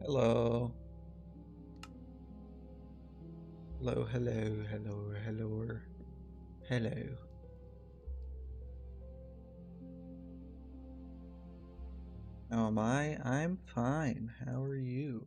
Hello. Hello, hello, hello, hello, hello. How am I? I'm fine. How are you?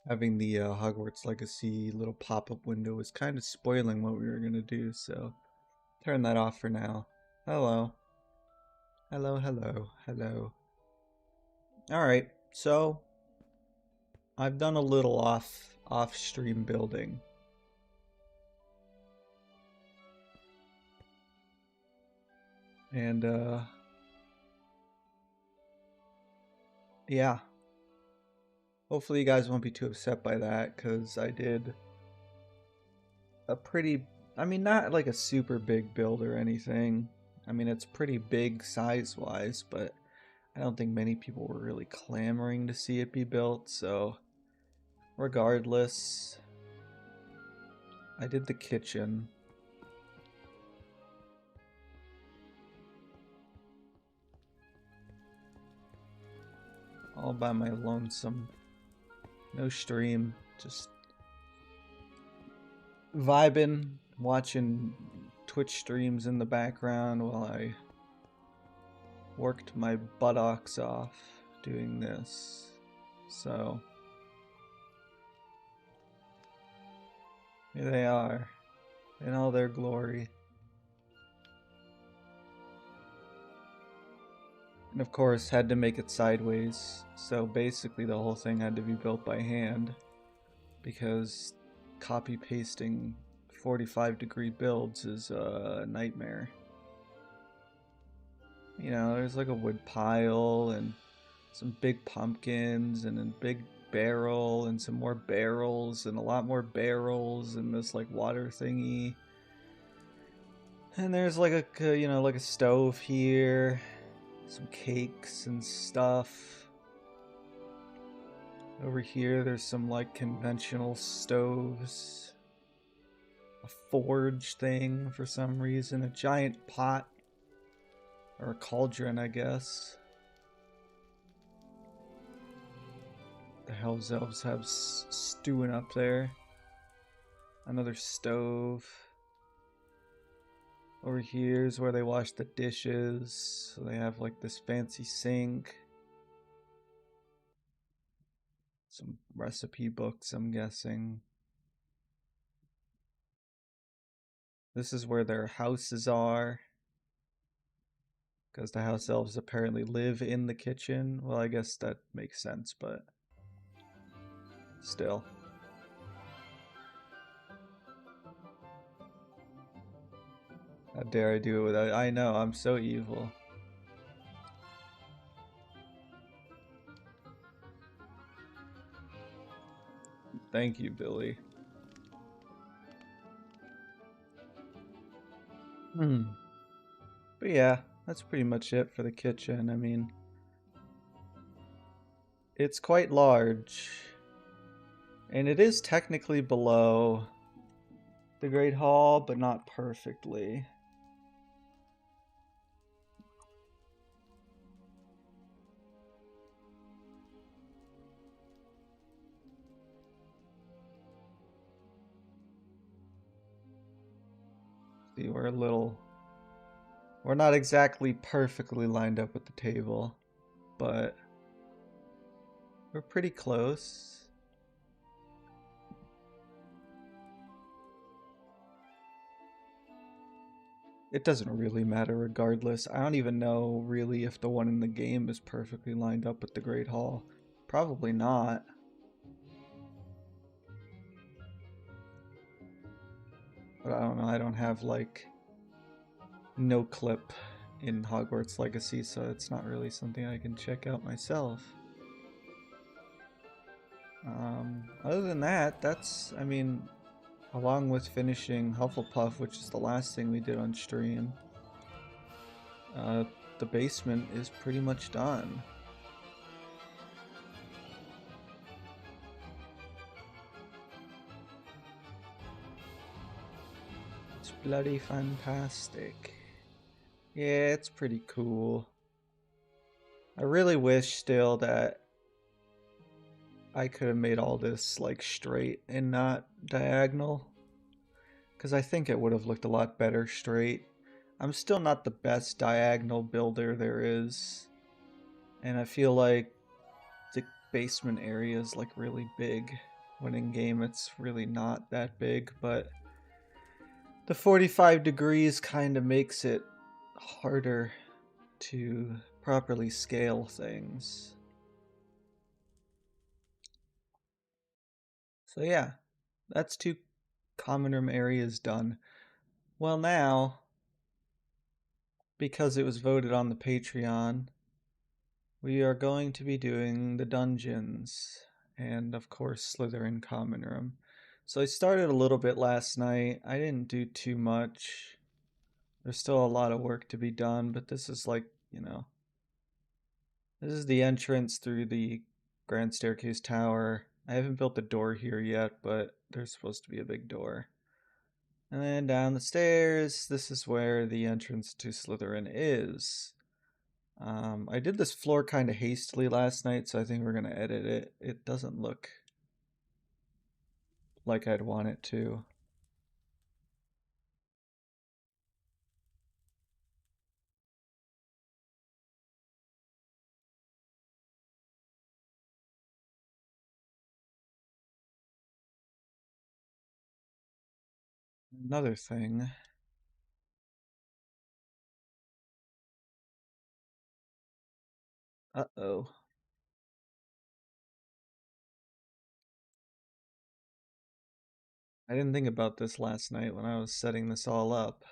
Having the Hogwarts Legacy little pop-up window was kind of spoiling what we were going to do, so turn that off for now. Hello. Hello, hello, hello. Alright, so I've done a little off-stream building. And yeah. Hopefully you guys won't be too upset by that, because I did a pretty, I mean, not like a super big build or anything. I mean, it's pretty big size-wise, but I don't think many people were really clamoring to see it be built, so regardless, I did the kitchen. All by my lonesome. No stream, just vibing, watching Twitch streams in the background while I worked my buttocks off doing this. So here they are in all their glory. And of course had to make it sideways, so basically the whole thing had to be built by hand because copy pasting 45-degree builds is a nightmare. You know, there's like a wood pile and some big pumpkins and a big barrel and some more barrels and a lot more barrels and this like water thingy. And there's like a, you know, like a stove here, some cakes and stuff. Over here there's some like conventional stoves, a forge thing for some reason, a giant pot, or a cauldron I guess. The hell's elves have stewing up there. Another stove. Over here is where they wash the dishes. So they have like this fancy sink. Some recipe books, I'm guessing. This is where their houses are. Because the house elves apparently live in the kitchen. Well, I guess that makes sense, but still. How dare I do it without... I know, I'm so evil. Thank you, Billy. But yeah, that's pretty much it for the kitchen. I mean, it's quite large. And it is technically below the Great Hall, but not perfectly. See, we're not exactly perfectly lined up with the table, but We're pretty close. It doesn't really matter regardless. I don't even know really if the one in the game is perfectly lined up with the Great Hall. Probably not. But I don't know. I don't have like no clip in Hogwarts Legacy, so it's not really something I can check out myself. Other than that, that's, I mean, along with finishing Hufflepuff, which is the last thing we did on stream, uh, the basement is pretty much done. It's bloody fantastic. Yeah, it's pretty cool. I really wish still that I could have made all this like straight and not diagonal, because I think it would have looked a lot better straight. I'm still not the best diagonal builder there is, and I feel like the basement area is like really big, when in game it's really not that big, but the 45 degrees kind of makes it harder to properly scale things. So yeah, that's 2 common room areas done. Well, now, because it was voted on the Patreon, we are going to be doing the dungeons and, of course, Slytherin common room. So I started a little bit last night. I didn't do too much. There's still a lot of work to be done, but this is like, this is the entrance through the Grand Staircase Tower. I haven't built the door here yet, but there's supposed to be a big door. And then down the stairs, this is where the entrance to Slytherin is. I did this floor kind of hastily last night, so I think we're going to edit it. It doesn't look like I'd want it to. Another thing. Uh-oh. I didn't think about this last night when I was setting this all up.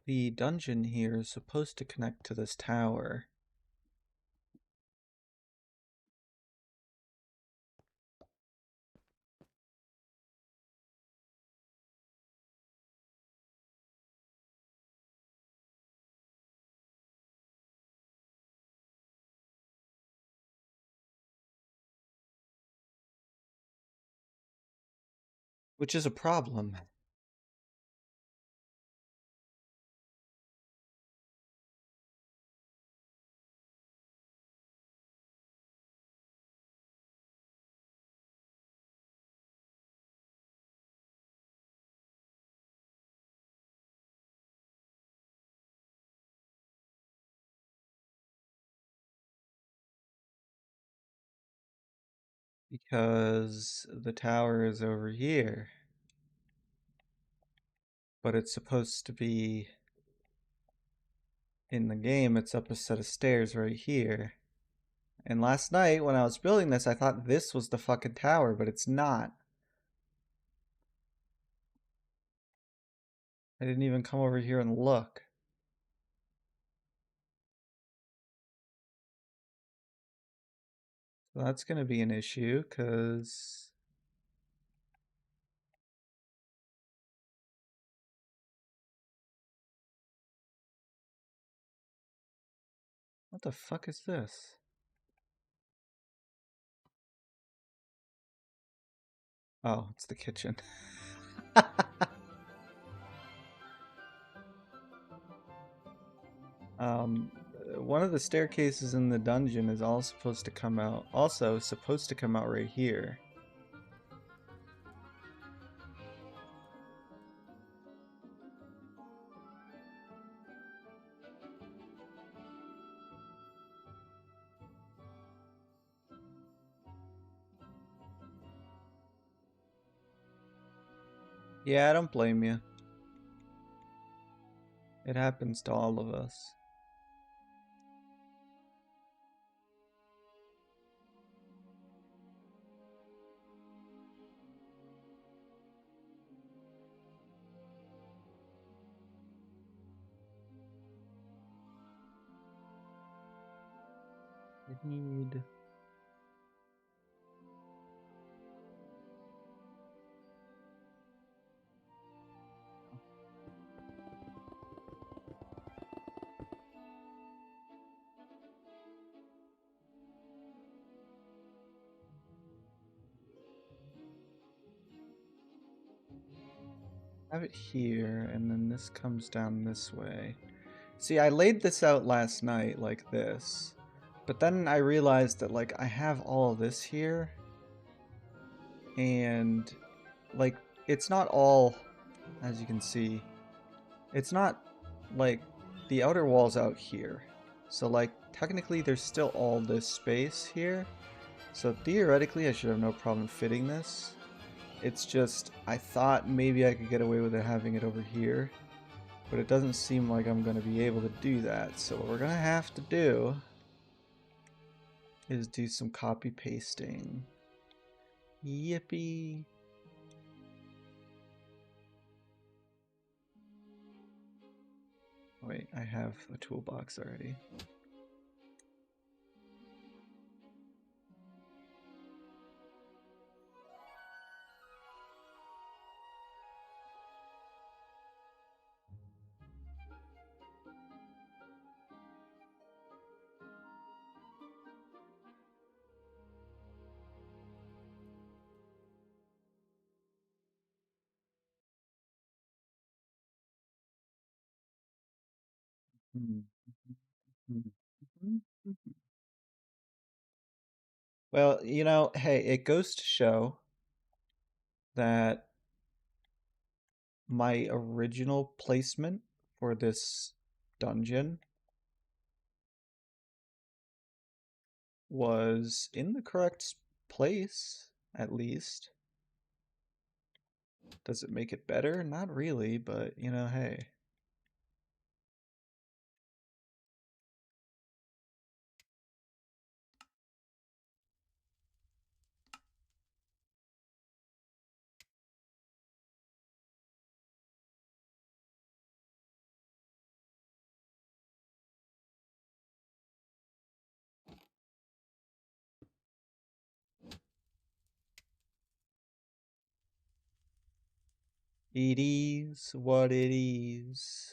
The dungeon here is supposed to connect to this tower. Which is a problem. Because the tower is over here. But it's supposed to be, in the game, it's up a set of stairs right here. And last night, when I was building this, I thought this was the fucking tower, but it's not. I didn't even come over here and look. So that's going to be an issue, because... What the fuck is this? Oh, it's the kitchen. Um, one of the staircases in the dungeon is all supposed to come out. Also supposed to come out right here. Yeah, I don't blame you. It happens to all of us. I need. Have it here, and then this comes down this way. See, I laid this out last night like this, but then I realized that like I have all of this here, and like it's not all, as you can see, it's not like the outer wall's out here. So like technically there's still all this space here. So theoretically I should have no problem fitting this. It's just I thought maybe I could get away with it having it over here. But it doesn't seem like I'm going to be able to do that. So what we're going to have to do is do some copy pasting. Yippee. Wait, I have a toolbox already. Well, you know, hey, it goes to show that my original placement for this dungeon was in the correct place, at least. Does it make it better? Not really, but you know, hey. It is what it is.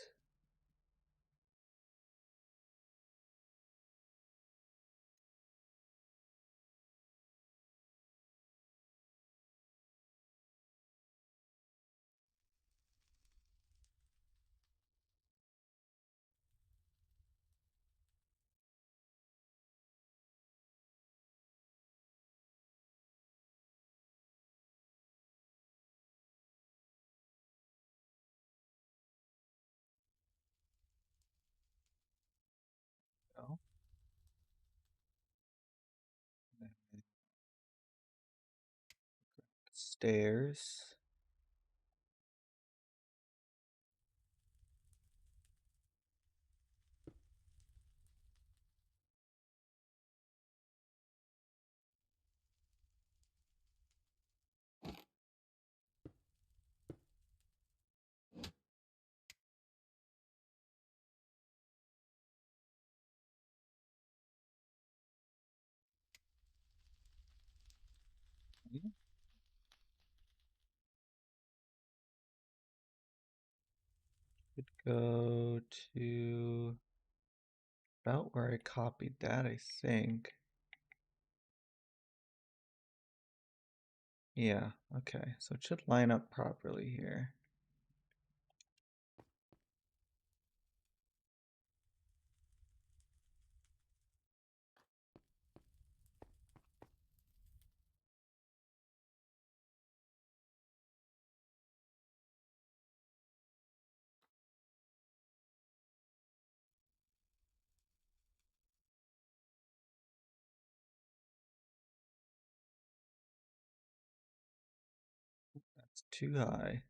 Oh, stairs. Could go to about where I copied that, I think. Yeah, okay. So it should line up properly here. That's too high.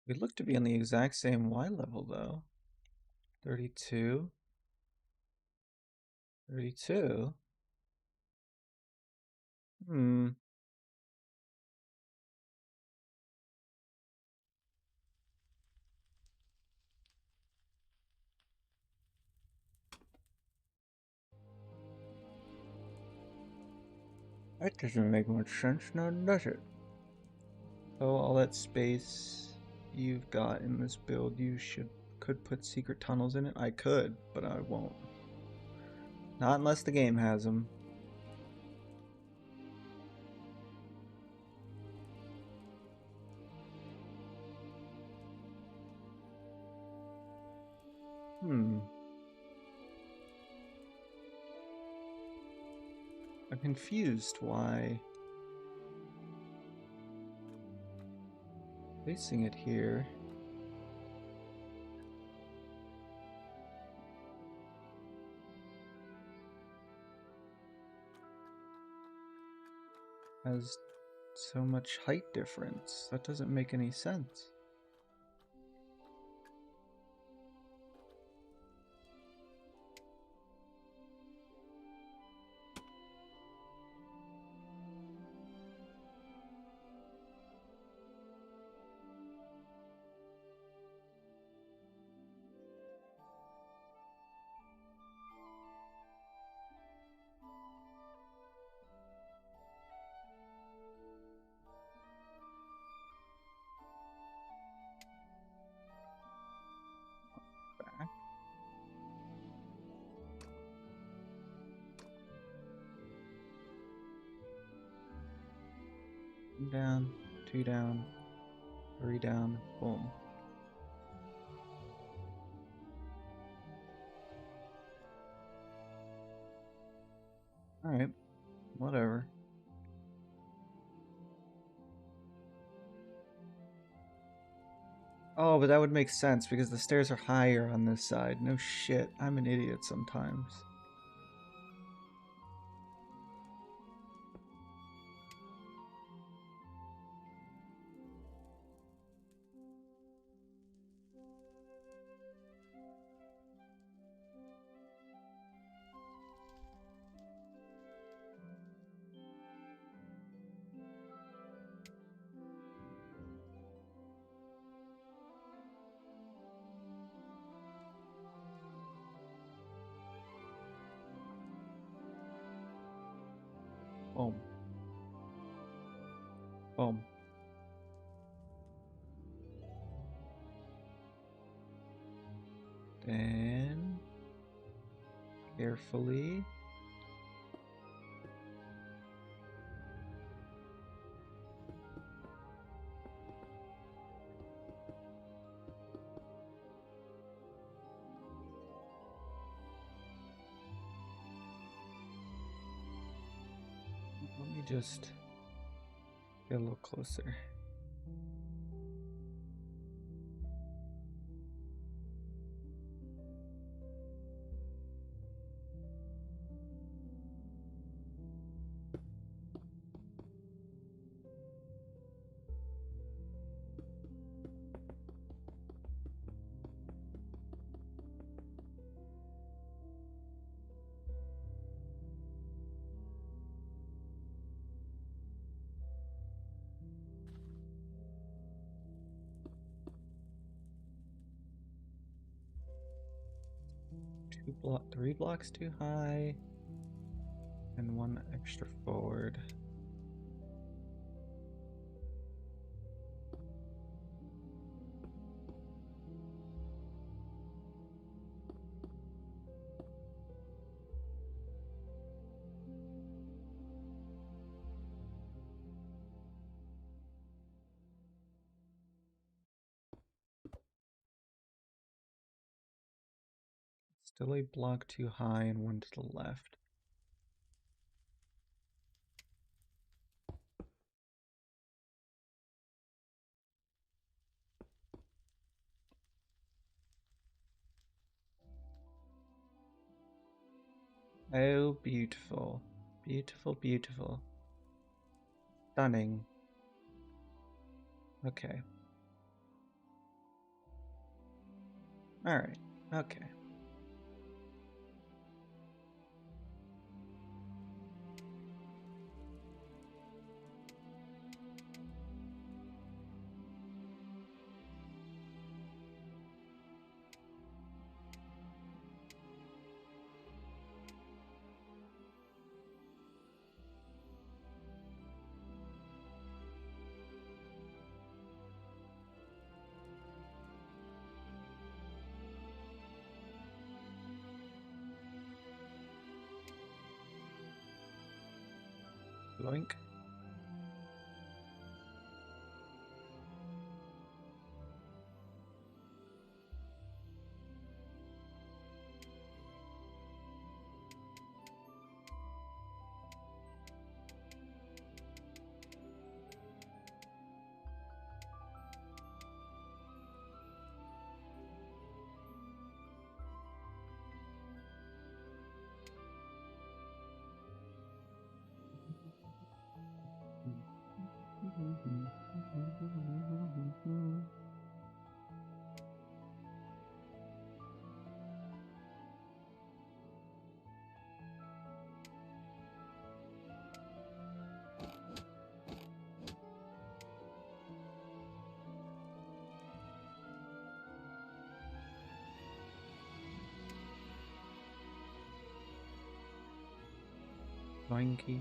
We look to be on the exact same Y level though. 32. 32. Hmm. That doesn't make much sense now, does it? Oh, all that space you've got in this build, you could put secret tunnels in it. I could, but I won't. Not unless the game has them. Hmm. I'm confused why placing it here. Has so much height difference. That doesn't make any sense. Back. Down, 2 down, 3 down, boom. Alright, whatever. Oh, but that would make sense because the stairs are higher on this side. No shit, I'm an idiot sometimes. Boom. Boom. Then carefully. Let me just get a little closer. Three blocks too high, and one extra forward. Delay block too high and one to the left. Oh, beautiful. Beautiful, beautiful. Stunning. Okay. Alright. Okay. Bloink. Boinky.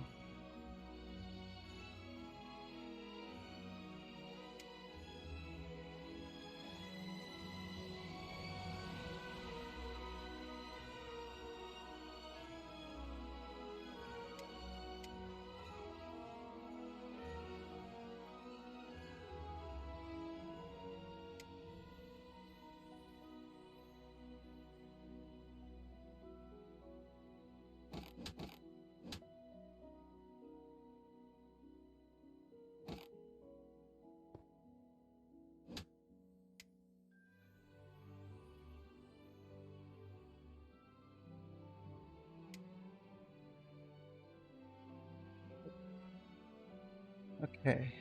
Okay.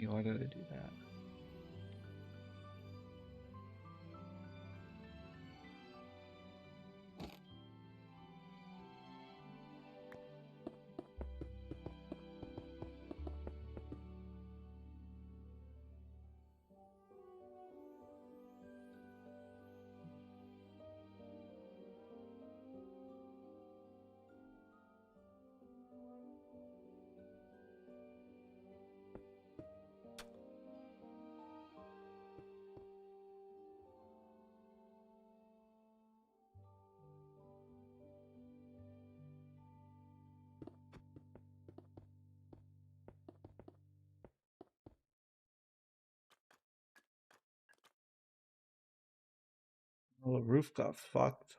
Why did I do that? Oh, the roof got fucked.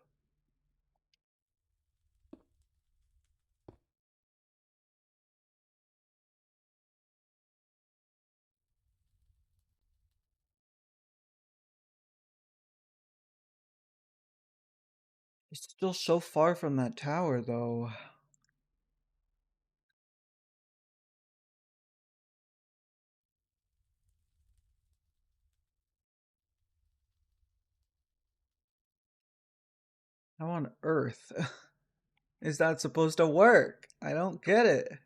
It's still so far from that tower, though. How on earth is that supposed to work? I don't get it.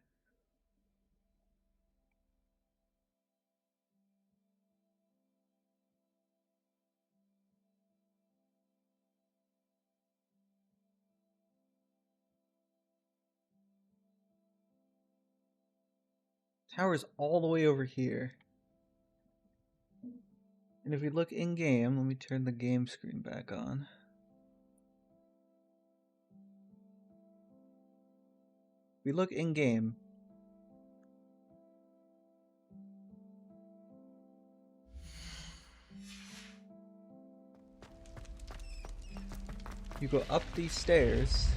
Tower's all the way over here. And if we look in game, let me turn the game screen back on. We look in game. You go up these stairs.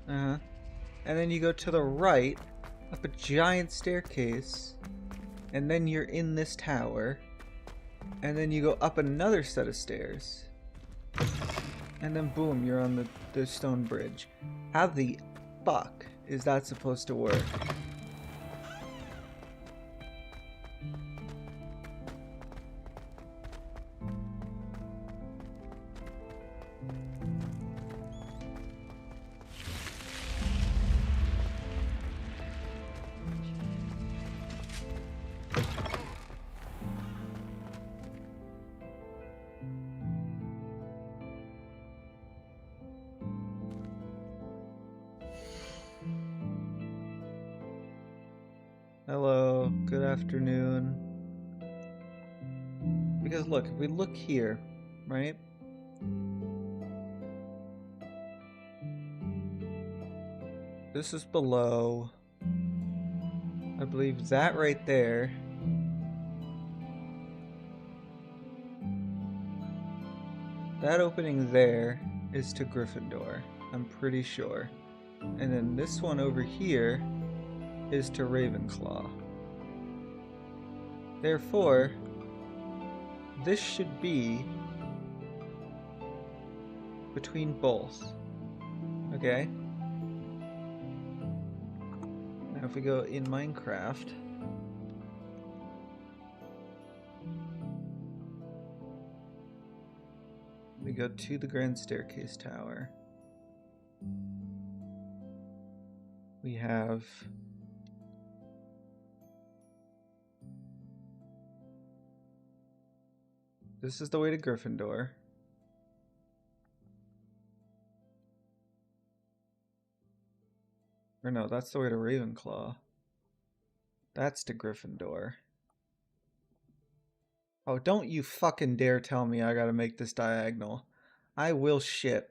And then you go to the right, up a giant staircase, and then you're in this tower. And then you go up another set of stairs. And then boom, you're on the stone bridge. How the fuck is that supposed to work? Hello, good afternoon. Because look, if we look here, right? This is below. I believe that right there. That opening there is to Gryffindor, I'm pretty sure. And then this one over here is to Ravenclaw. Therefore, this should be between both. Okay? Now if we go in Minecraft, we go to the Grand Staircase Tower. We have this is the way to Gryffindor. Or no, that's the way to Ravenclaw. That's to Gryffindor. Oh, don't you fucking dare tell me I gotta make this diagonal. I will shit.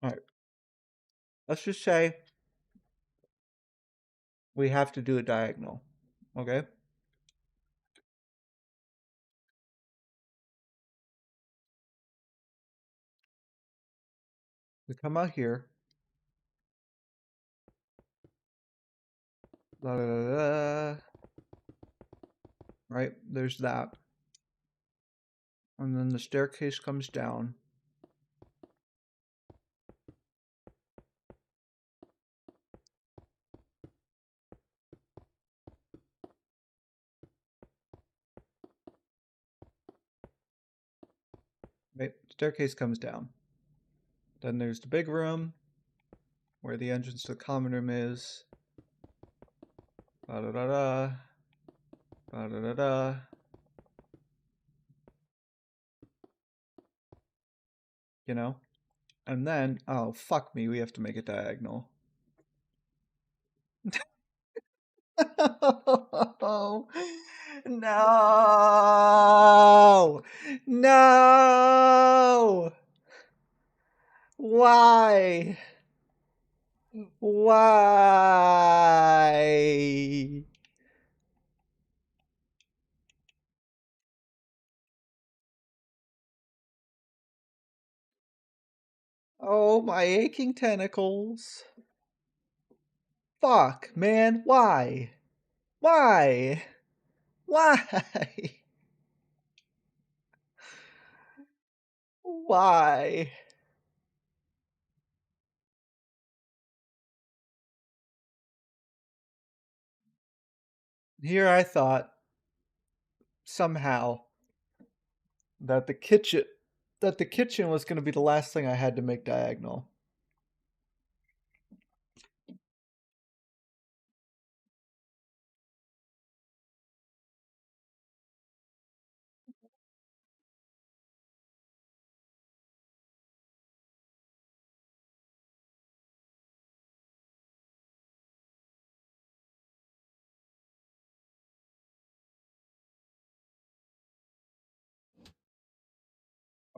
Alright. Let's just say we have to do a diagonal. Okay? We come out here. Da, da, da, da. Right? There's that. And then the staircase comes down. Right? Staircase comes down. Then there's the big room where the entrance to the common room is. Da da da da. Da da da da. You know? And then, oh, fuck me, we have to make a diagonal. No! No! No! Why? Why? Oh, my aching tentacles. Fuck, man, why? Why? Why? Why? Here I thought somehow that the kitchen was going to be the last thing I had to make diagonal.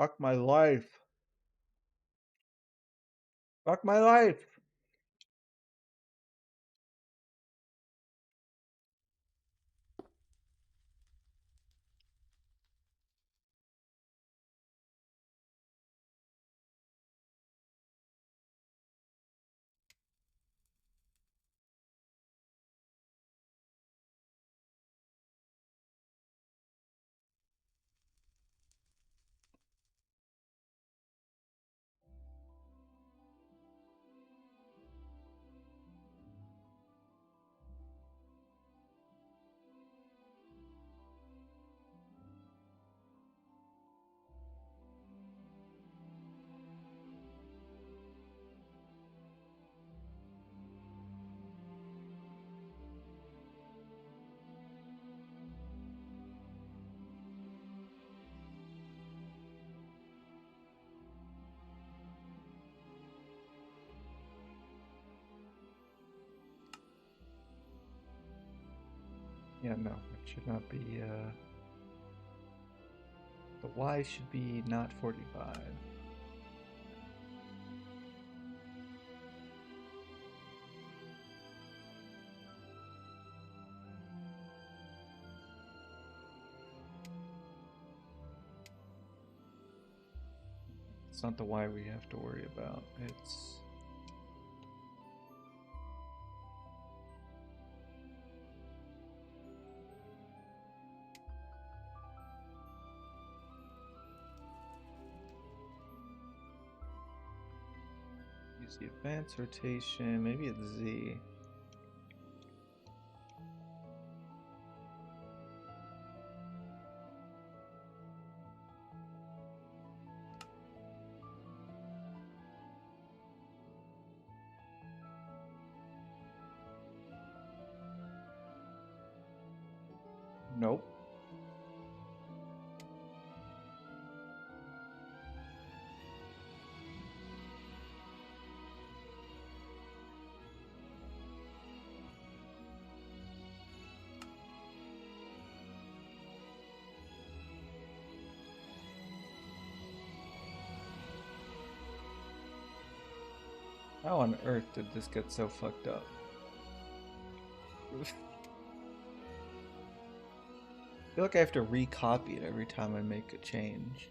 Fuck my life. Fuck my life. Yeah, no, it should not be, the Y should be not 45. It's not the Y we have to worry about. It's... use the advanced rotation. Maybe it's Z. Nope. How on earth did this get so fucked up? I feel like I have to recopy it every time I make a change.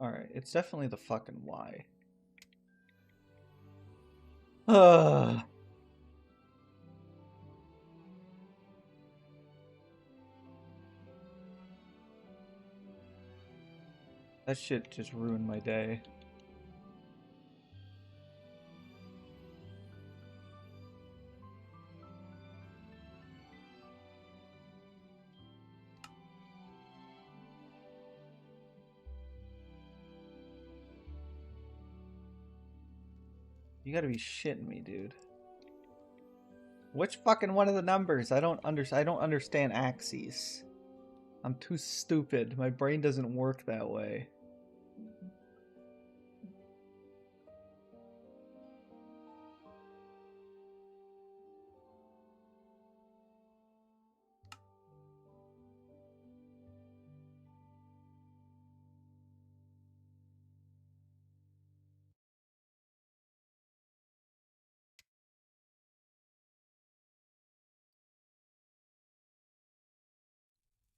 Alright, it's definitely the fucking Y. Ugh. That shit just ruined my day. You gotta be shitting me, dude. Which fucking one of the numbers? I don't understand axes. I'm too stupid. My brain doesn't work that way.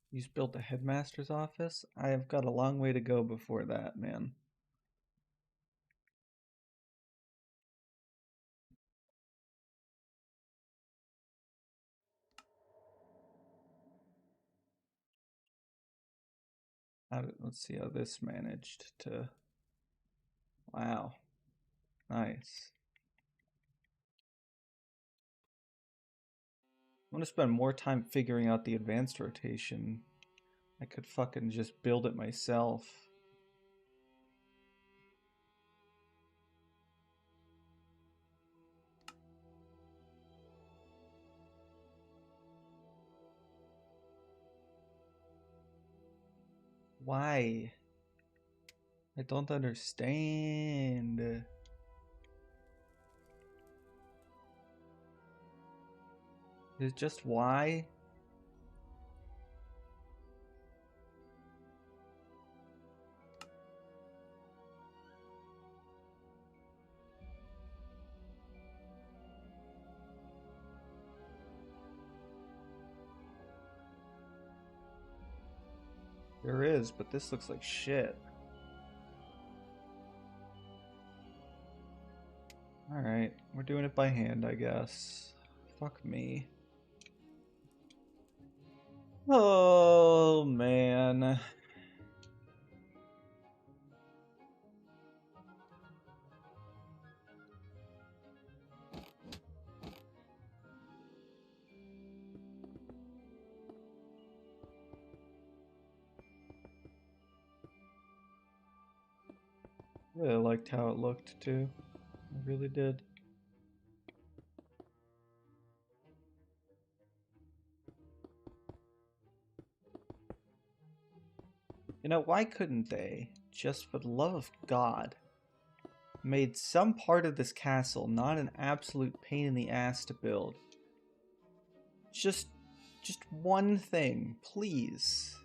You just built a headmaster's office? I have got a long way to go before that, man. Let's see how this managed to... Wow. Nice. I'm gonna spend more time figuring out the advanced rotation. I could fucking just build it myself. Why? I don't understand. Is it just Y? There is, but this looks like shit. Alright, we're doing it by hand, I guess. Fuck me. Oh, man. Really liked how it looked, too. I really did. You know, why couldn't they, just for the love of God, made some part of this castle not an absolute pain in the ass to build? Just one thing, please.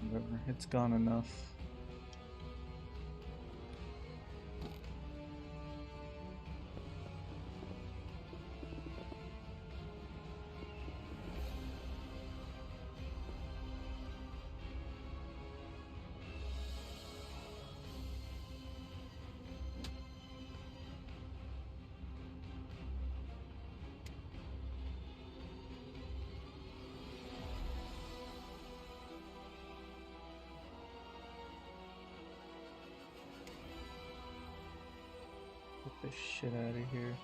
Whatever, it's gone enough. Get this shit out of here.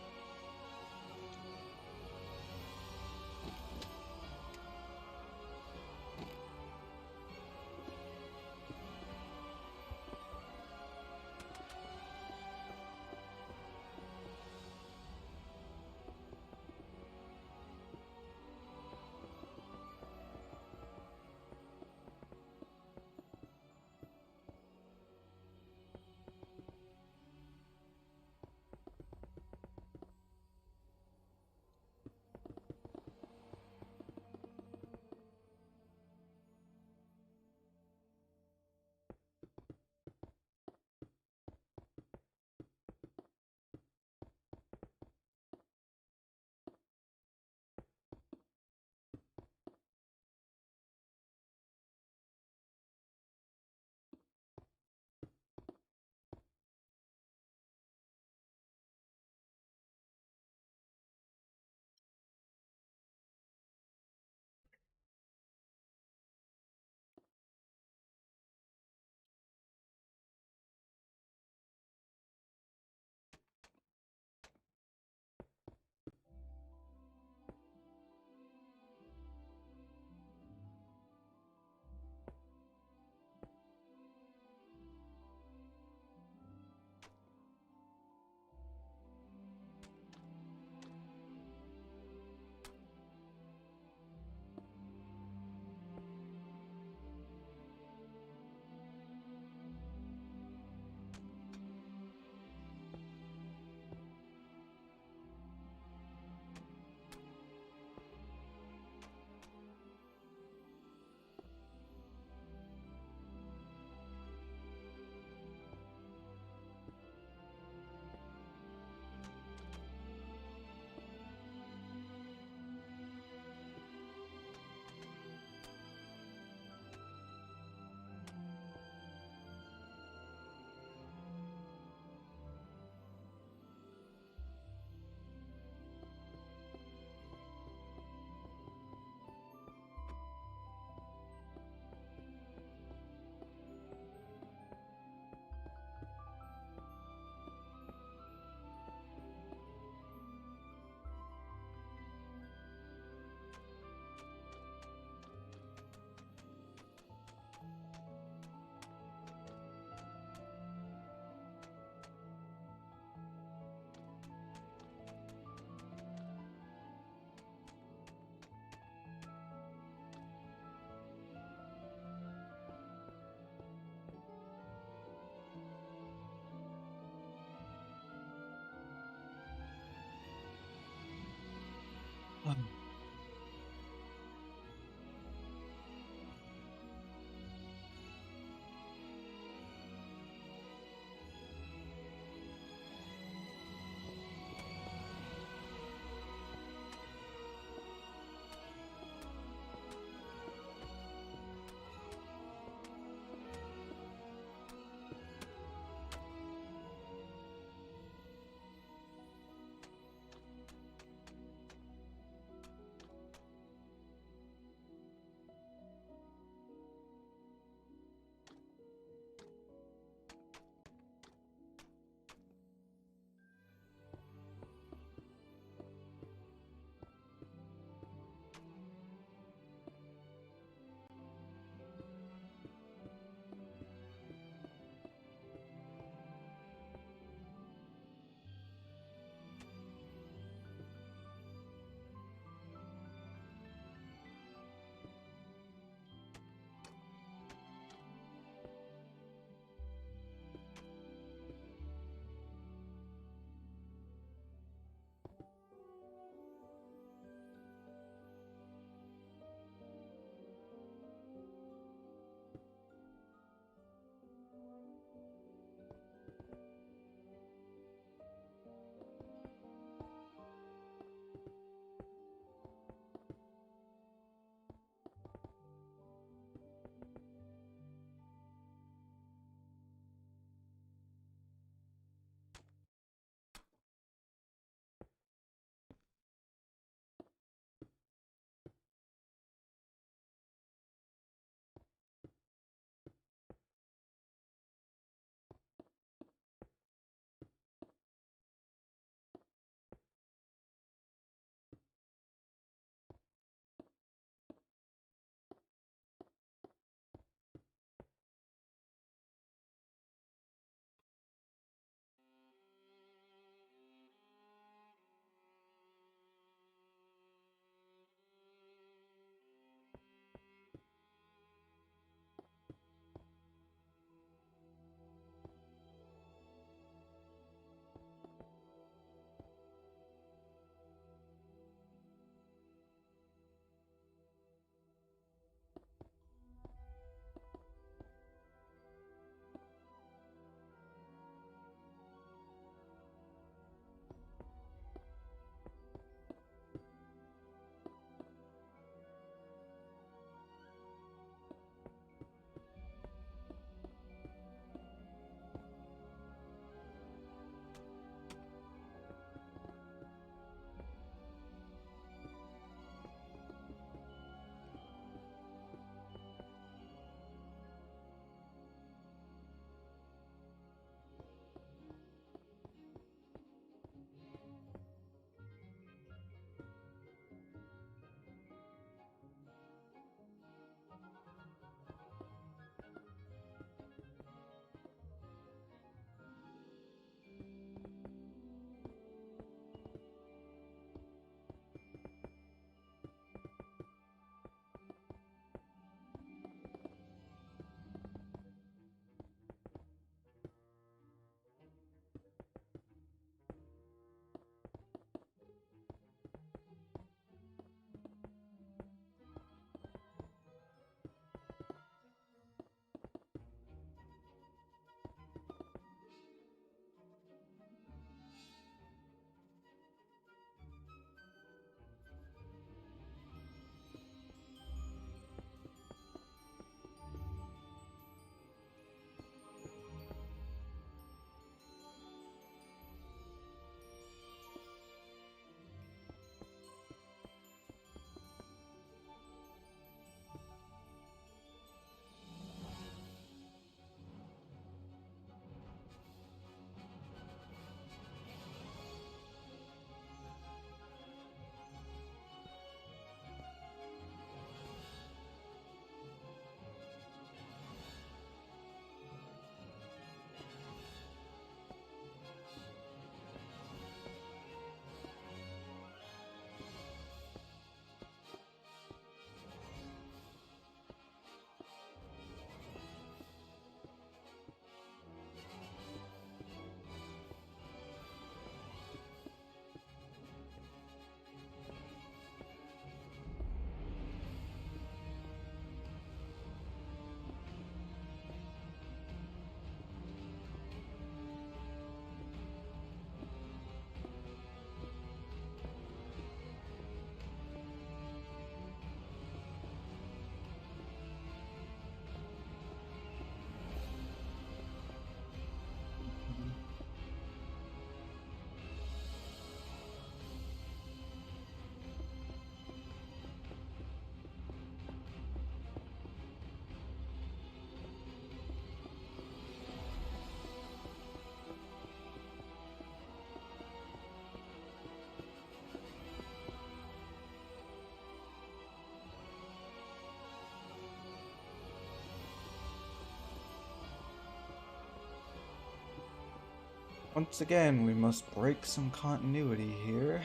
Once again, we must break some continuity here.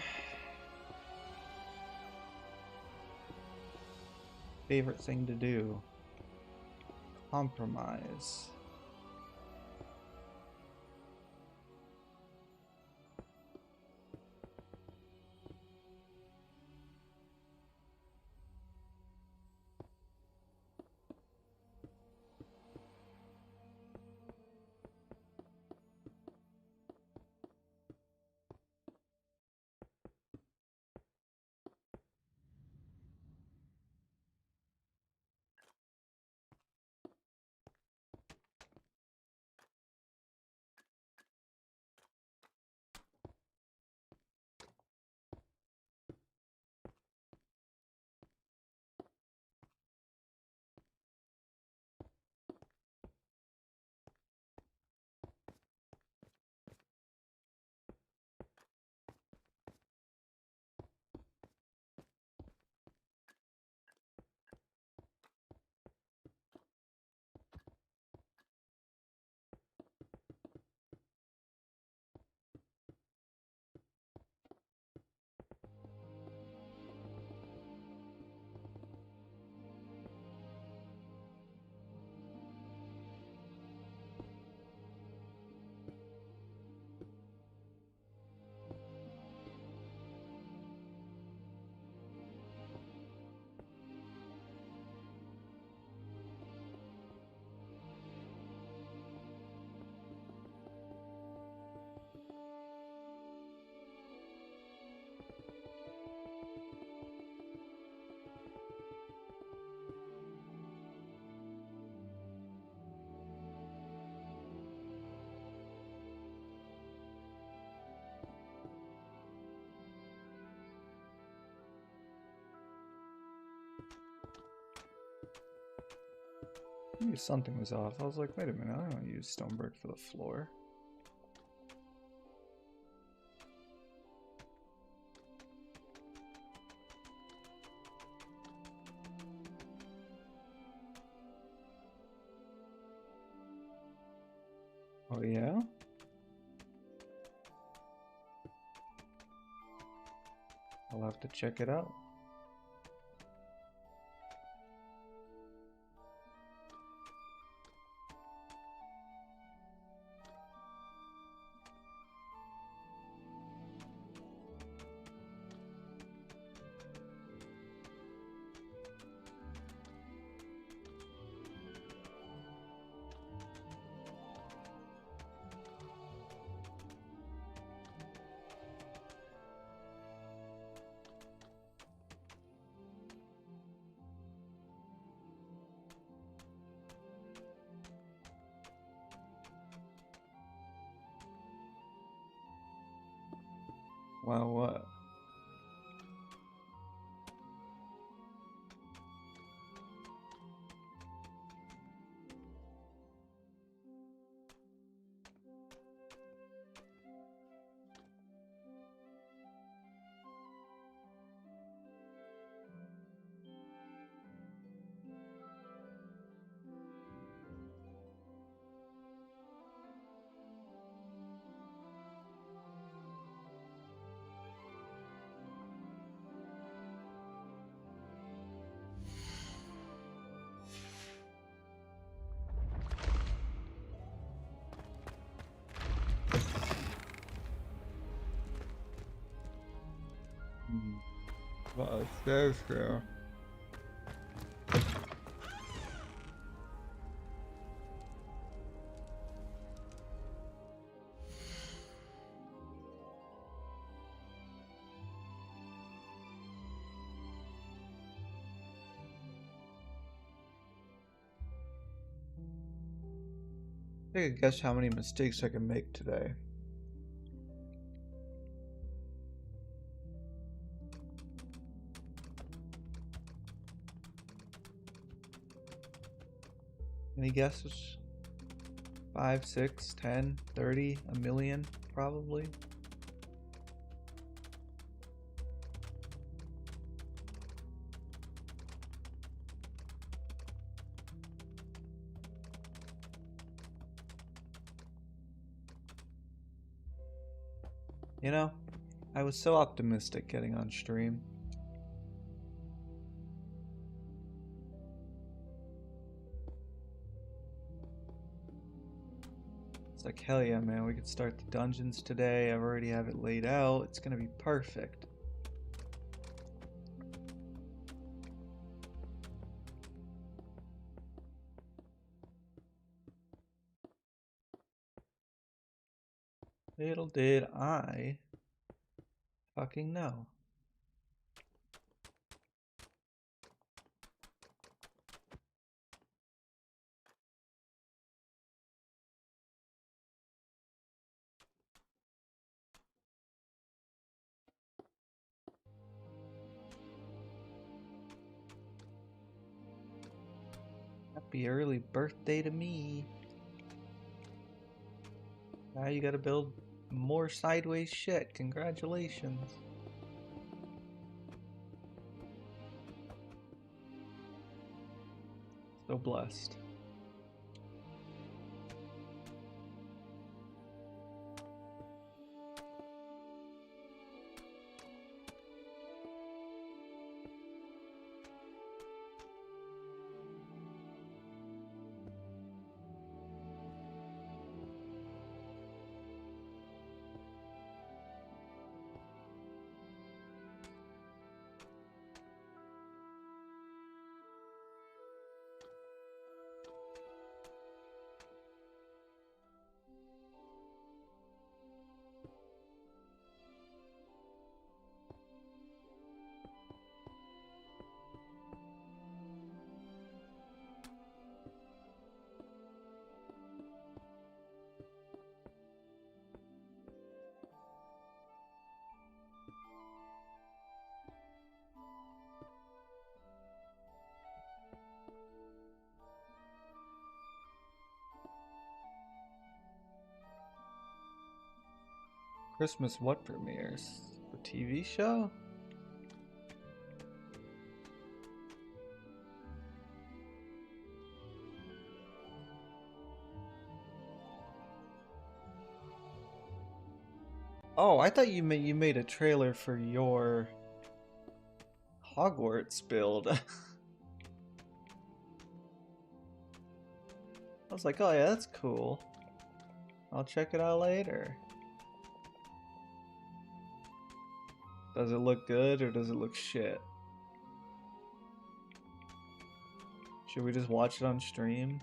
Favorite thing to do. Compromise. I knew something was off. I was like, wait a minute, I don't use stone brick for the floor. Oh yeah? I'll have to check it out. Wow, what? What a stairs there. Take a guess how many mistakes I can make today. Any guesses? 5, 6, 10, 30, a million, probably. You know, I was so optimistic getting on stream. It's like, hell yeah, man, we could start the dungeons today. I already have it laid out. It's gonna be perfect. Little did I fucking know. Happy early birthday to me. Now you gotta build more sideways shit. Congratulations. So blessed. Christmas what premieres? The TV show? Oh, I thought you made a trailer for your Hogwarts build. I was like, oh yeah, that's cool. I'll check it out later. Does it look good or does it look shit? Should we just watch it on stream?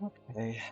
Okay.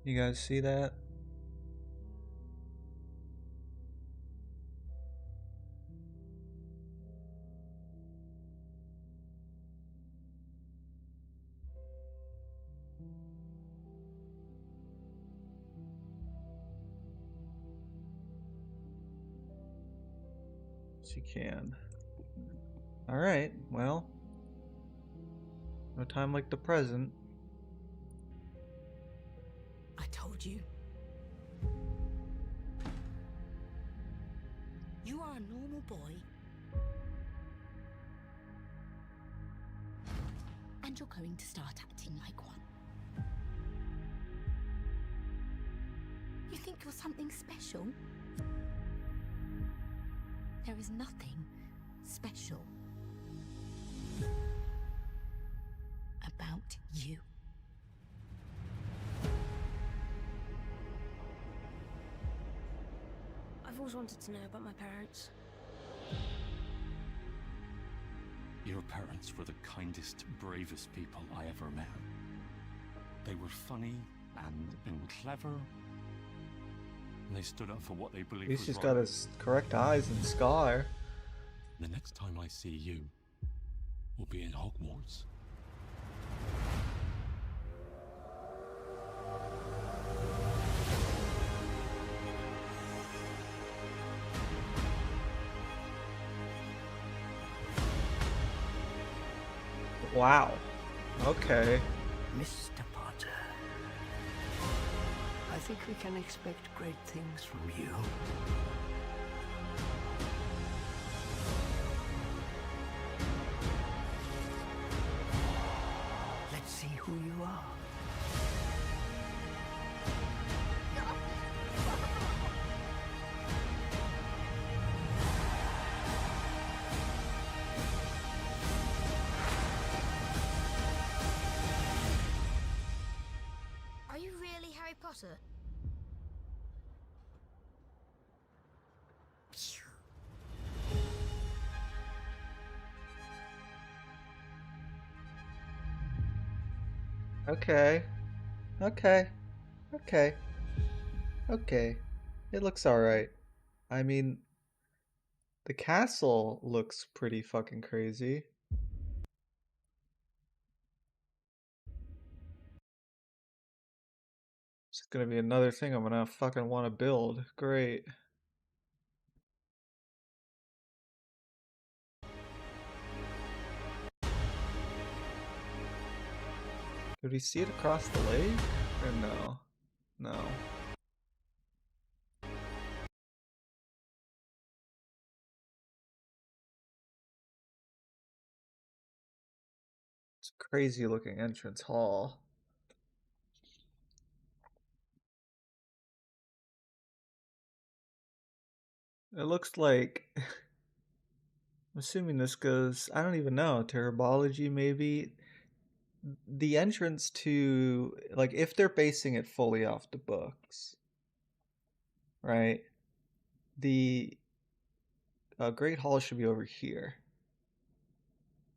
You guys see that? Yes, you can. Alright, well. No time like the present. I told you. You are a normal boy. And you're going to start acting like one. think you're something special? There is nothing special about you. I've always wanted to know about my parents. Your parents were the kindest, bravest people I ever met. They were funny and clever. And they stood up for what they believed He's was just right. got his correct eyes and scar. The next time I see you will be in Hogwarts. Wow. Okay. Mr. Potter, I think we can expect great things from you. Let's see who you are. Are you really Harry Potter? Okay. Okay. Okay. Okay. It looks alright. I mean, the castle looks pretty fucking crazy. It's gonna be another thing I'm gonna fucking want to build. Great. Did we see it across the lake? Or no? No. It's a crazy looking entrance hall. It looks like I'm assuming this goes, I don't even know, to herbology maybe. The entrance to, like, if they're basing it fully off the books, right? The Great Hall should be over here.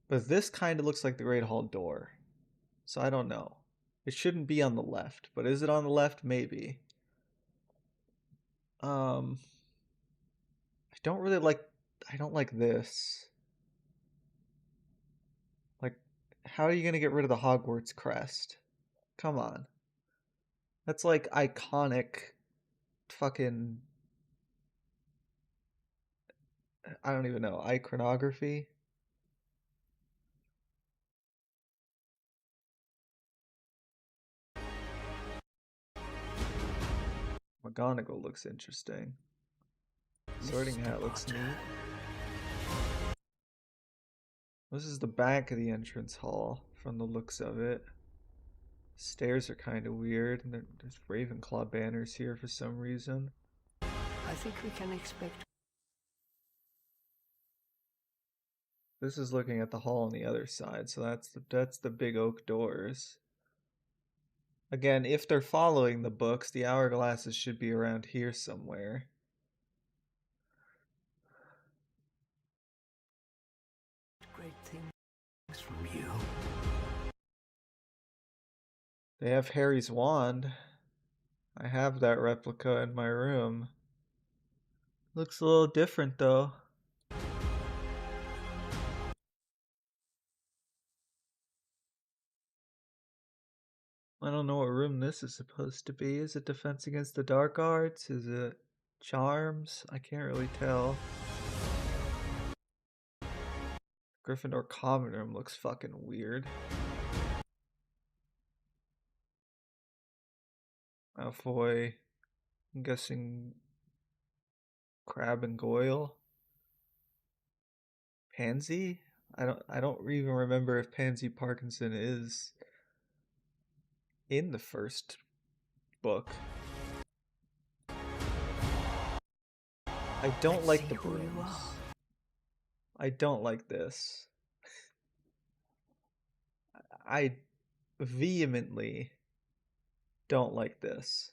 But this kind of looks like the Great Hall door. So I don't know. It shouldn't be on the left, but is it on the left? Maybe. I don't really like, I don't like this. Like, how are you going to get rid of the Hogwarts crest? Come on. That's like iconic fucking, I don't even know, iconography. McGonagall looks interesting. Sorting Mr. Hat looks Potter. neat. This is the back of the entrance hall from the looks of it. Stairs are kind of weird, and there's Ravenclaw banners here for some reason. I think we can expect. This is looking at the hall on the other side, so that's the big oak doors. Again, if they're following the books, the hourglasses should be around here somewhere. Great things from you. They have Harry's wand. I have that replica in my room. Looks a little different though. I don't know what room this is supposed to be. Is it Defense Against the Dark Arts? Is it Charms? I can't really tell. Gryffindor Common Room looks fucking weird. Malfoy. I'm guessing Crab and Goyle. Pansy? I don't even remember if Pansy Parkinson is in the first book. I don't Let's like see the who you brooms. are. I don't like this. I vehemently don't like this.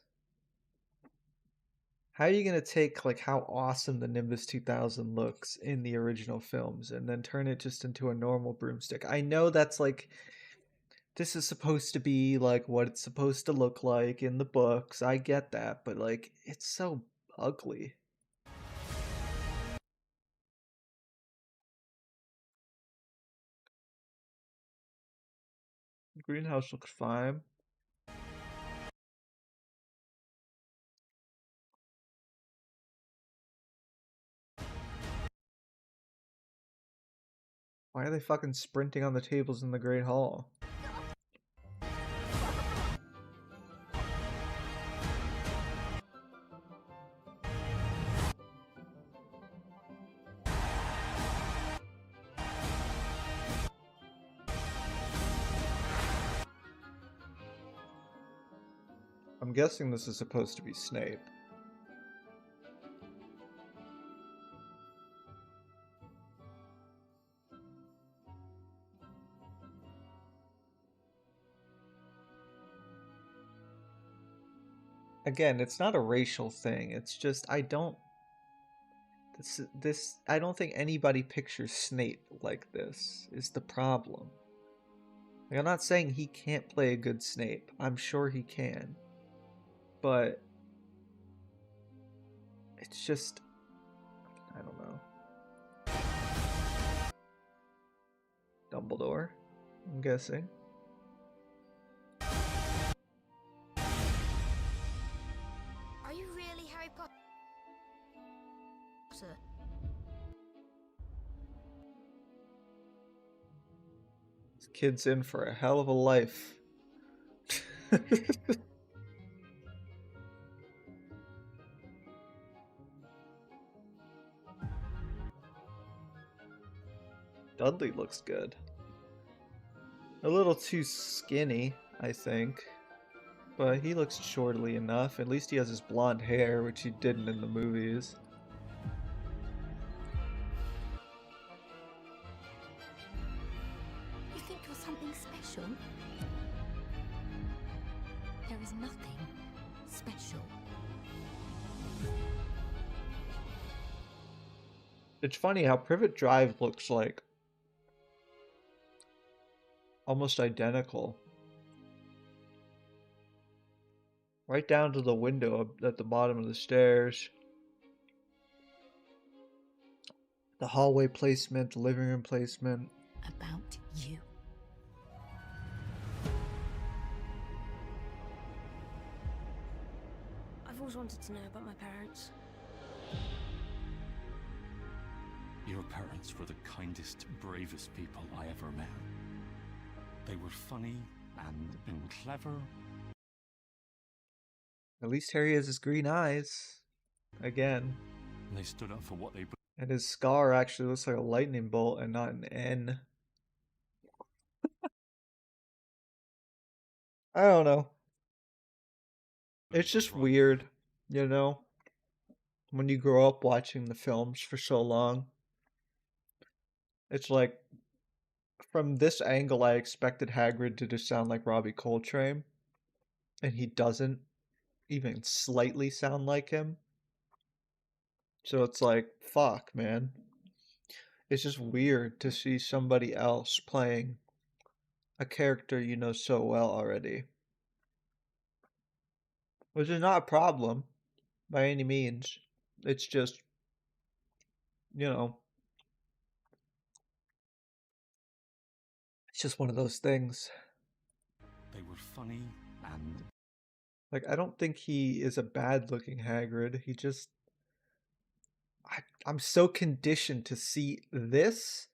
How are you gonna take like how awesome the Nimbus 2000 looks in the original films and then turn it just into a normal broomstick? I know that's like this is supposed to be like what it's supposed to look like in the books. I get that, but like it's so ugly. Greenhouse looks fine. Why are they fucking sprinting on the tables in the Great Hall? I'm guessing this is supposed to be Snape. Again, it's not a racial thing. It's just I don't this I don't think anybody pictures Snape like this is the problem. Like, I'm not saying he can't play a good Snape. I'm sure he can. But it's just I don't know. Dumbledore, I'm guessing. Are you really Harry Potter? This kid's in for a hell of a life. Dudley looks good. A little too skinny, I think. But he looks shortly enough. At least he has his blonde hair, which he didn't in the movies. You think you're something special? There is nothing special. It's funny how Privet Drive looks like almost identical. Right down to the window at the bottom of the stairs. The hallway placement, the living room placement. About you. I've always wanted to know about my parents. Your parents were the kindest, bravest people I ever met. They were funny and clever. At least Harry has his green eyes. Again. And they stood up for what they believed. And his scar actually looks like a lightning bolt and not an N. I don't know. It's just weird, you know? When you grow up watching the films for so long. It's like, from this angle, I expected Hagrid to just sound like Robbie Coltrane. And he doesn't even slightly sound like him. So it's like, fuck, man. It's just weird to see somebody else playing a character you know so well already. Which is not a problem by any means. It's just, you know, it's just one of those things. They were funny and... Like, I don't think he is a bad-looking Hagrid. He just... I'm so conditioned to see this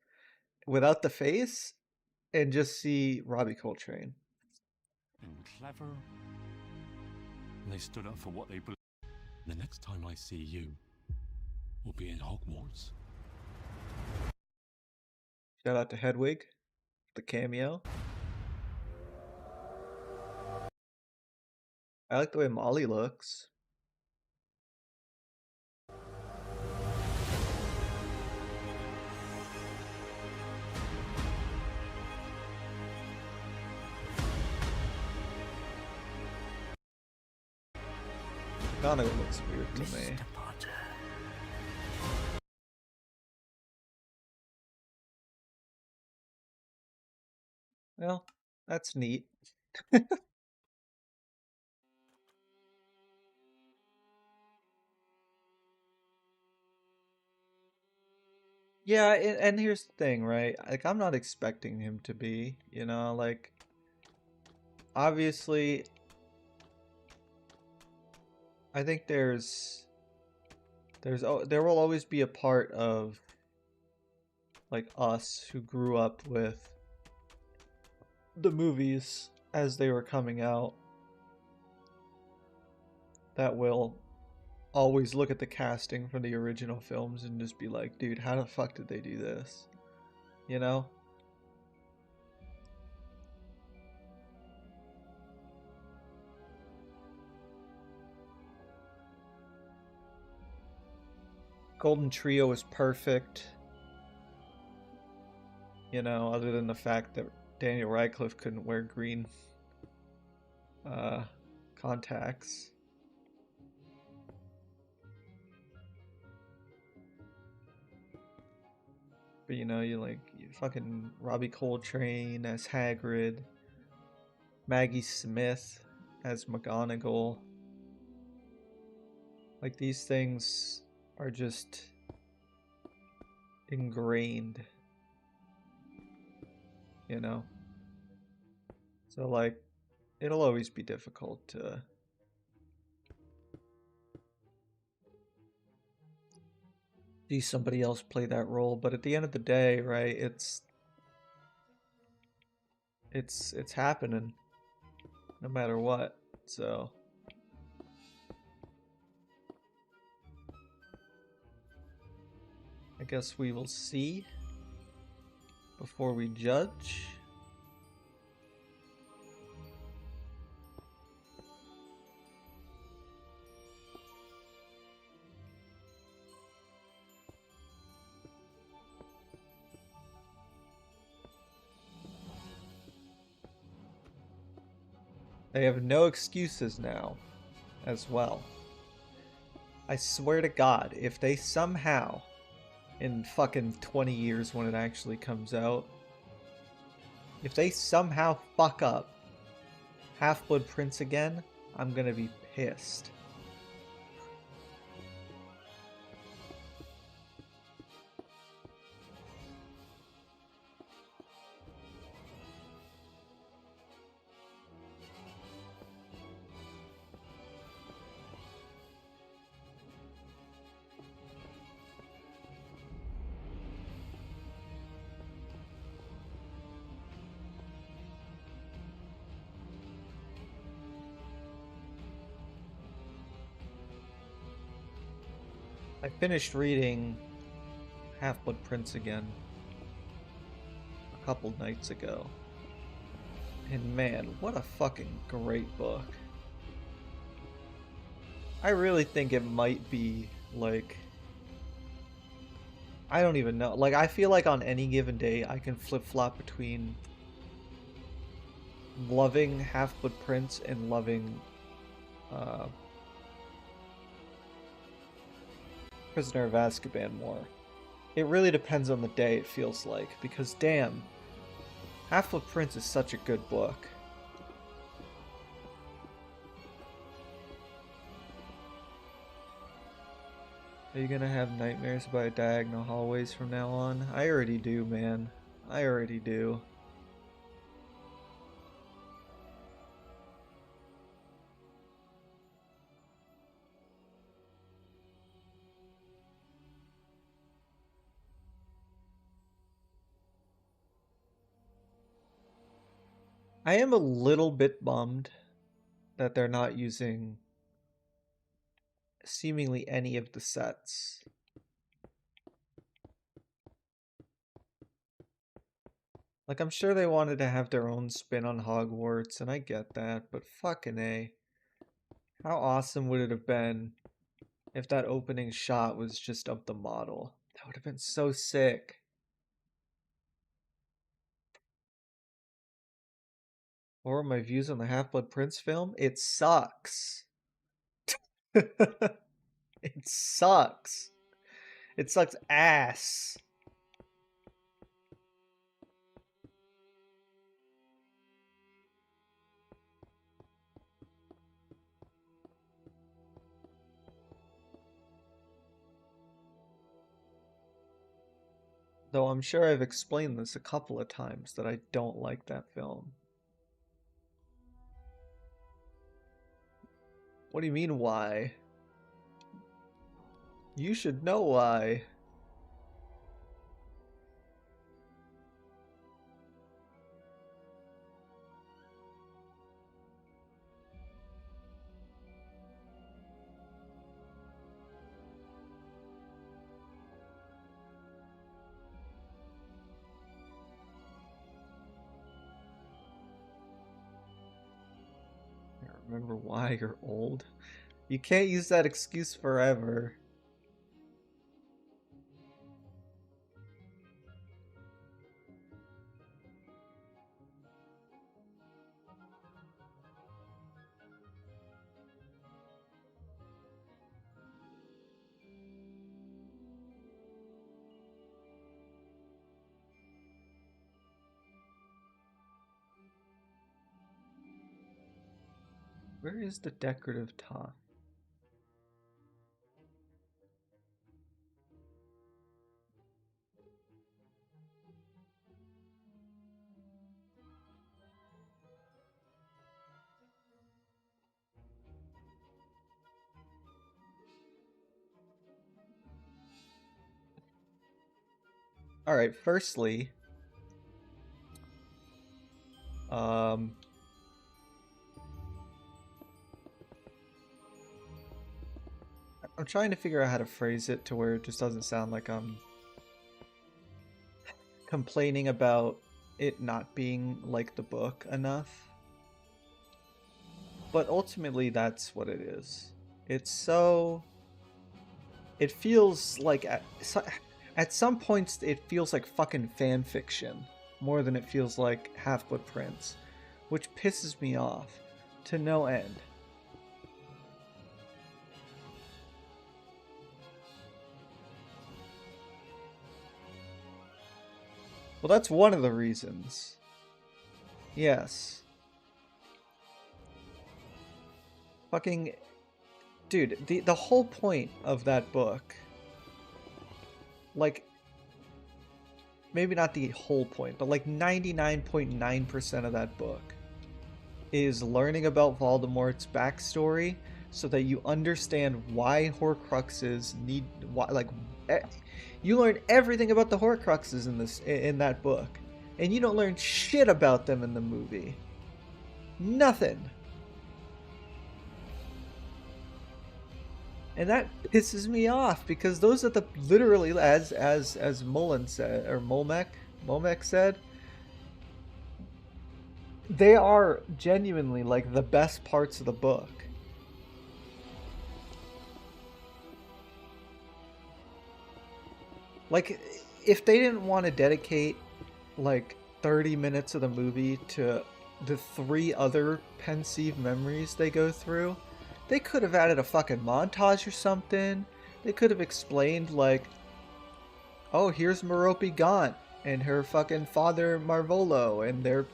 without the face and just see Robbie Coltrane. And clever. And they stood up for what they believed. The next time I see you, we'll be in Hogwarts. Shout out to Hedwig, the cameo. I like the way Molly looks. McGonagall looks weird to me. Mr. Potter. Well, that's neat. Yeah, and here's the thing, right? Like, I'm not expecting him to be, you know, like, obviously, I think there will always be a part of, like, us who grew up with the movies as they were coming out that will always look at the casting from the original films and just be like, dude, how the fuck did they do this? You know? Golden Trio is perfect. You know, other than the fact that Daniel Radcliffe couldn't wear green contacts. But you know, you fucking Robbie Coltrane as Hagrid, Maggie Smith as McGonagall. Like, these things are just ingrained, you know? So, like, it'll always be difficult to see somebody else play that role, but at the end of the day, right, it's happening no matter what. So I guess we will see before we judge. They have no excuses now as well. I swear to God, if they somehow, in fucking 20 years when it actually comes out, if they somehow fuck up Half-Blood Prince again, I'm gonna be pissed. I finished reading Half-Blood Prince again a couple nights ago. And man, what a fucking great book. I really think it might be, like, I don't even know. Like, I feel like on any given day, I can flip-flop between loving Half-Blood Prince and loving Prisoner of Azkaban more. It really depends on the day, it feels like, because damn, Half-Blood Prince is such a good book. Are you gonna have nightmares about diagonal hallways from now on? I already do, man. I already do. I am a little bit bummed that they're not using seemingly any of the sets. Like, I'm sure they wanted to have their own spin on Hogwarts, and I get that, but fucking A. How awesome would it have been if that opening shot was just of the model? That would have been so sick. What were my views on the Half-Blood Prince film? It sucks. It sucks. It sucks ass. Though I'm sure I've explained this a couple of times that I don't like that film. What do you mean, why? You should know why. I remember why you're old. You can't use that excuse forever. Where is the decorative top? Alright, firstly, I'm trying to figure out how to phrase it to where it just doesn't sound like I'm complaining about it not being like the book enough. But ultimately, that's what it is. It's so... It feels like... At some points, it feels like fucking fan fiction more than it feels like Half-Blood Prince, which pisses me off to no end. Well, that's one of the reasons. Yes. Fucking... Dude, the whole point of that book... Like... Maybe not the whole point, but like 99.9% of that book is learning about Voldemort's backstory so that you understand why Horcruxes need... Why, like... You learn everything about the Horcruxes in that book, and you don't learn shit about them in the movie. Nothing. And that pisses me off because those are the literally, as Mullen said, or Molmec said, they are genuinely like the best parts of the book. Like, if they didn't want to dedicate, like, 30 minutes of the movie to the 3 other pensive memories they go through, they could have added a fucking montage or something. They could have explained, like, oh, here's Merope Gaunt and her fucking father Marvolo, and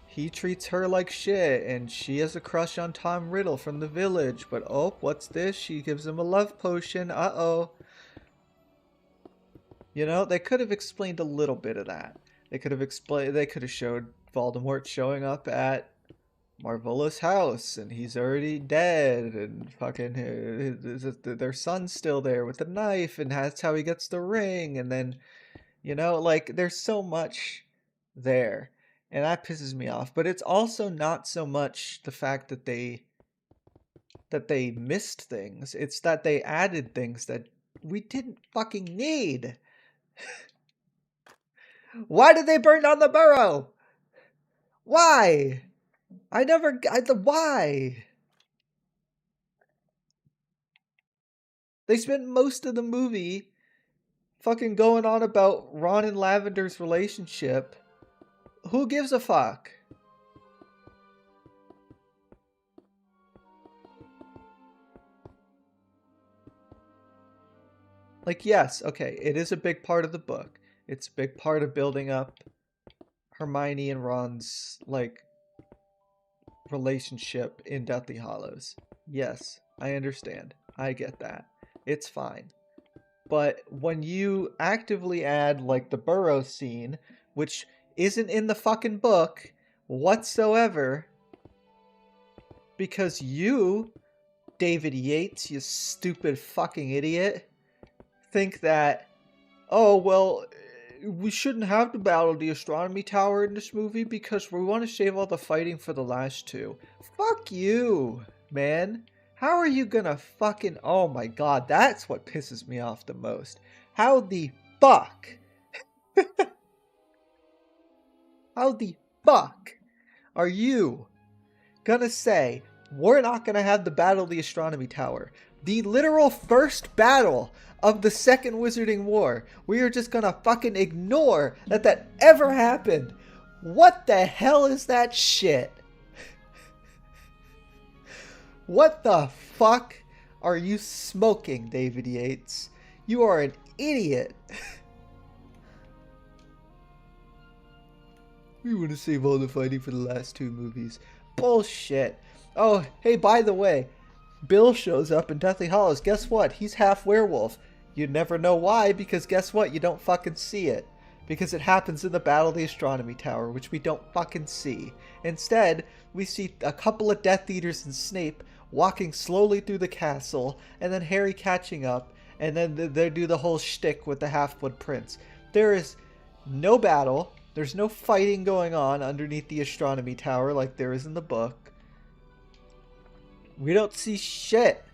he treats her like shit, and she has a crush on Tom Riddle from the village, but oh, what's this? She gives him a love potion. Uh-oh. You know, they could have explained a little bit of that. They could have showed Voldemort showing up at Marvolo's house, and he's already dead, and fucking their son's still there with the knife, and that's how he gets the ring, and then, you know, like, there's so much there, and that pisses me off. But it's also not so much the fact that they missed things, it's that they added things that we didn't fucking need. Why did they burn down the burrow? Why? Why? They spent most of the movie fucking going on about Ron and Lavender's relationship. Who gives a fuck? Like, yes, okay, it is a big part of the book. It's a big part of building up Hermione and Ron's, like, relationship in Deathly Hallows. Yes, I understand. I get that. It's fine. But when you actively add, like, the Burrow scene, which isn't in the fucking book whatsoever, because you, David Yates, you stupid fucking idiot, think that, oh, well, we shouldn't have the Battle of the Astronomy Tower in this movie because we want to save all the fighting for the last two. Fuck you, man. How are you gonna fucking... Oh my god, that's what pisses me off the most. How the fuck? How the fuck are you gonna say we're not gonna have the Battle of the Astronomy Tower? The literal first battle of the Second Wizarding War. We are just gonna fucking ignore that ever happened. What the hell is that shit? What the fuck are you smoking, David Yates? You are an idiot. We want to save all the fighting for the last two movies. Bullshit. Oh, hey, by the way, Bill shows up in Deathly Hallows. Guess what? He's half werewolf. You'd never know why, because guess what? You don't fucking see it. Because it happens in the Battle of the Astronomy Tower, which we don't fucking see. Instead, we see a couple of Death Eaters and Snape walking slowly through the castle, and then Harry catching up, and then they do the whole shtick with the Half-Blood Prince. There is no battle. There's no fighting going on underneath the Astronomy Tower like there is in the book. We don't see shit.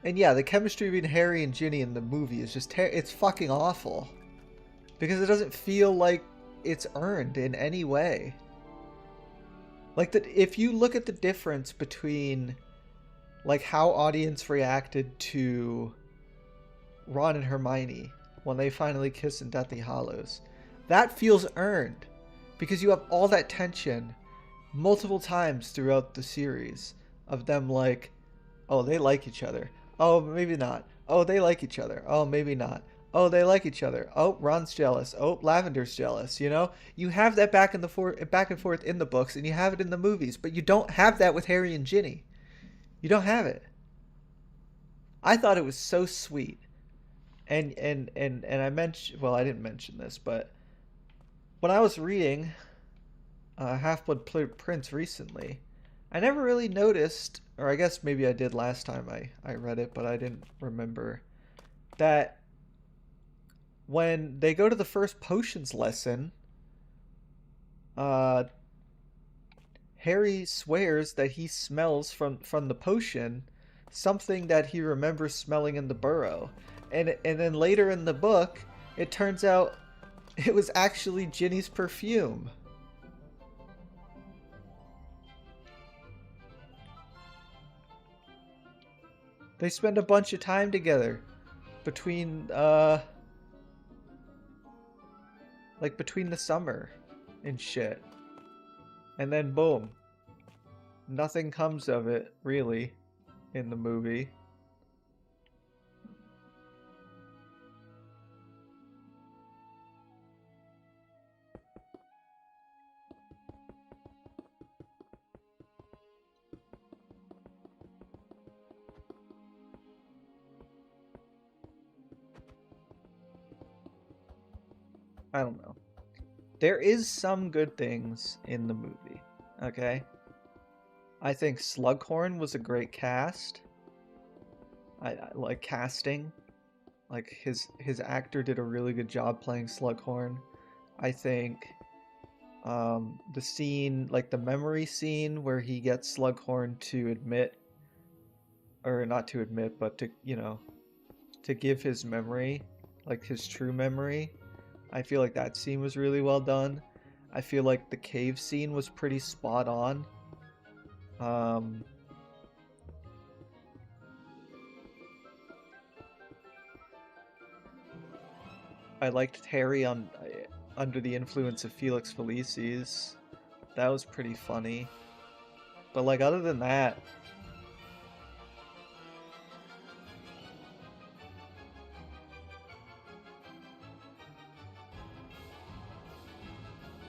And yeah, the chemistry between Harry and Ginny in the movie is just... it's fucking awful. Because it doesn't feel like it's earned in any way. Like, if you look at the difference between, like, how audience reacted to Ron and Hermione when they finally kiss in Deathly Hallows, that feels earned. Because you have all that tension multiple times throughout the series of them like, oh, they like each other. Oh, maybe not. Oh, they like each other. Oh, maybe not. Oh, they like each other. Oh, Ron's jealous. Oh, Lavender's jealous. You know, you have that back and forth in the books, and you have it in the movies, but you don't have that with Harry and Ginny. You don't have it. I thought it was so sweet, and I mentioned, well, I didn't mention this, but when I was reading Half-Blood Prince recently, I never really noticed, or I guess maybe I did last time I read it, but I didn't remember, that when they go to the first potions lesson, Harry swears that he smells from the potion something that he remembers smelling in the burrow. And then later in the book, it turns out it was actually Ginny's perfume. They spend a bunch of time together between like between the summer and shit. And then boom. Nothing comes of it, really, in the movie. I don't know. There is some good things in the movie, okay? I think Slughorn was a great cast. I like casting. Like, his actor did a really good job playing Slughorn. I think the scene, like the memory scene where he gets Slughorn to admit, or not to admit, but to, you know, to give his memory, like his true memory. I feel like that scene was really well done. I feel like the cave scene was pretty spot on. I liked Harry under the influence of Felix Felicis. That was pretty funny. But like, other than that,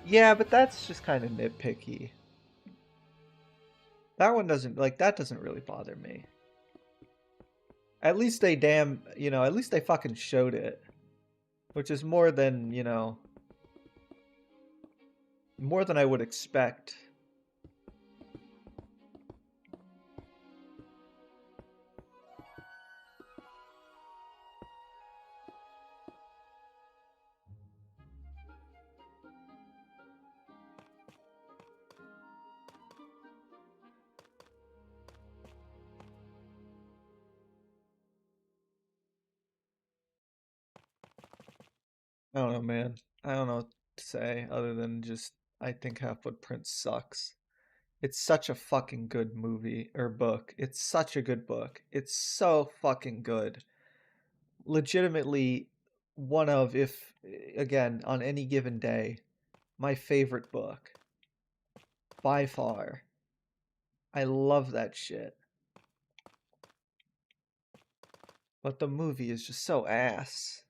Yeah, but that's just kind of nitpicky. That one doesn't, like, that doesn't really bother me. At least they at least they fucking showed it. Which is more than, more than I would expect. I don't know, man. I don't know what to say other than just I think Half-Blood Prince sucks. It's such a fucking good movie or book. It's such a good book. It's so fucking good. Legitimately one of, if again, on any given day, my favorite book. By far. I love that shit. But the movie is just so ass.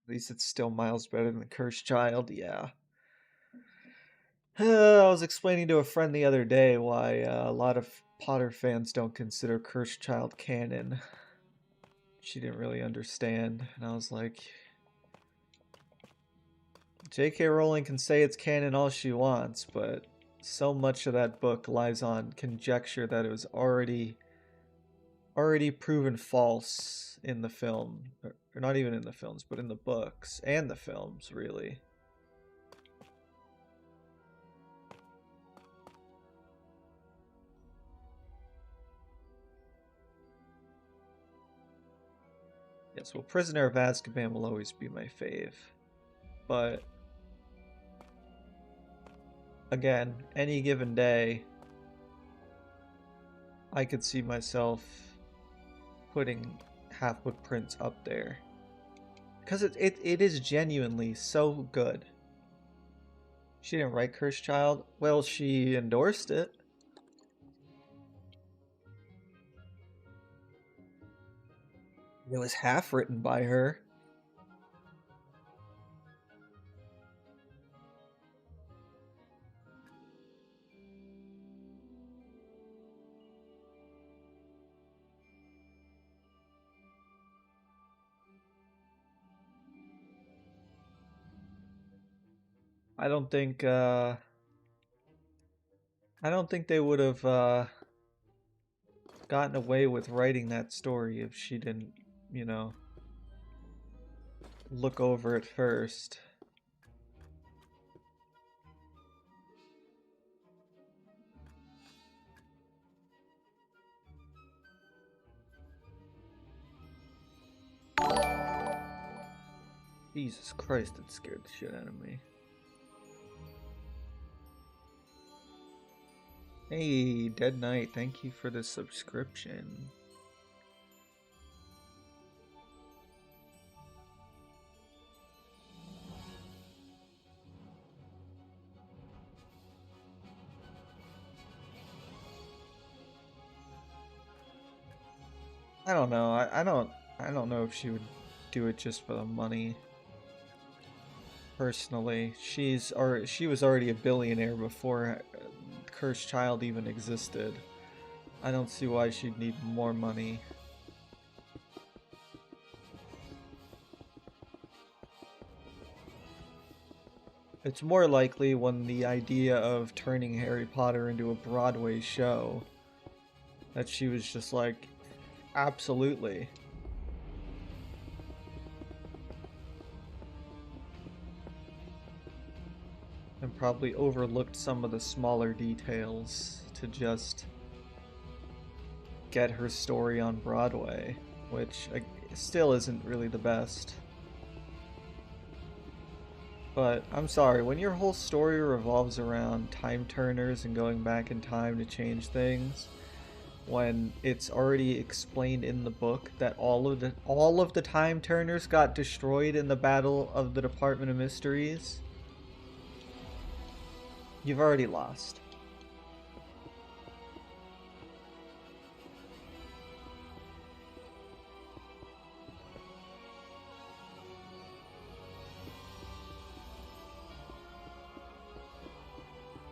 At least it's still miles better than The Cursed Child, yeah. I was explaining to a friend the other day why a lot of Potter fans don't consider Cursed Child canon. She didn't really understand, and I was like, J.K. Rowling can say it's canon all she wants, but so much of that book lies on conjecture that it was already proven false in the film, or not even in the films, but in the books and the films, really. Yes, well, Prisoner of Azkaban will always be my fave, but again, any given day, I could see myself putting Half-Blood Prince up there. Because it is genuinely so good. She didn't write Cursed Child. Well, she endorsed it. It was half written by her. I don't think they would have gotten away with writing that story if she didn't, look over it first. Jesus Christ, that scared the shit out of me. Hey, Dead Knight, thank you for the subscription. I don't know. I don't know if she would do it just for the money. Personally, she was already a billionaire before Cursed Child even existed. I don't see why she'd need more money. It's more likely when the idea of turning Harry Potter into a Broadway show that she was just like, absolutely. And probably overlooked some of the smaller details to just get her story on Broadway, which still isn't really the best. But I'm sorry, when your whole story revolves around time turners and going back in time to change things, when it's already explained in the book that all of the time turners got destroyed in the Battle of the Department of Mysteries, you've already lost.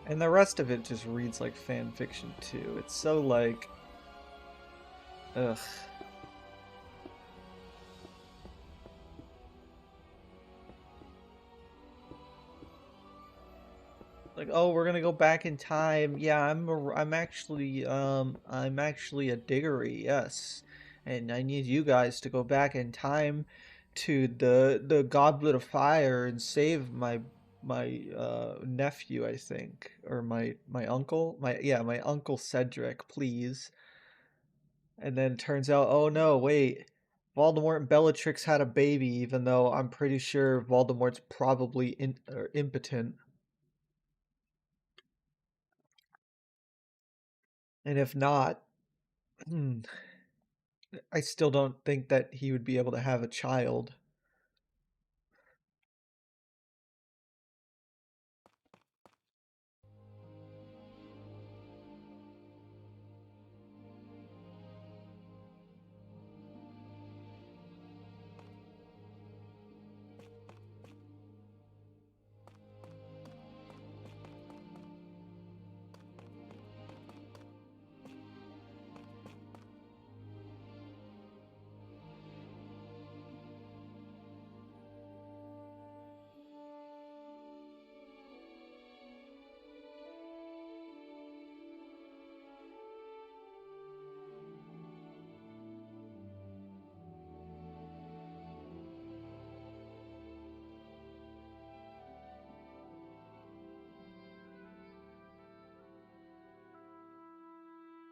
And the rest of it just reads like fan fiction too. It's so like, ugh. Like, oh, we're gonna go back in time. Yeah, I'm actually a diggery, yes. And I need you guys to go back in time to the Goblet of Fire and save my nephew, I think, or my uncle. My uncle Cedric, please. And then turns out, oh no, wait. Voldemort and Bellatrix had a baby, even though I'm pretty sure Voldemort's probably impotent. And if not, I still don't think that he would be able to have a child.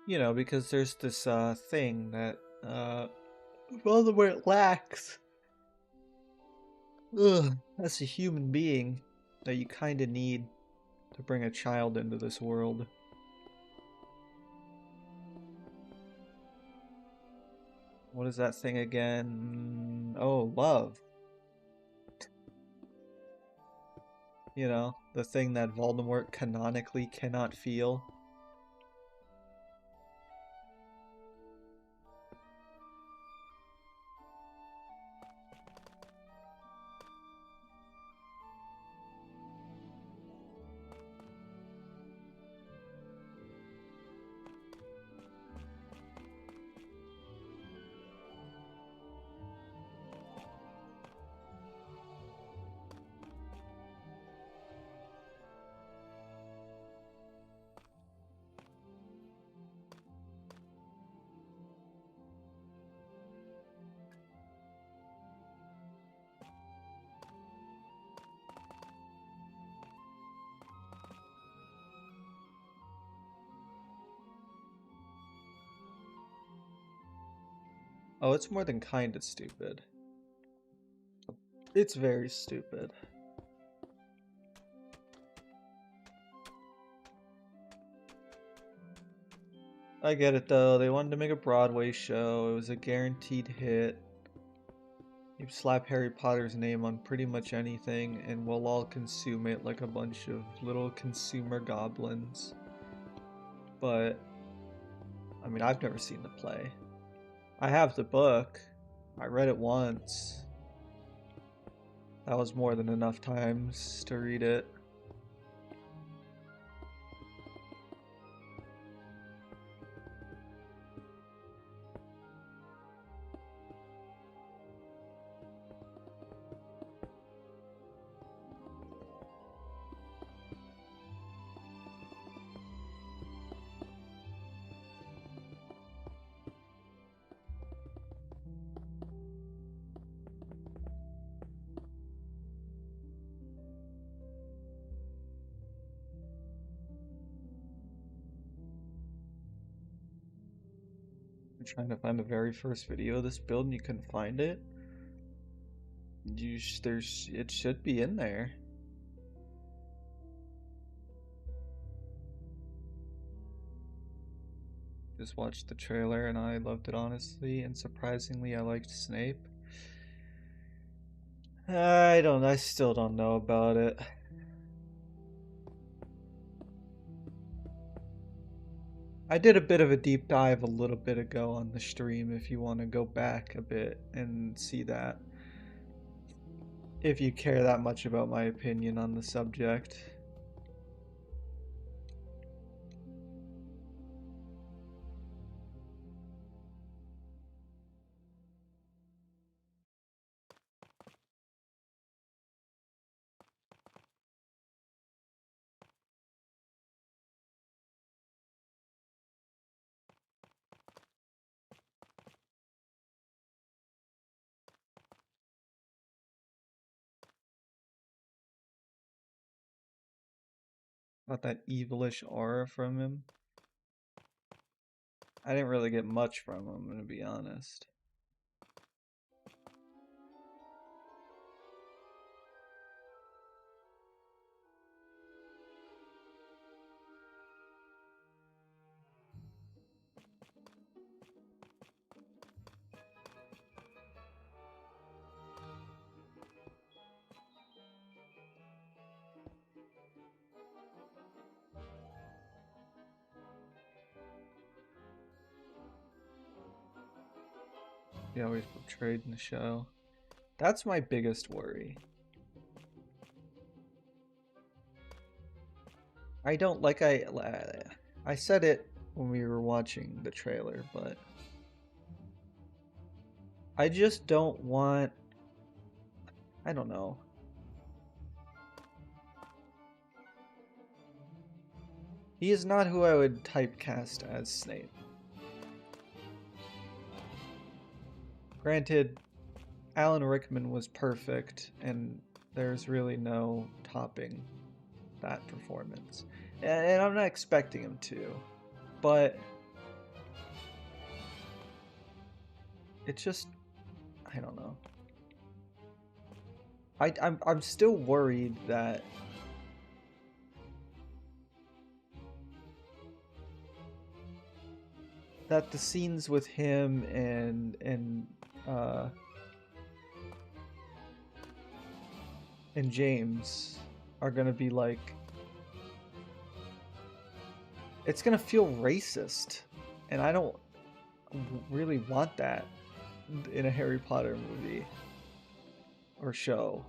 You know, because there's this thing that Voldemort lacks. Ugh, as a human being that you kind of need to bring a child into this world. What is that thing again? Oh, love. You know, the thing that Voldemort canonically cannot feel. Oh, it's more than kind of stupid. It's very stupid. I get it though, they wanted to make a Broadway show, it was a guaranteed hit. You slap Harry Potter's name on pretty much anything and we'll all consume it like a bunch of little consumer goblins. But, I mean, I've never seen the play. I have the book. I read it once. That was more than enough times to read it. I'm trying to find the very first video of this build and you couldn't find it. It should be in there. Just watched the trailer and I loved it honestly, and surprisingly I liked Snape. I still don't know about it. I did a bit of a deep dive a little bit ago on the stream if you want to go back a bit and see that. If you care that much about my opinion on the subject. Got that evilish aura from him. I didn't really get much from him, to be honest. He always portrayed in the show. That's my biggest worry. I don't like I said it when we were watching the trailer, but I just don't want, I don't know. He is not who I would typecast as Snape. Granted, Alan Rickman was perfect, and there's really no topping that performance. And I'm not expecting him to, but it just, I don't know. I'm still worried that the scenes with him and James are gonna be like, it's gonna feel racist, and I don't really want that in a Harry Potter movie or show.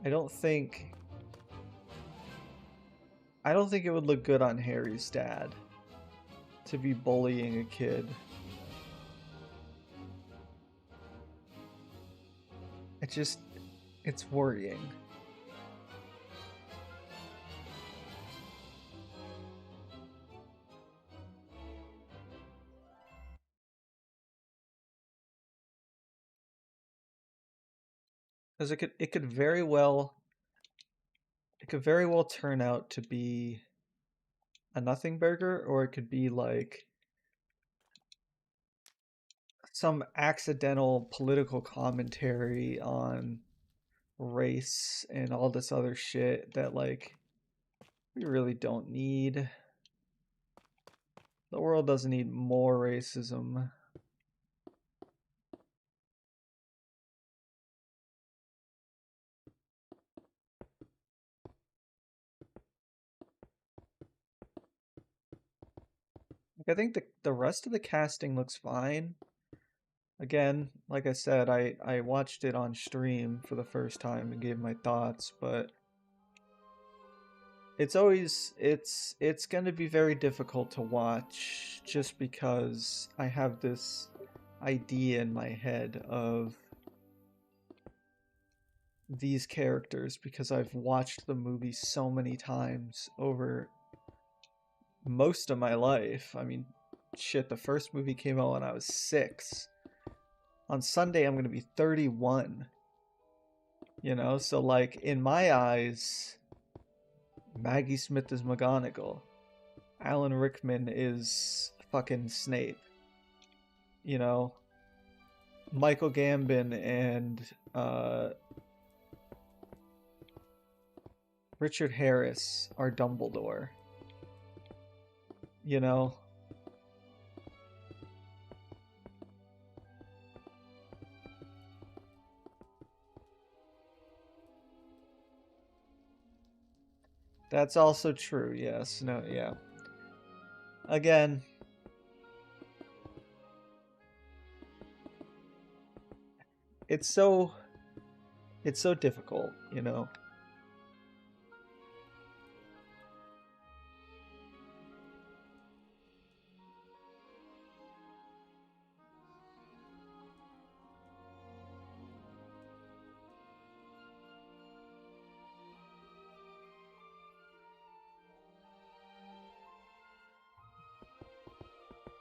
I don't think it would look good on Harry's dad to be bullying a kid. It's worrying. Because it could very well turn out to be a nothing burger, or it could be like some accidental political commentary on race and all this other shit that like we really don't need. The world doesn't need more racism. Like, I think the rest of the casting looks fine. Again, like I said, I watched it on stream for the first time and gave my thoughts, but it's going to be very difficult to watch just because I have this idea in my head of these characters because I've watched the movie so many times over most of my life. I mean, shit, the first movie came out when I was 6. On Sunday, I'm going to be 31. You know, so like in my eyes, Maggie Smith is McGonagall. Alan Rickman is fucking Snape. You know, Michael Gambon and Richard Harris are Dumbledore. You know? That's also true, yes. No, yeah. Again, it's so difficult, you know.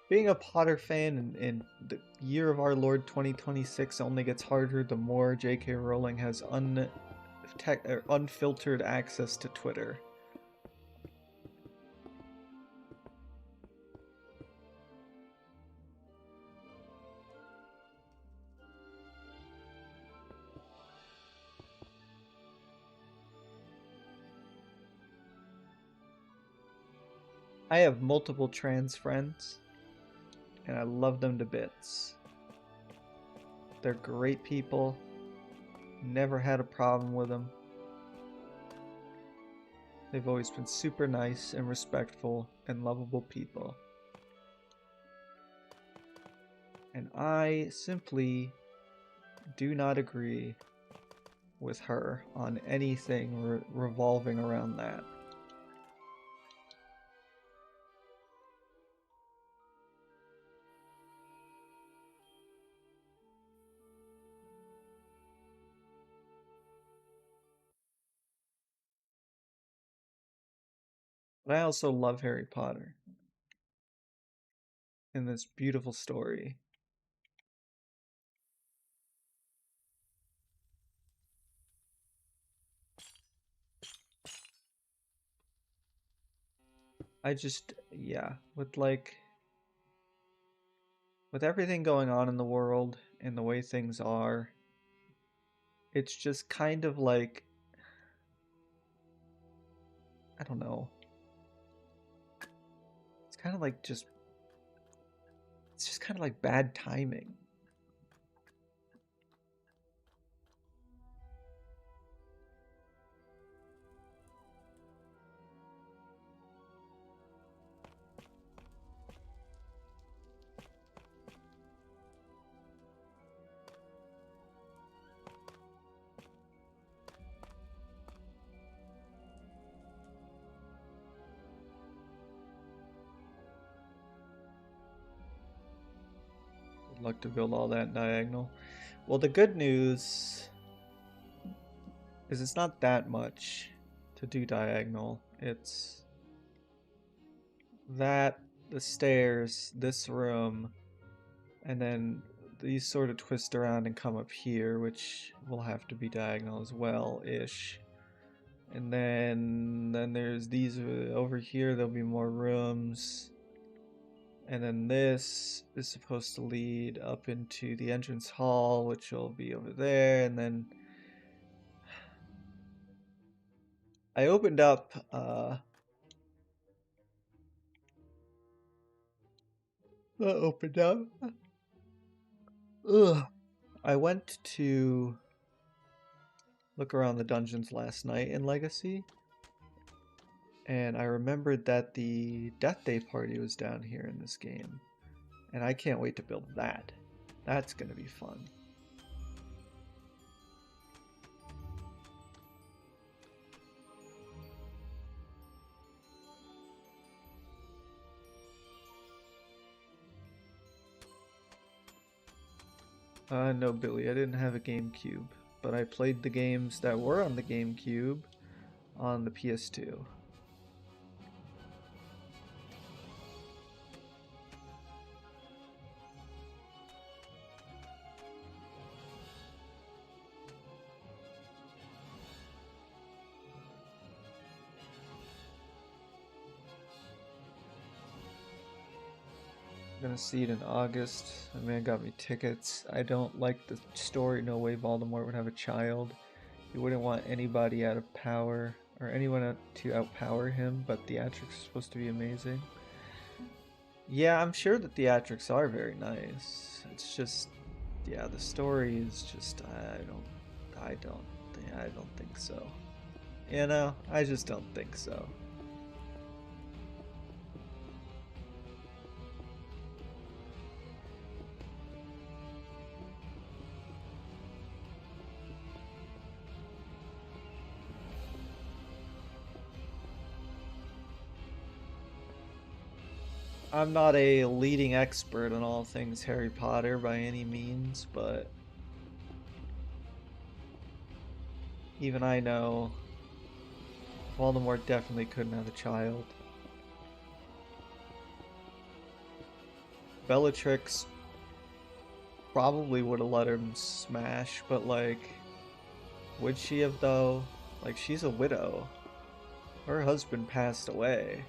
Being a Potter fan in the year of our Lord 2026 only gets harder the more J.K. Rowling has unfiltered access to Twitter. I have multiple trans friends, and I love them to bits. They're great people. Never had a problem with them. They've always been super nice and respectful and lovable people. And I simply do not agree with her on anything revolving around that. But I also love Harry Potter and this beautiful story. I just, yeah, with everything going on in the world and the way things are, it's just kind of like, I don't know. It's kind of like it's just kind of like bad timing. Good luck to build all that diagonal. Well, the good news is it's not that much to do diagonal. It's that, the stairs, this room, and then these sort of twist around and come up here, which will have to be diagonal as well-ish. And then there's these over here, there'll be more rooms. And then this is supposed to lead up into the entrance hall, which will be over there. And then I opened up Ugh. I went to look around the dungeons last night in Legacy, and I remembered that the Death Day party was down here in this game, and I can't wait to build that. That's gonna be fun. No, Billy, I didn't have a GameCube, but I played the games that were on the GameCube on the PS2. I'm gonna see it in August. My man got me tickets. I don't like the story. No way Voldemort would have a child. He wouldn't want anybody out of power or anyone to outpower him, but theatrics are supposed to be amazing. Yeah, I'm sure the theatrics are very nice. It's just, yeah, the story is just, I don't think so. You know, I just don't think so. I'm not a leading expert on all things Harry Potter by any means, but even I know Voldemort definitely couldn't have a child. Bellatrix probably would have let him smash, but like, Would she have though? Like, she's a widow. Her husband passed away.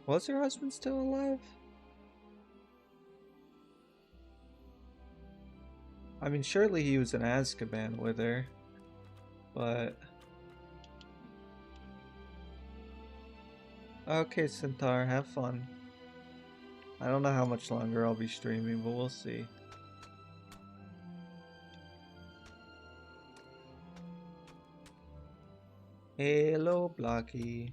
Was her husband still alive? I mean, surely he was in Azkaban with her, but... Okay, Centaur, have fun. I don't know how much longer I'll be streaming, but we'll see. Hello, Blocky.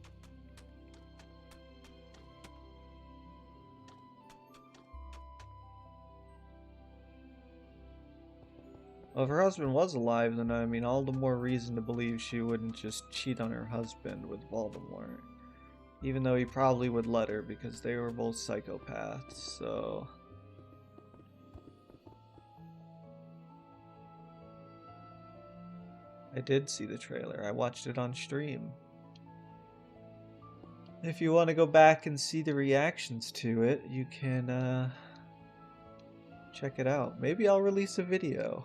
Well, if her husband was alive, then I mean, all the more reason to believe she wouldn't just cheat on her husband with Voldemort. Even though he probably would let her because they were both psychopaths, so... I did see the trailer. I watched it on stream. If you want to go back and see the reactions to it, you can check it out. Maybe I'll release a video.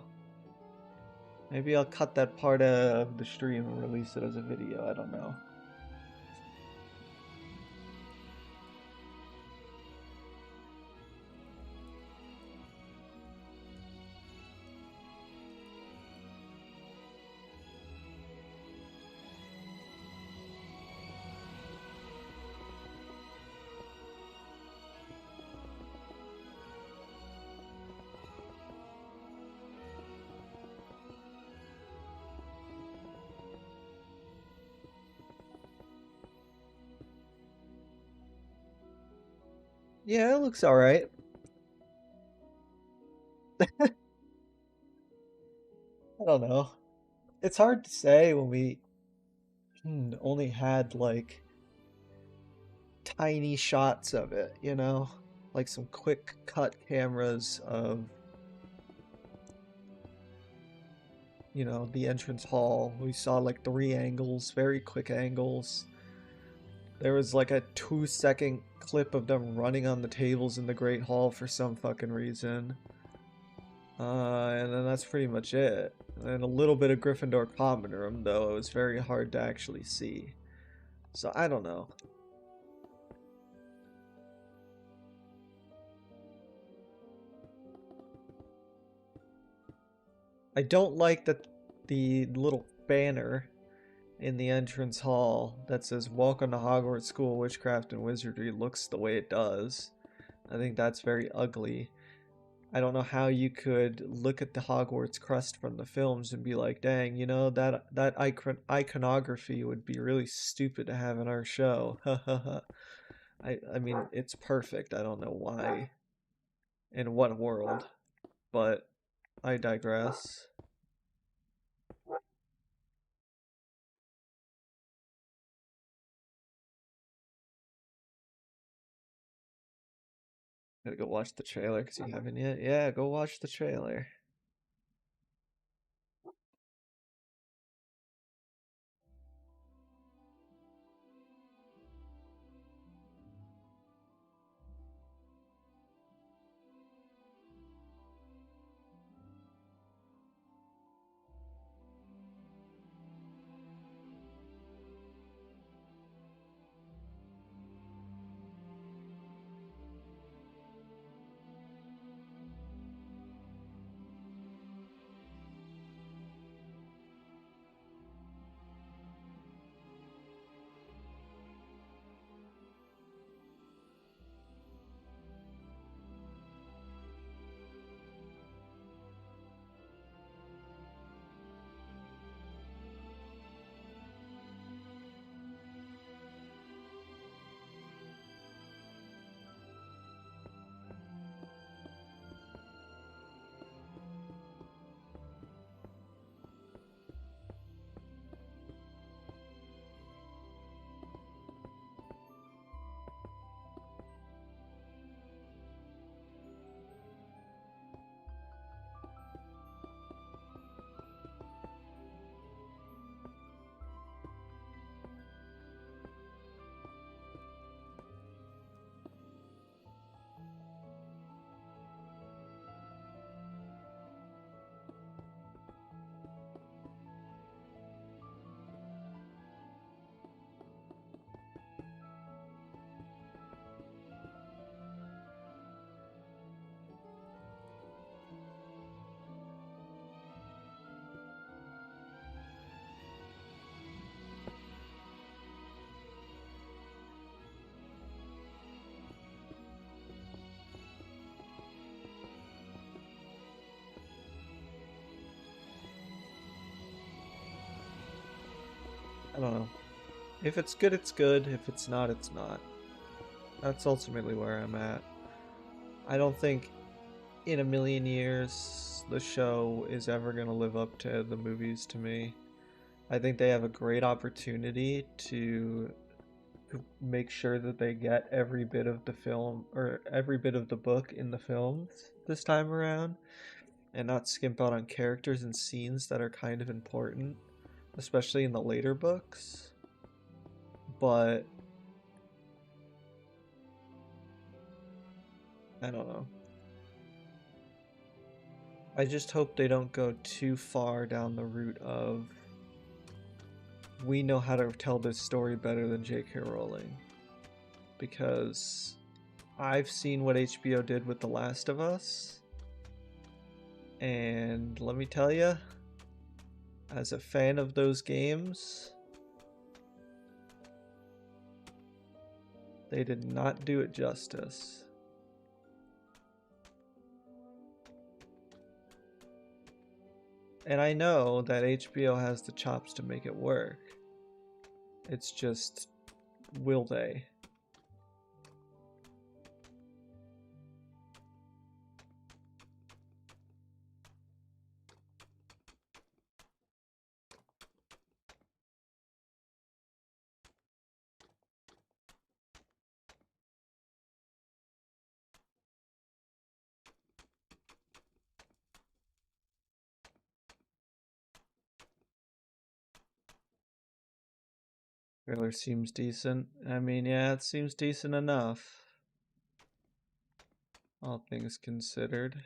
Maybe I'll cut that part of the stream and release it as a video. I don't know. Yeah, it looks alright. I don't know. It's hard to say when we only had like tiny shots of it, you know? Like some quick cut cameras of, you know, the entrance hall. We saw like 3 angles, very quick angles. There was like a 2-second clip of them running on the tables in the Great Hall for some fucking reason. And then that's pretty much it. And a little bit of Gryffindor common room, though it was very hard to actually see. So I don't know. I don't like that the little banner in the entrance hall that says "Welcome to Hogwarts School of Witchcraft and Wizardry" looks the way it does. I think that's very ugly. I don't know how you could look at the Hogwarts crest from the films and be like, dang, you know, that iconography would be really stupid to have in our show. I mean, it's perfect. I don't know why in what world, but I digress. Gotta go watch the trailer because you haven't yet. Yeah, go watch the trailer. I don't know. If it's good, it's good. If it's not, it's not. That's ultimately where I'm at. I don't think in a million years the show is ever going to live up to the movies to me. I think they have a great opportunity to make sure that they get every bit of the film or every bit of the book in the films this time around and not skimp out on characters and scenes that are kind of important, especially in the later books. But I don't know. I just hope they don't go too far down the route of we know how to tell this story better than J.K. Rowling. Because I've seen what HBO did with The Last of Us. And let me tell you, as a fan of those games, they did not do it justice. And I know that HBO has the chops to make it work. It's just, will they? Trailer seems decent. I mean, yeah, it seems decent enough. All things considered.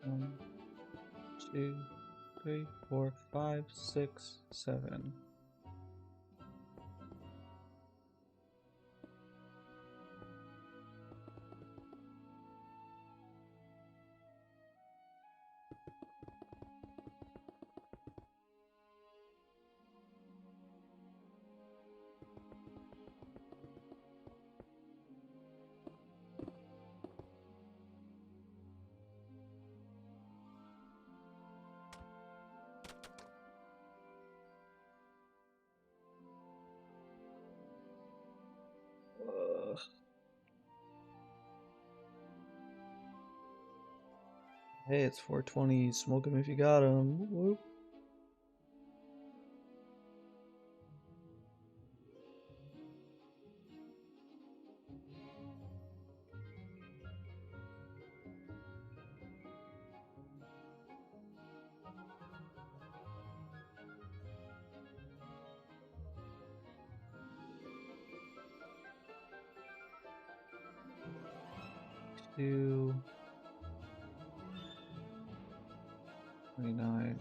1, 2, 3, 4, 5, 6, 7. Hey, it's 420. Smoke 'em if you got 'em. Whoop. Two, 29.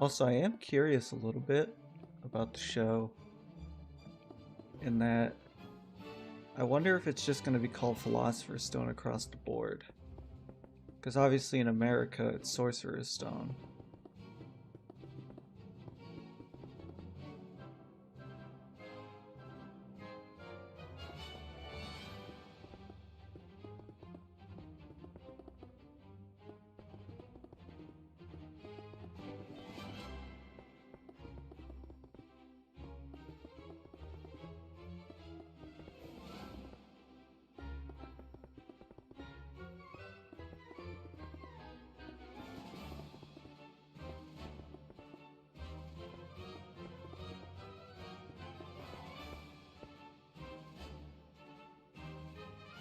Also, I am curious a little bit about the show, in that I wonder if it's just going to be called Philosopher's Stone across the board. Because obviously in America, it's Sorcerer's Stone.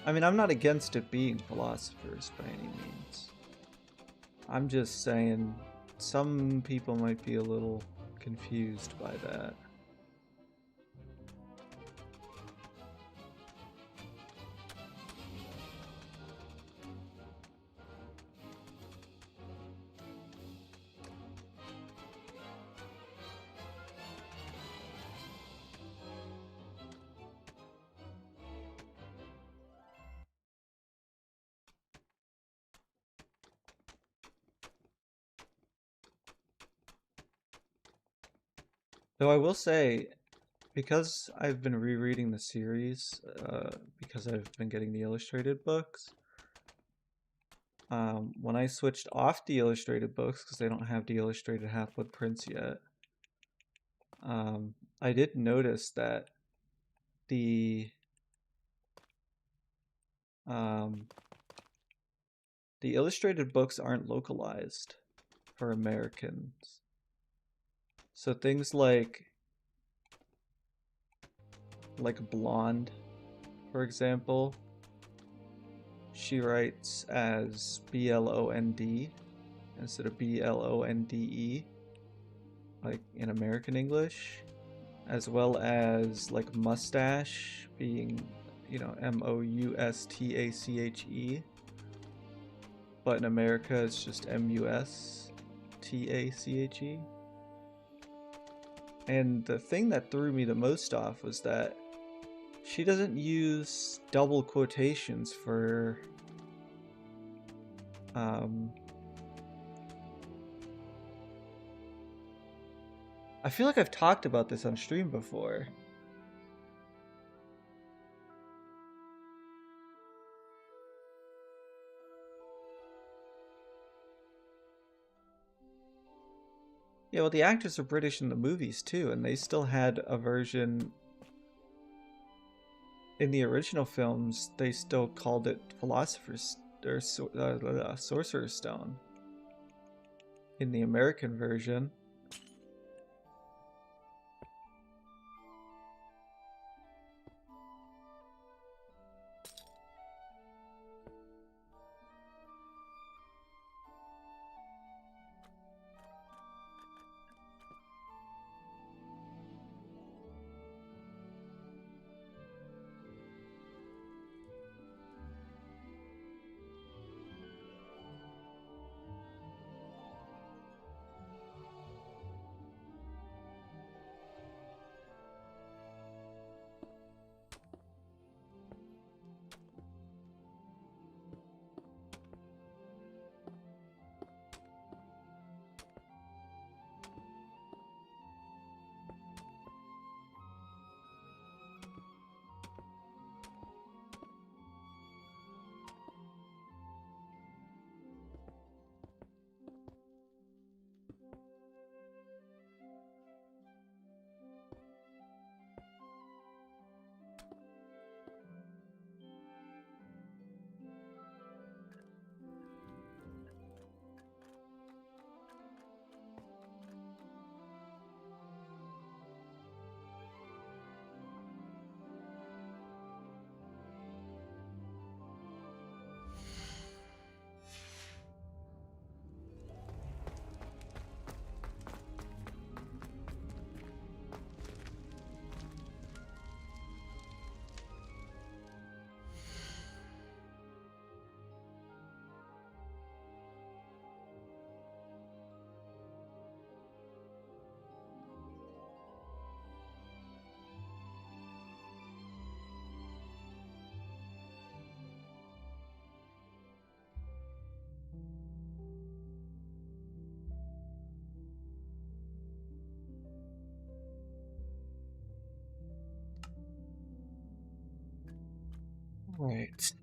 I mean, I'm not against it being philosophers by any means. I'm just saying some people might be a little confused by that. Though I will say, because I've been rereading the series, because I've been getting the illustrated books, when I switched off the illustrated books, because they don't have the illustrated Half-Blood Prince yet, I did notice that the illustrated books aren't localized for Americans. So things like Blonde, for example, she writes as BLOND instead of BLONDE, like in American English, as well as like mustache being, MOUSTACHE, but in America it's just MUSTACHE. And the thing that threw me the most off was that she doesn't use double quotations for I feel like I've talked about this on stream before. Yeah, well, the actors are British in the movies too, and they still had a version in the original films. They still called it Philosopher's or Sorcerer's Stone in the American version. Right.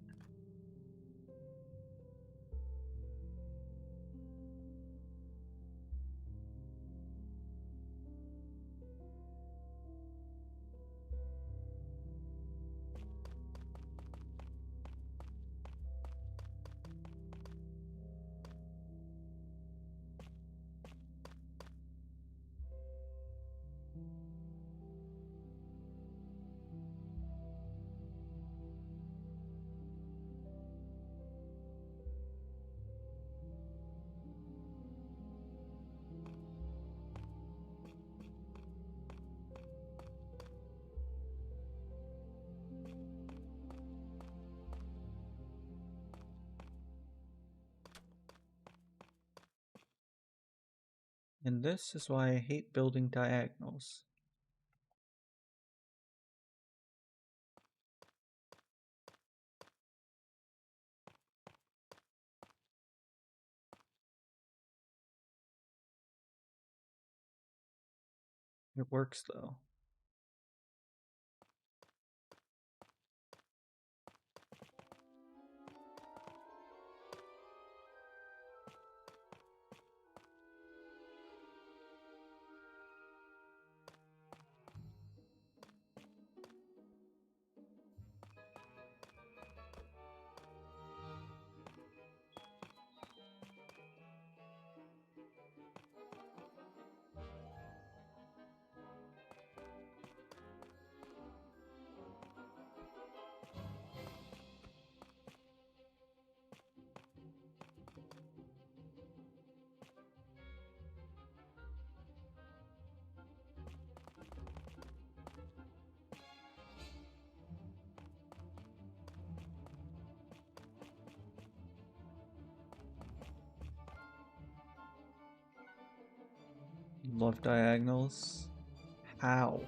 And this is why I hate building diagonals. It works though. Love diagonals. How?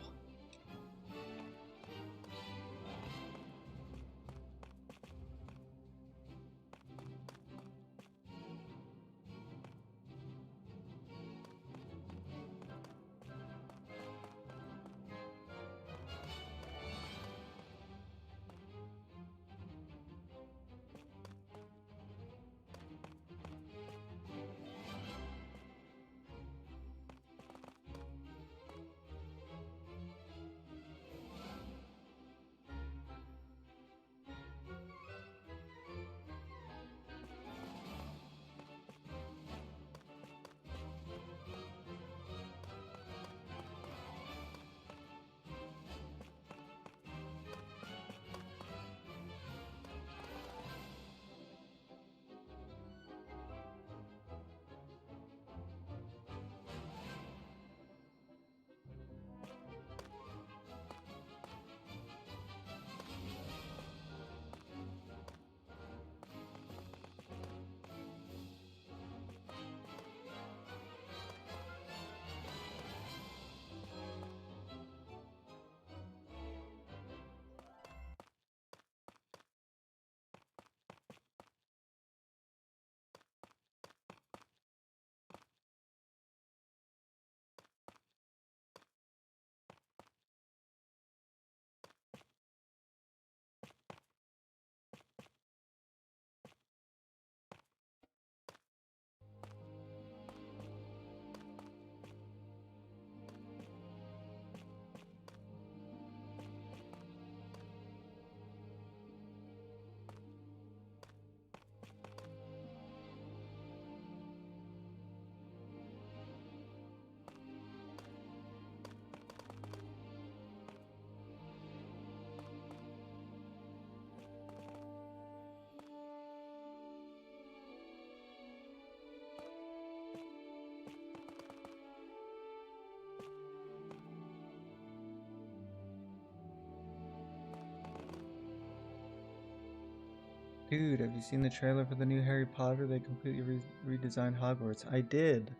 Dude, have you seen the trailer for the new Harry Potter? They completely redesigned Hogwarts. I did.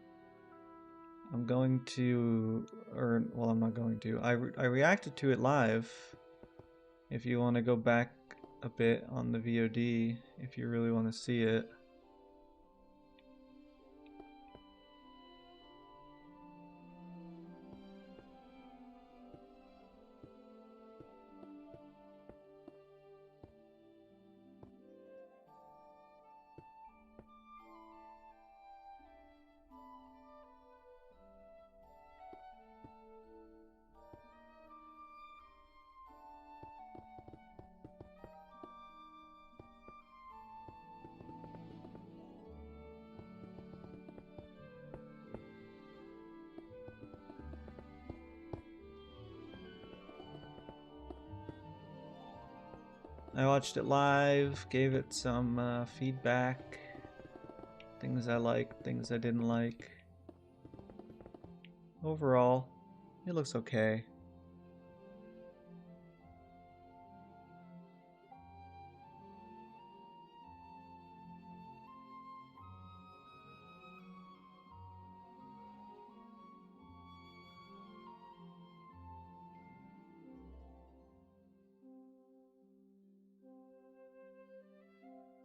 I'm going to, or well, I'm not going to. I reacted to it live. If you want to go back a bit on the VOD, if you really want to see it. I watched it live, gave it some feedback, things I liked, things I didn't like. Overall, it looks okay.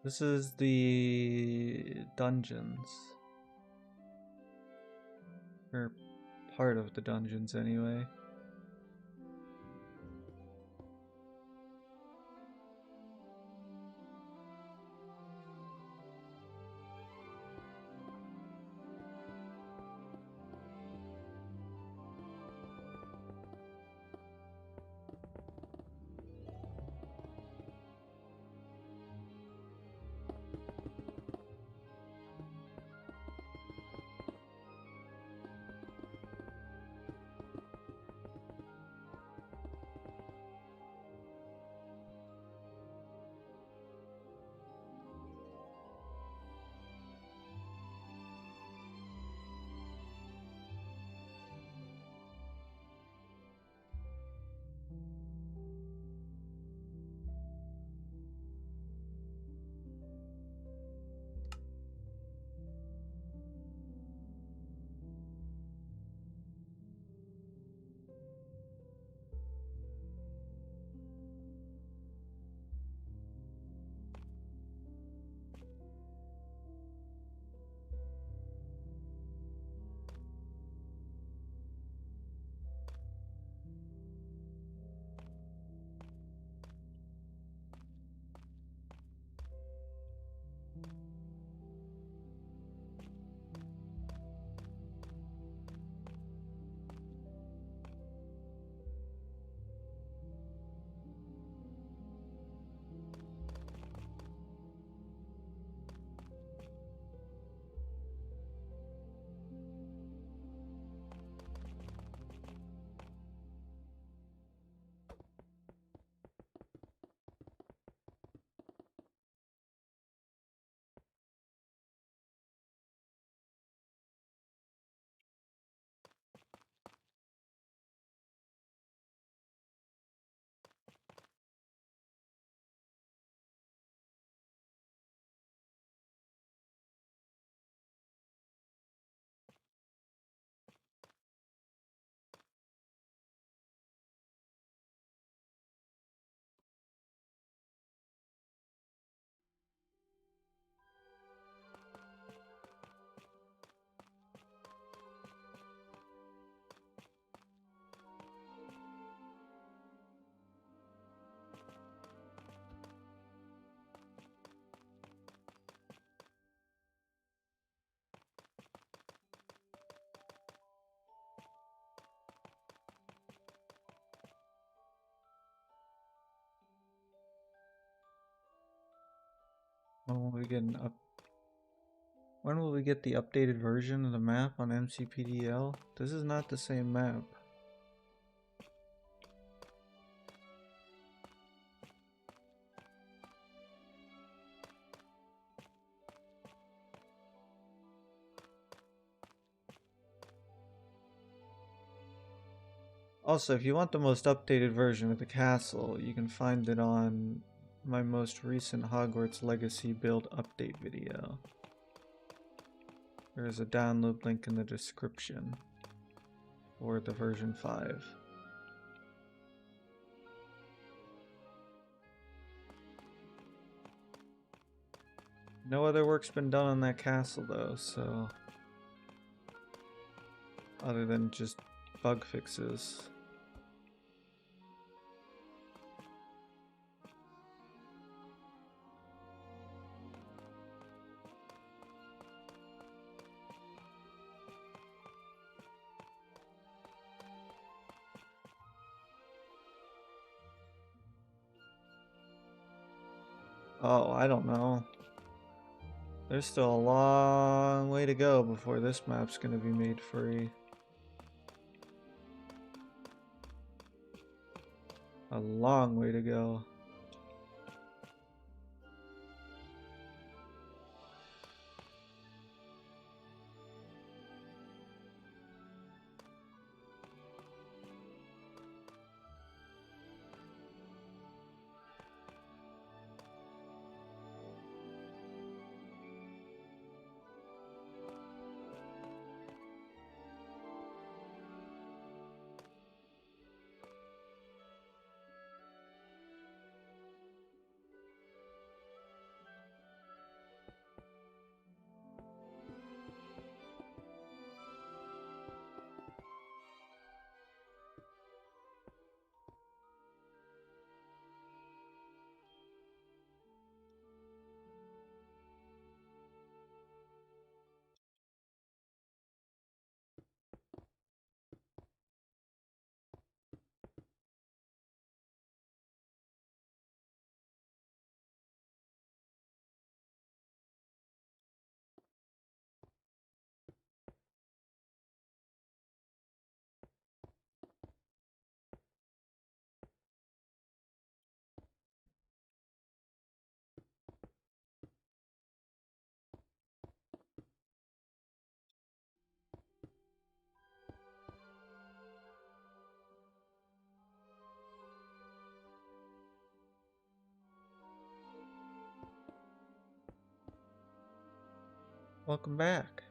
This is the dungeons. Or part of the dungeons anyway. When will we get When will we get the updated version of the map on MCPDL? This is not the same map. Also, if you want the most updated version of the castle, you can find it on my most recent Hogwarts Legacy build update video. There is a download link in the description for the version 5. No other work's been done on that castle though, so other than just bug fixes. Oh, I don't know. There's still a long way to go before this map's gonna be made free. A long way to go. Welcome back.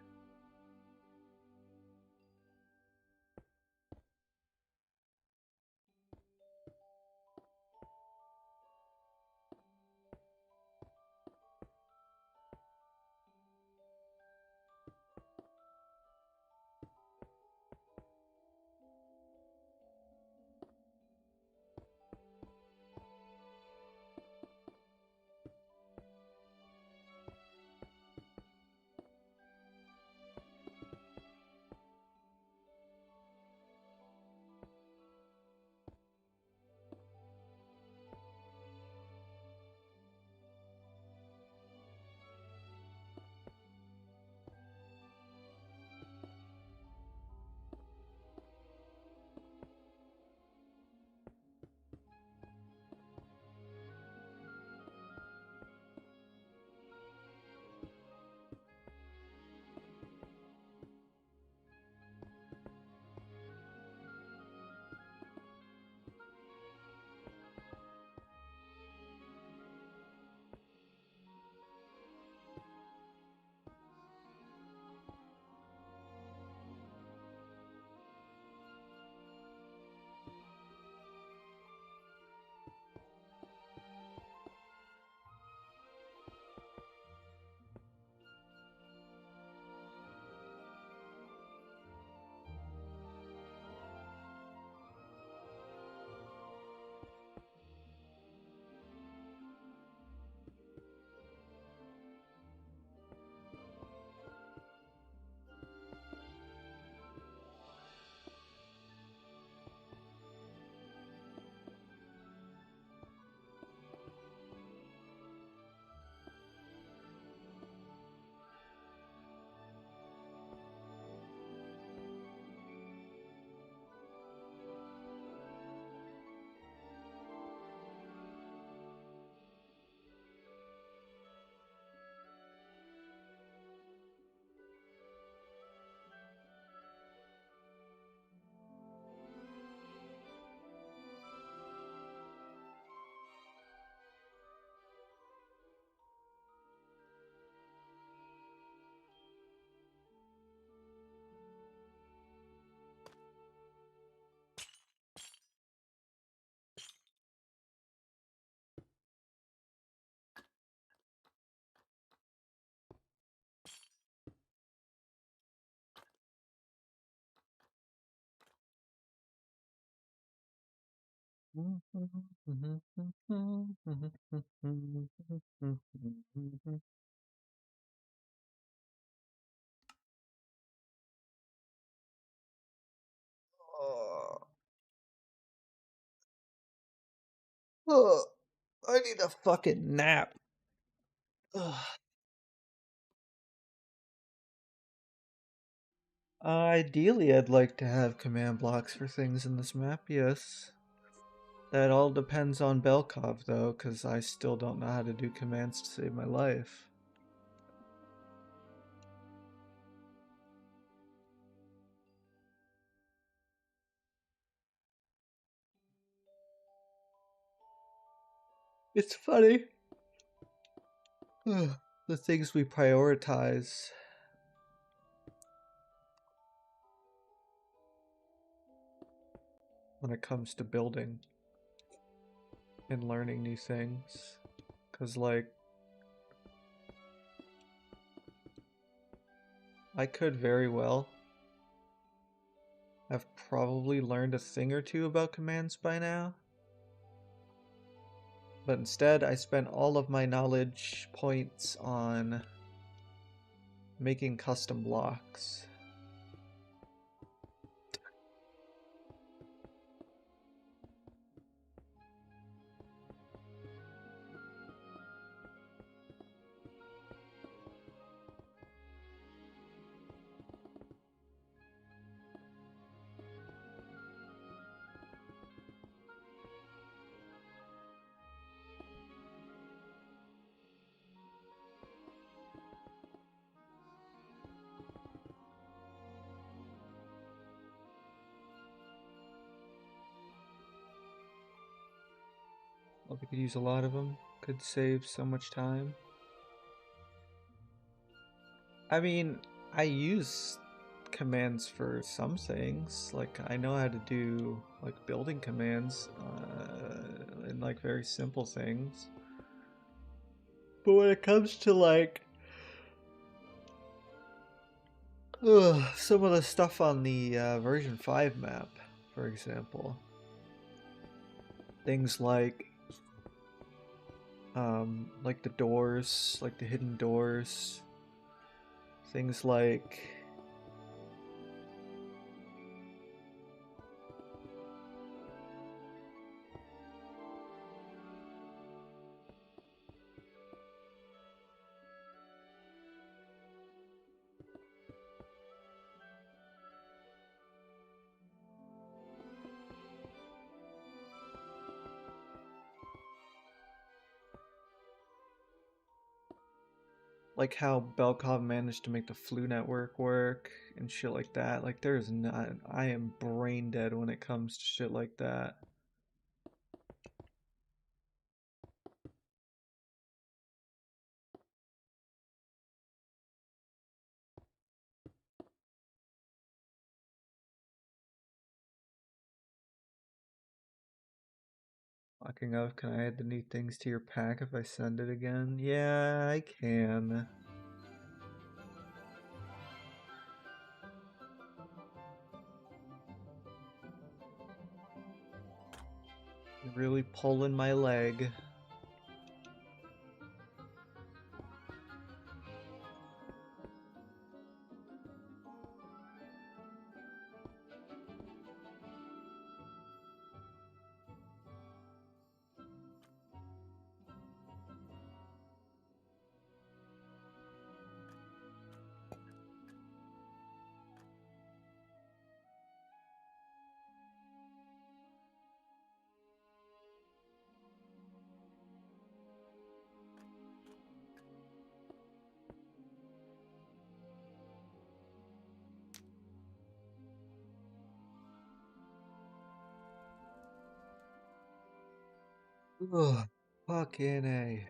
Oh, I need a fucking nap. Ugh. Ideally, I'd like to have command blocks for things in this map, yes. That all depends on Belkov, though, because I still don't know how to do commands to save my life. It's funny. The things we prioritize when it comes to building and learning new things. Because, like, I could very well have probably learned a thing or two about commands by now. But instead, I spent all of my knowledge points on making custom blocks. Well, we could use a lot of them. Could save so much time. I mean, I use commands for some things. Like, I know how to do, like, building commands, and, like, very simple things. But when it comes to, like, some of the stuff on the version 5 map, for example, things like the doors, like the hidden doors, things like how Belkov managed to make the flu network work and shit like that. Like, there's not. I am brain dead when it comes to shit like that. Fucking up, can I add the new things to your pack if I send it again? Yeah, I can. You're really pulling my leg. Ugh, fucking A.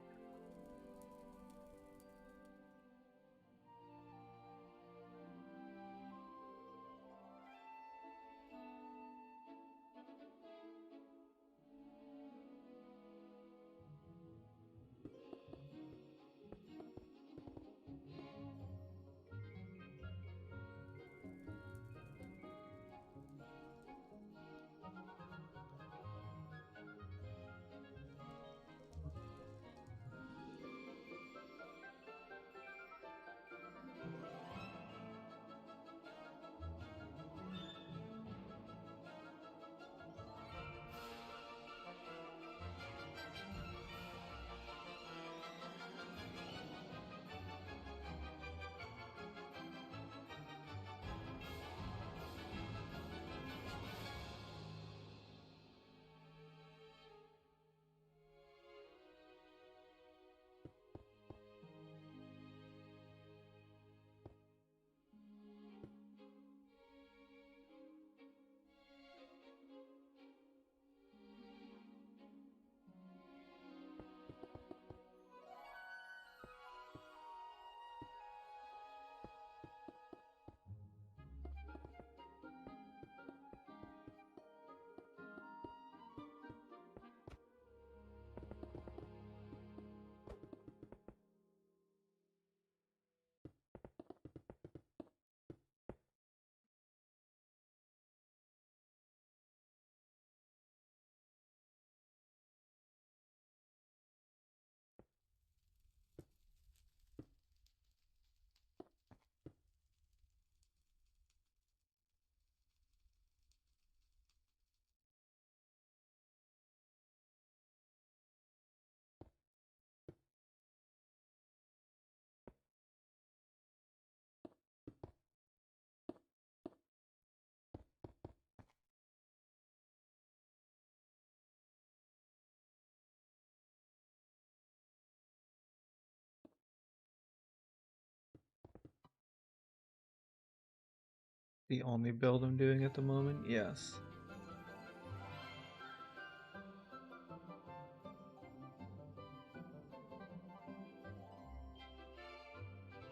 The only build I'm doing at the moment? Yes.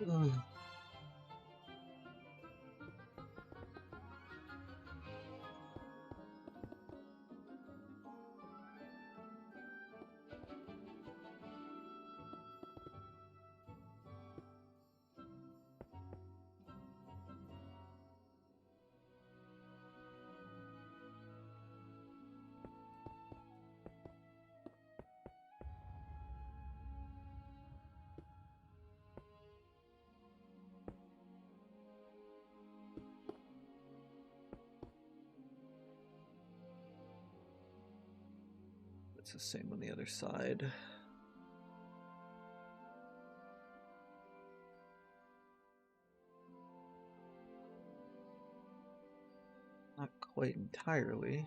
Ugh. It's the same on the other side. Not quite entirely.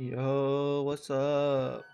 Yo, what's up?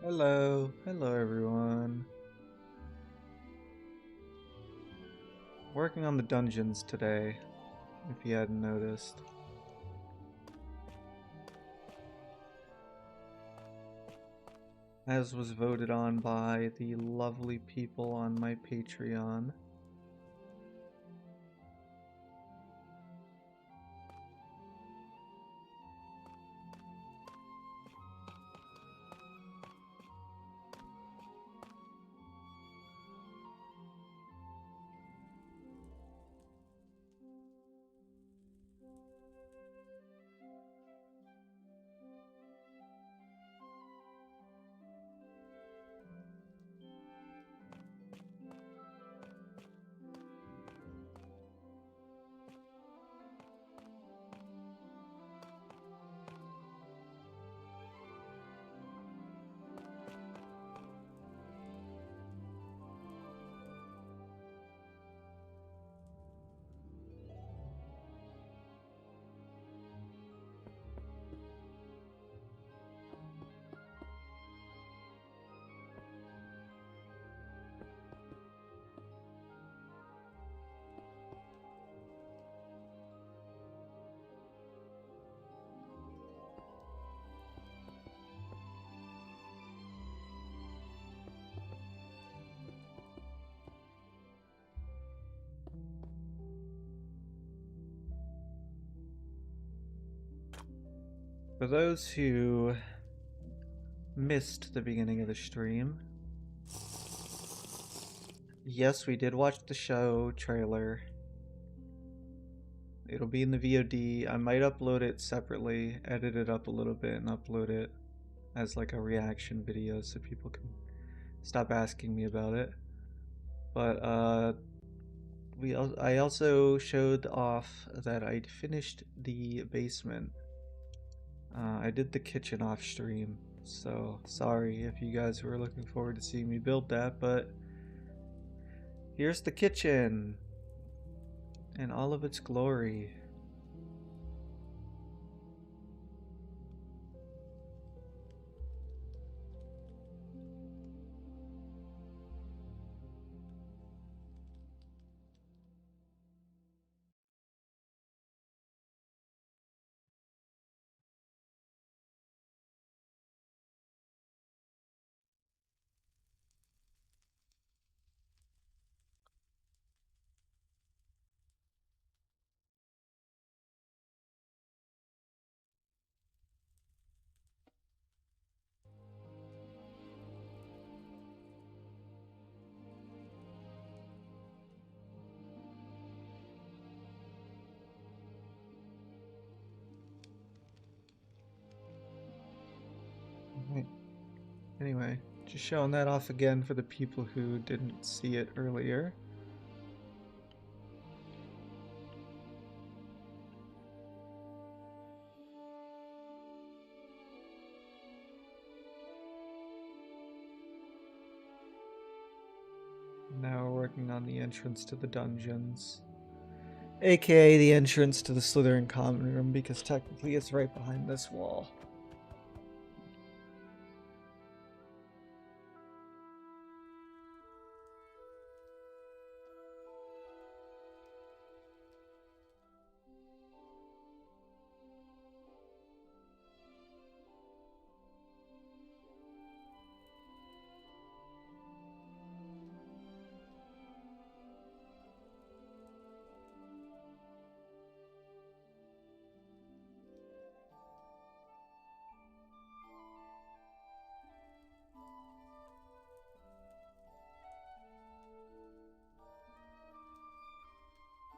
Hello, hello everyone. Working on the dungeons today, if you hadn't noticed. As was voted on by the lovely people on my Patreon. For those who missed the beginning of the stream, yes, we did watch the show trailer. It'll be in the VOD. I might upload it separately, edit it up a little bit, and upload it as like a reaction video so people can stop asking me about it. But I also showed off that I'd finished the basement. I did the kitchen off stream, so sorry if you guys were looking forward to seeing me build that, but here's the kitchen in all of its glory. Right. Anyway, just showing that off again for the people who didn't see it earlier. Now we're working on the entrance to the dungeons, aka the entrance to the Slytherin common room, because technically it's right behind this wall.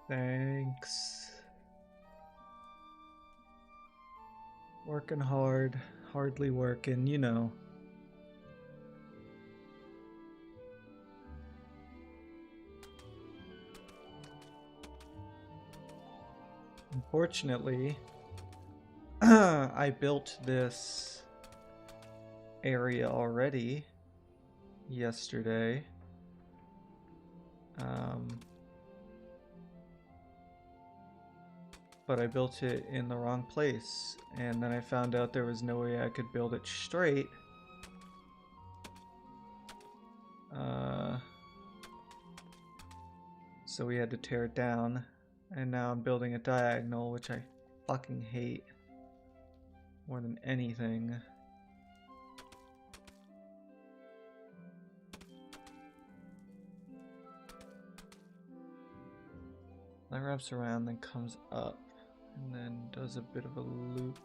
Thanks. Working hard, hardly working, you know. Unfortunately, I built this area already yesterday. But I built it in the wrong place, and then I found out there was no way I could build it straight. So we had to tear it down, and now I'm building a diagonal, which I fucking hate more than anything. That wraps around, then comes up, and then does a bit of a loop.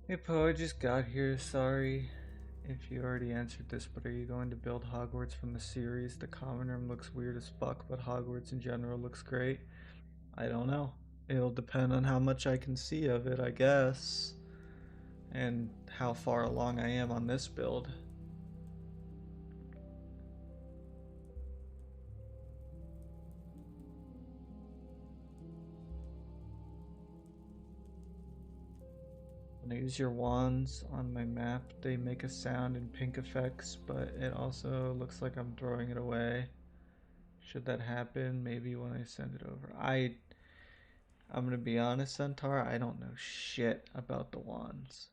Hey Poe, I just got here, sorry if you already answered this, but are you going to build Hogwarts from the series? The common room looks weird as fuck, but Hogwarts in general looks great. I don't know. It'll depend on how much I can see of it, I guess, and how far along I am on this build. When I use your wands on my map, they make a sound in pink effects, but it also looks like I'm throwing it away. Should that happen, maybe when I send it over. I'm gonna be honest, Centaur, I don't know shit about the wands.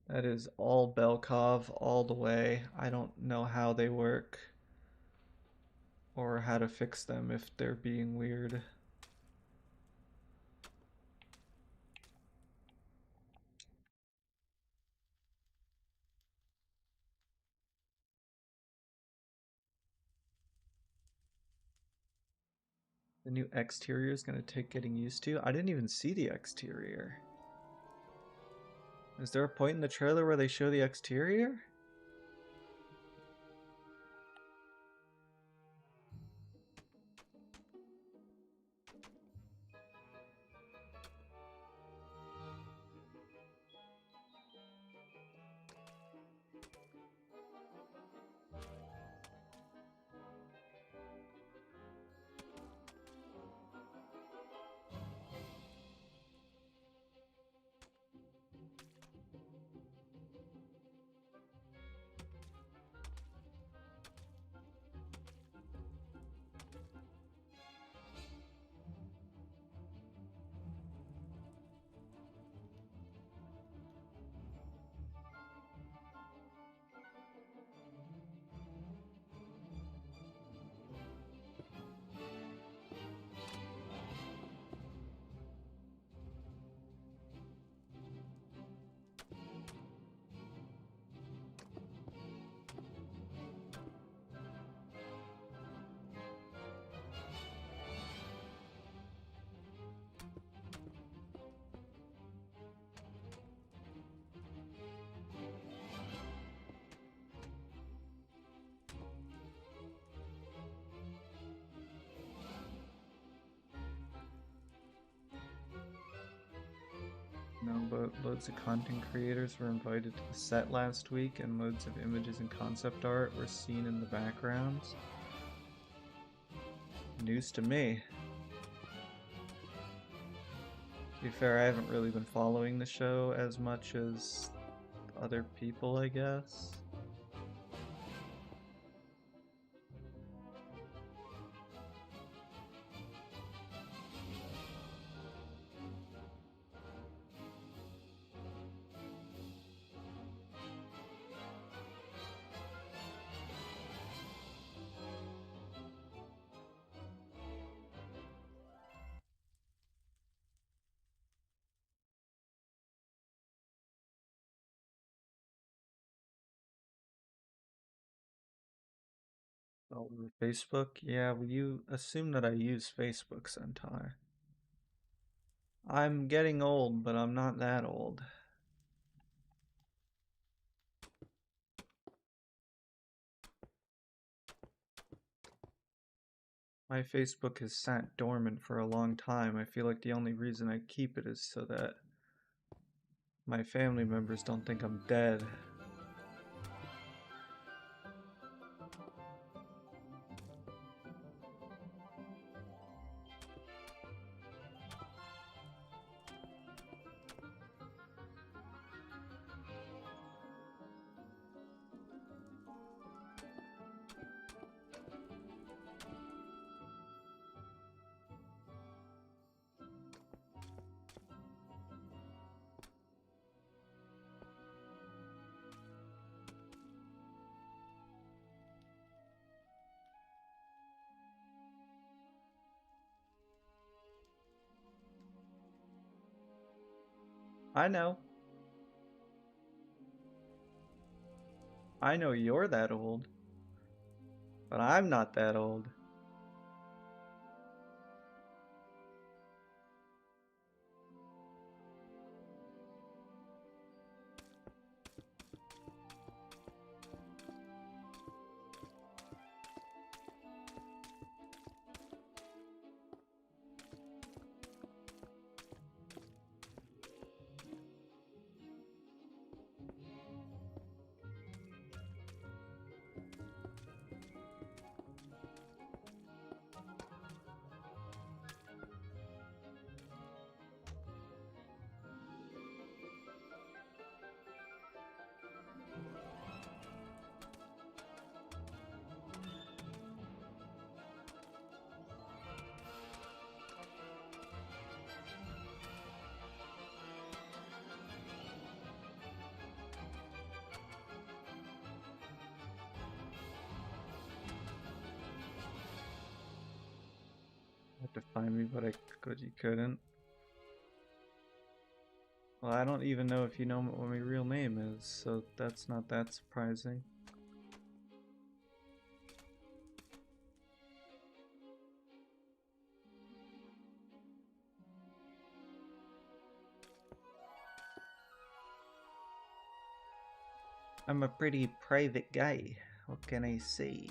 That is all Belkov all the way. I don't know how they work or how to fix them if they're being weird. The new exterior is going to take getting used to. I didn't even see the exterior. Is there a point in the trailer where they show the exterior? No, but loads of content creators were invited to the set last week, and loads of images and concept art were seen in the backgrounds. News to me. To be fair, I haven't really been following the show as much as other people, I guess. All over Facebook? Yeah, well, you assume that I use Facebook, Centaur. I'm getting old, but I'm not that old. My Facebook has sat dormant for a long time. I feel like the only reason I keep it is so that my family members don't think I'm dead. I know. I know you're that old. But I'm not that old. Had to find me, but you couldn't. Well, I don't even know if you know what my real name is, so that's not that surprising. I'm a pretty private guy. What can I say?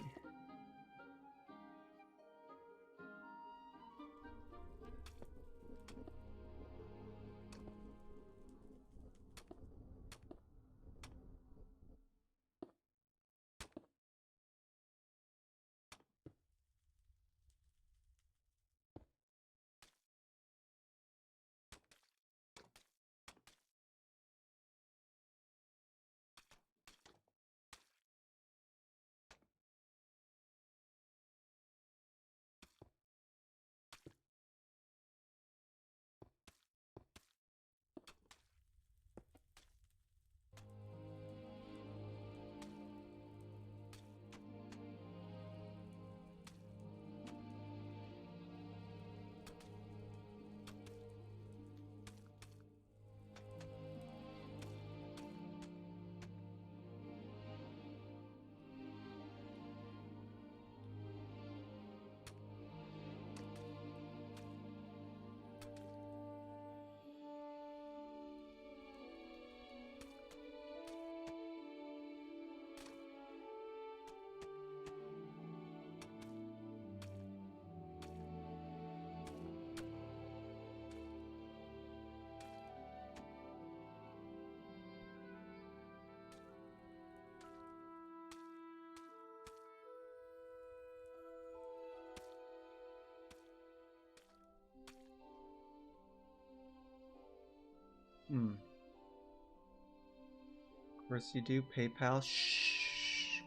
Of course you do, PayPal. Shh.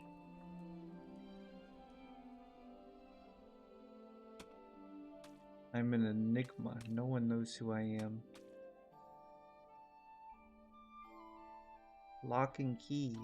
I'm an enigma. No one knows who I am. Lock and key.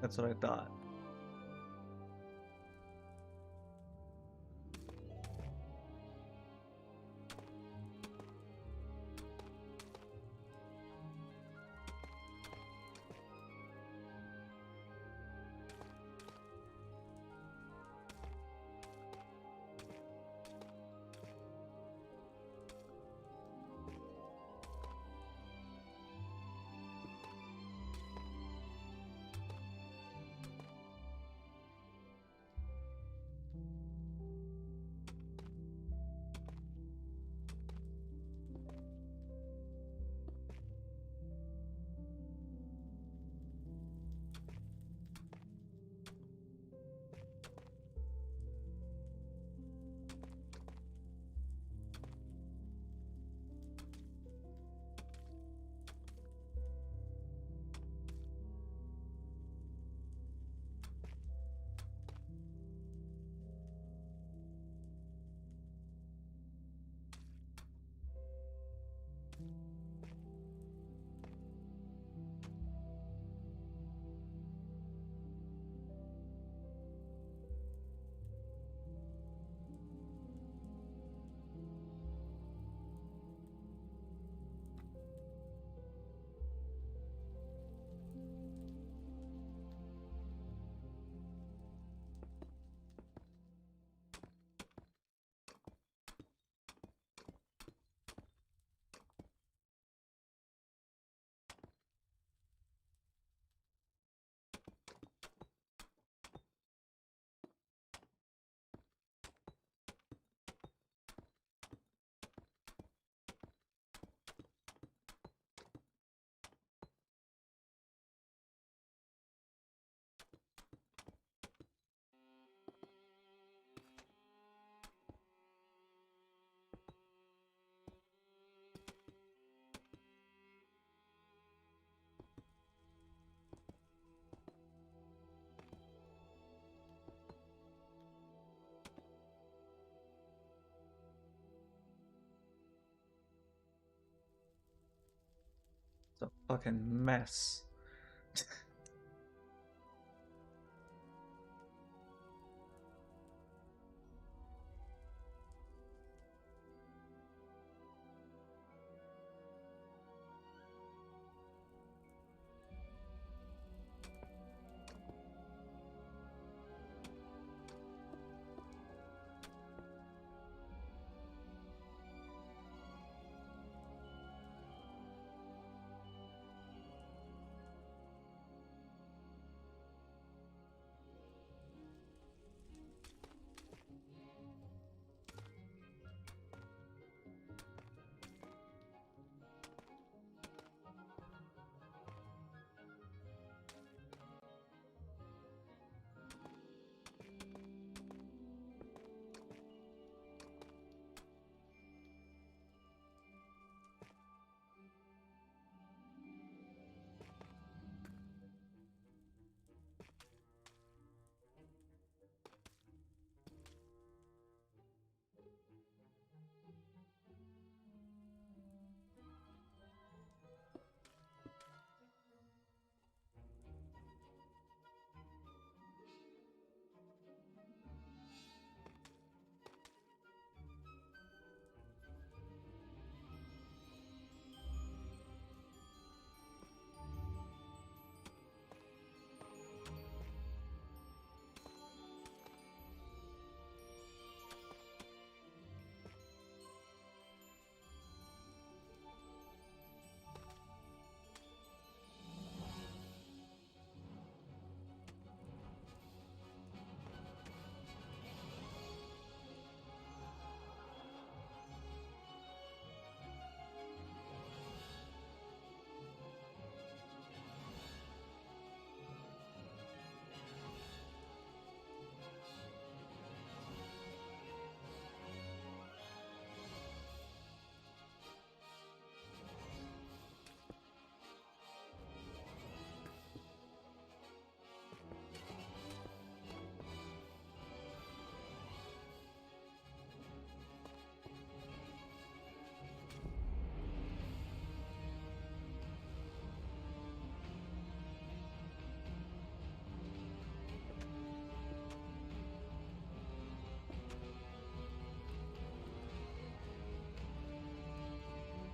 That's what I thought. a fucking mess.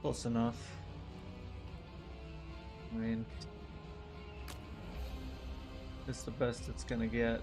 Close enough. I mean, it's the best it's gonna get.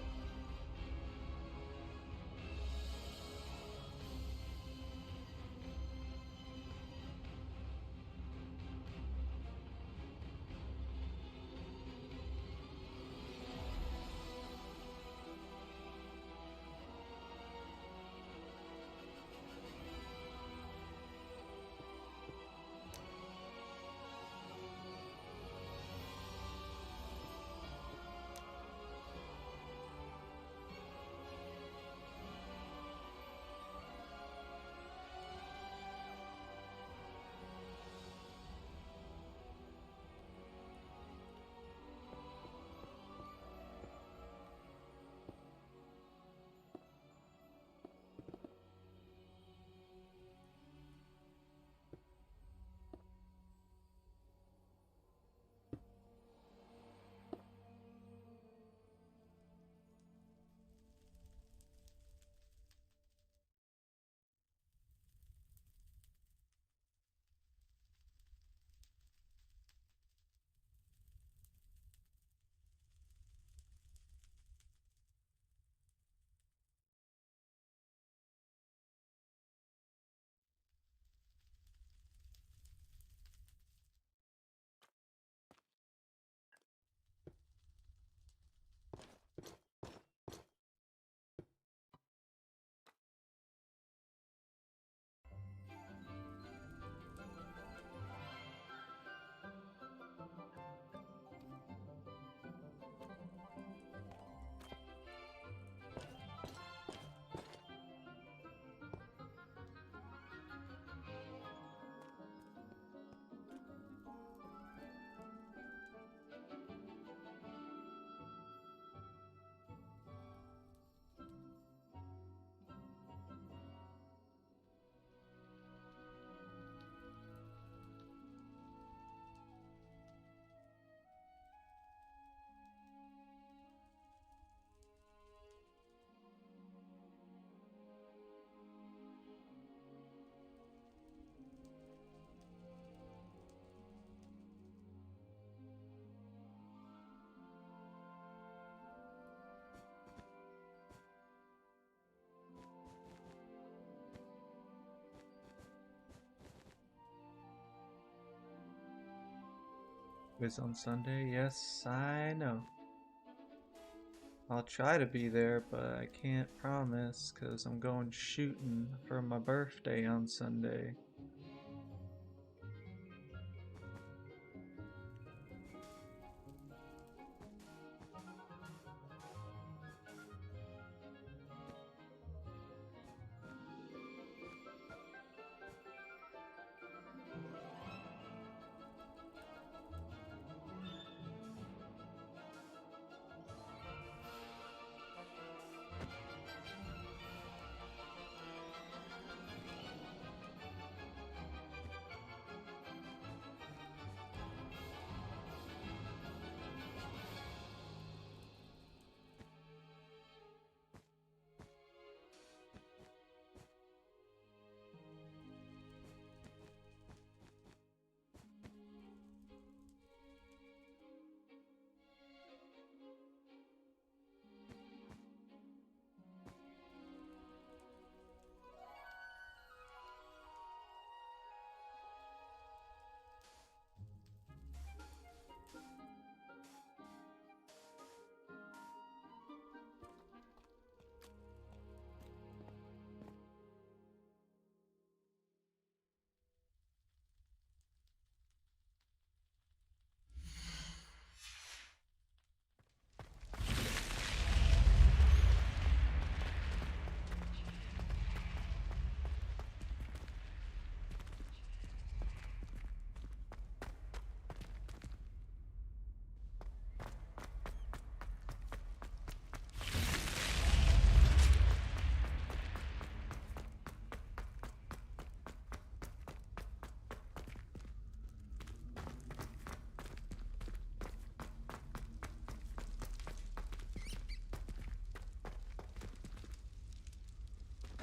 Quiz on Sunday? Yes, I know. I'll try to be there, but I can't promise because I'm going shooting for my birthday on Sunday.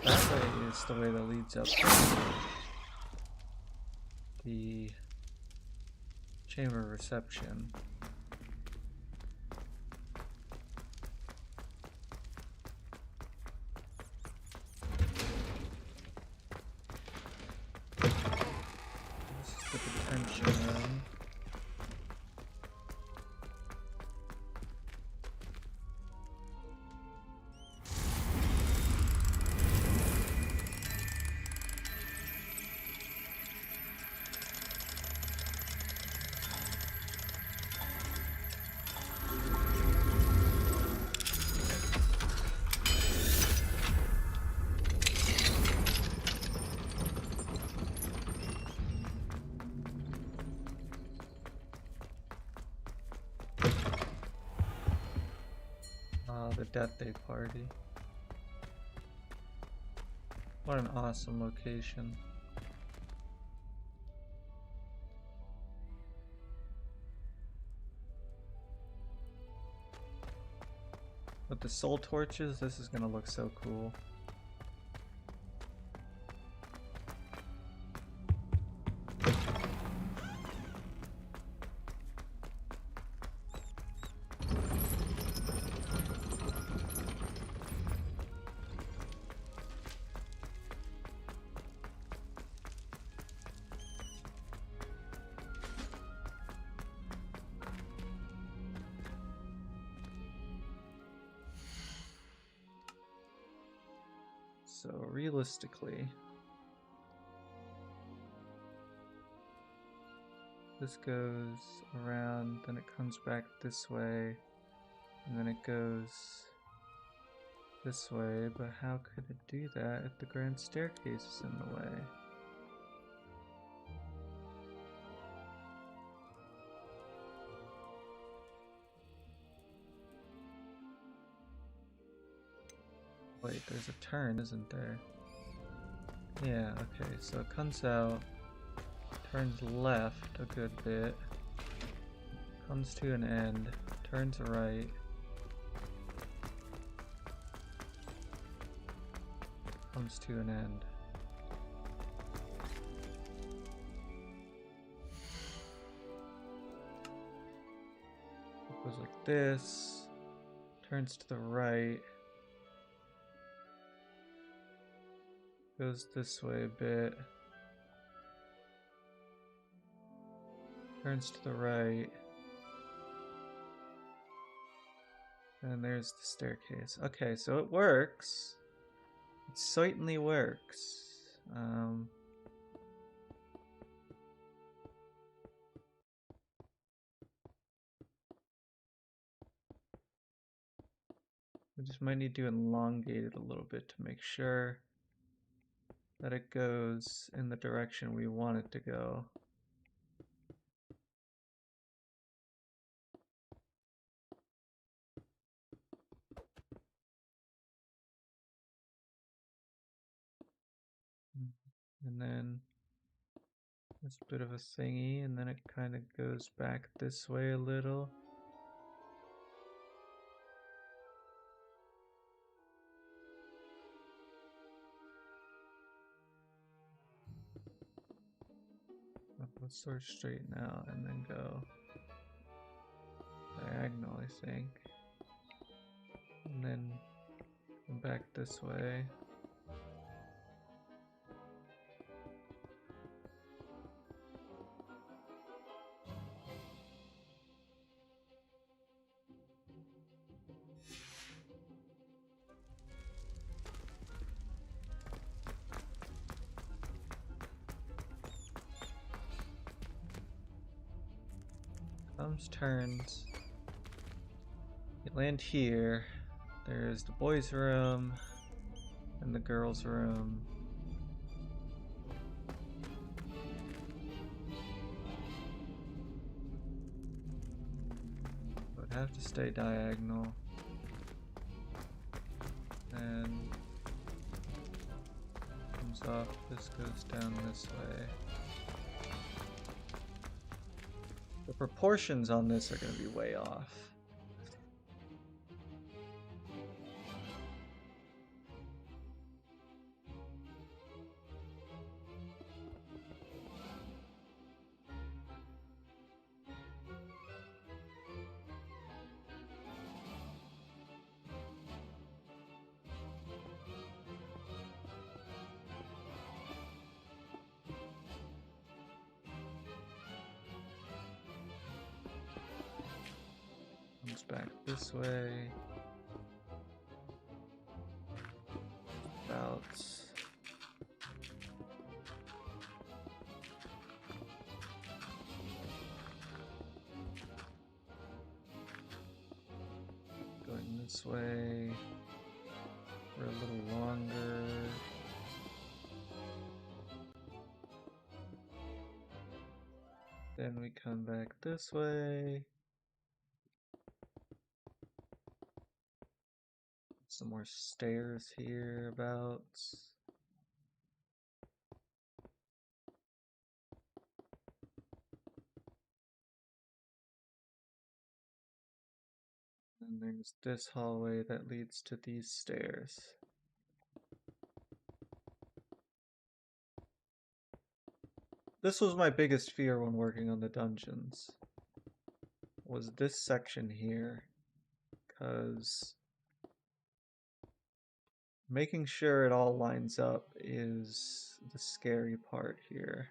That way is the way that leads up to the chamber of reception. This is the detention room. The Death Day party. What an awesome location. With the soul torches, this is gonna look so cool. So realistically, this goes around, then it comes back this way, and then it goes this way, but how could it do that if the grand staircase is in the way? Wait, there's a turn, isn't there? Yeah, okay, so it comes out, turns left a good bit, comes to an end, turns right, comes to an end. It goes like this, turns to the right, goes this way a bit, turns to the right, And there's the staircase. Okay, so it works. It certainly works. We just might need to elongate it a little bit to make sure that it goes in the direction we want it to go. And then this bit of a thingy, and then it kind of goes back this way a little. Let's start straight now and then go diagonal, I think. And then come back this way. Thumbs turns. You land here. There's the boys' room and the girls' room. Would have to stay diagonal. And comes off. This goes down this way. The proportions on this are going to be way off. Comes back this way. About. Going this way for a little longer. Then we come back this way. Some more stairs here about. And there's this hallway that leads to these stairs. This was my biggest fear when working on the dungeons. Was this section here. 'Cause making sure it all lines up is the scary part here.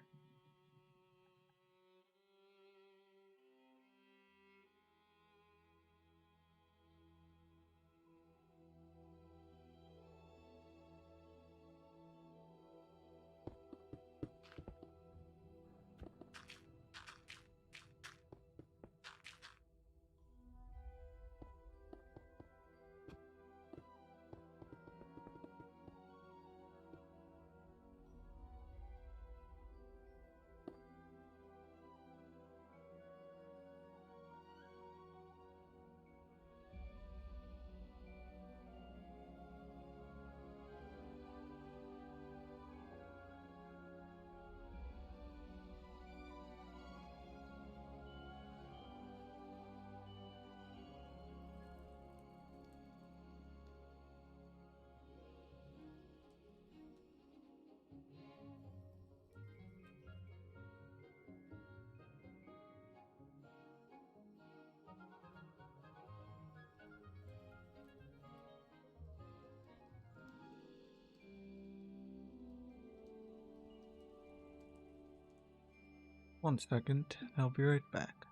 One second, I'll be right back.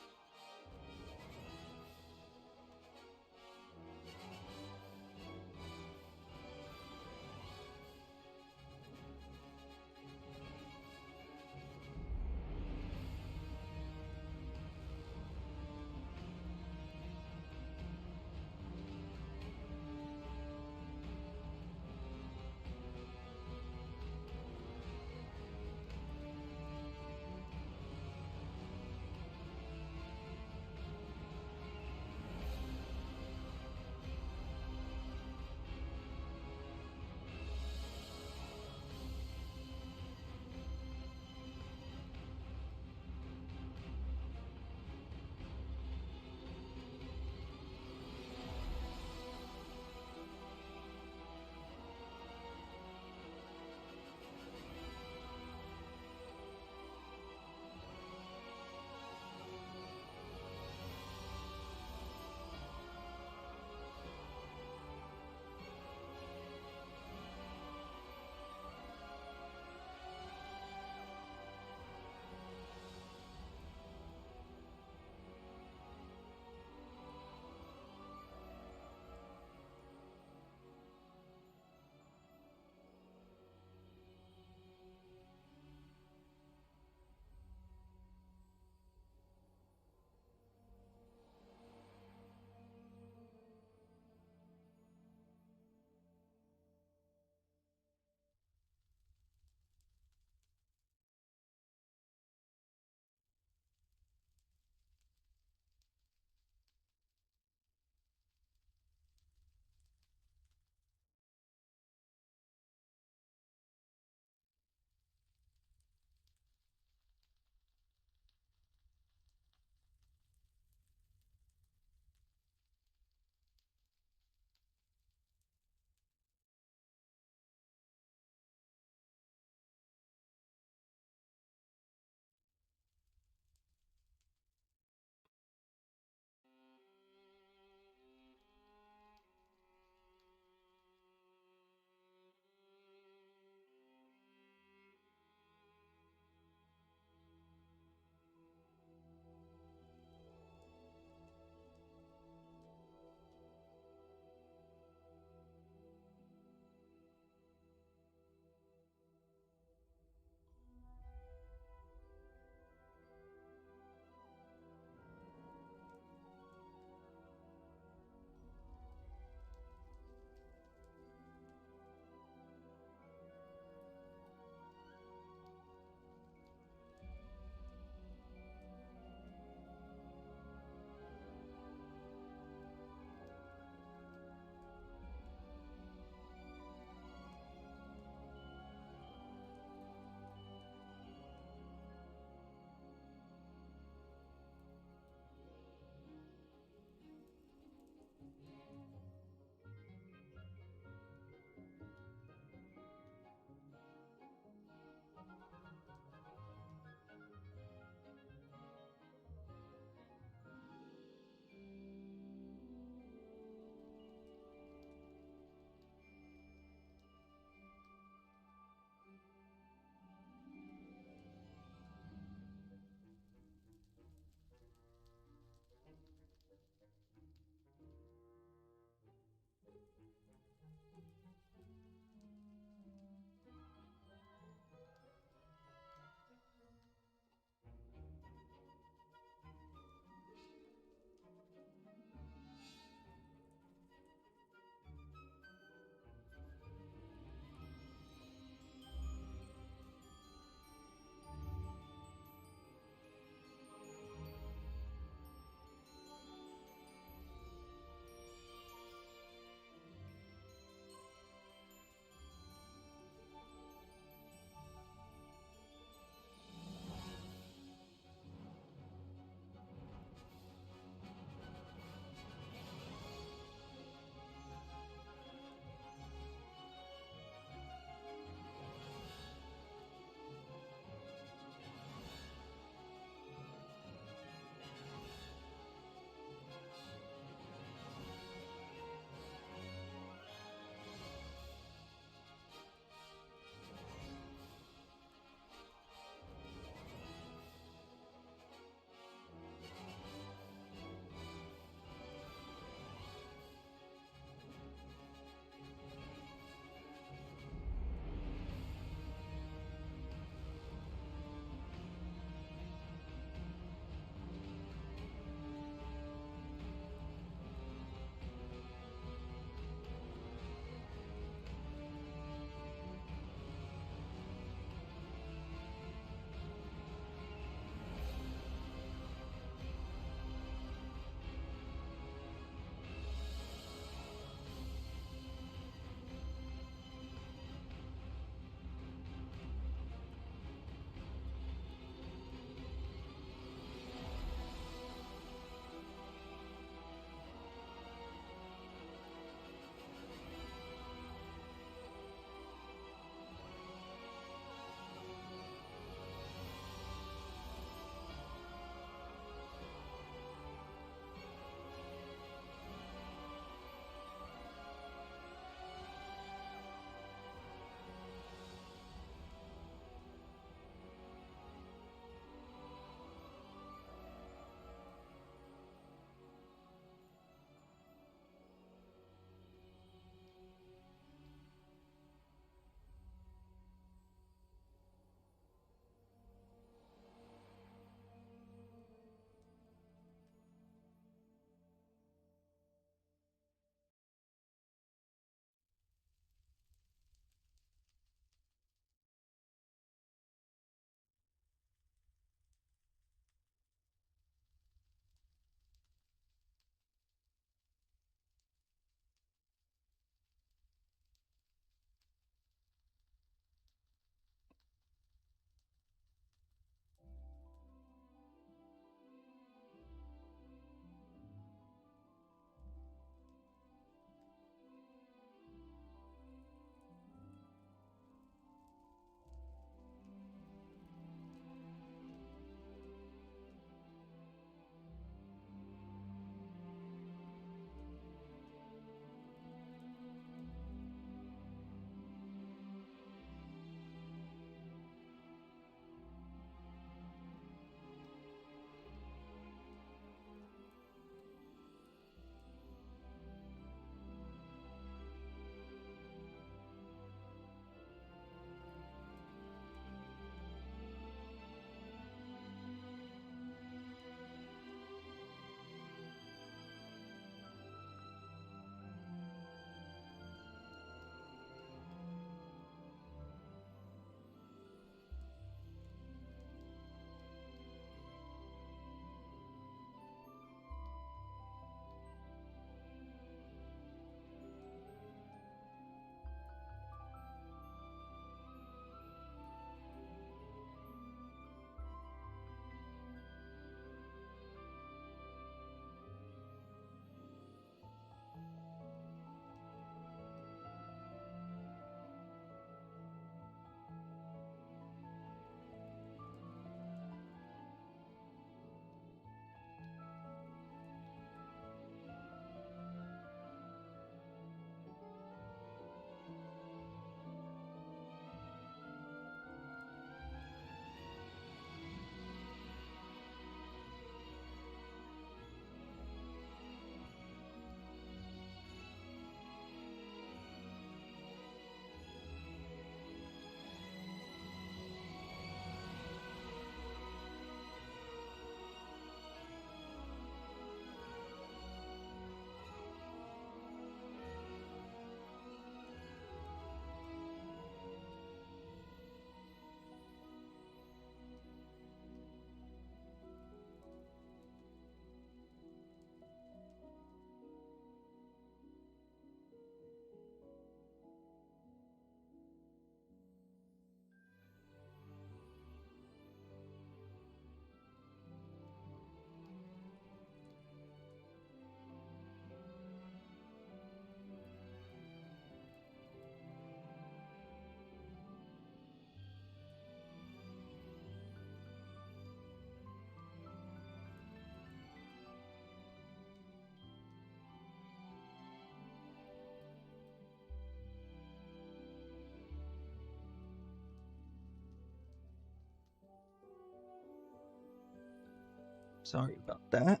Sorry about that.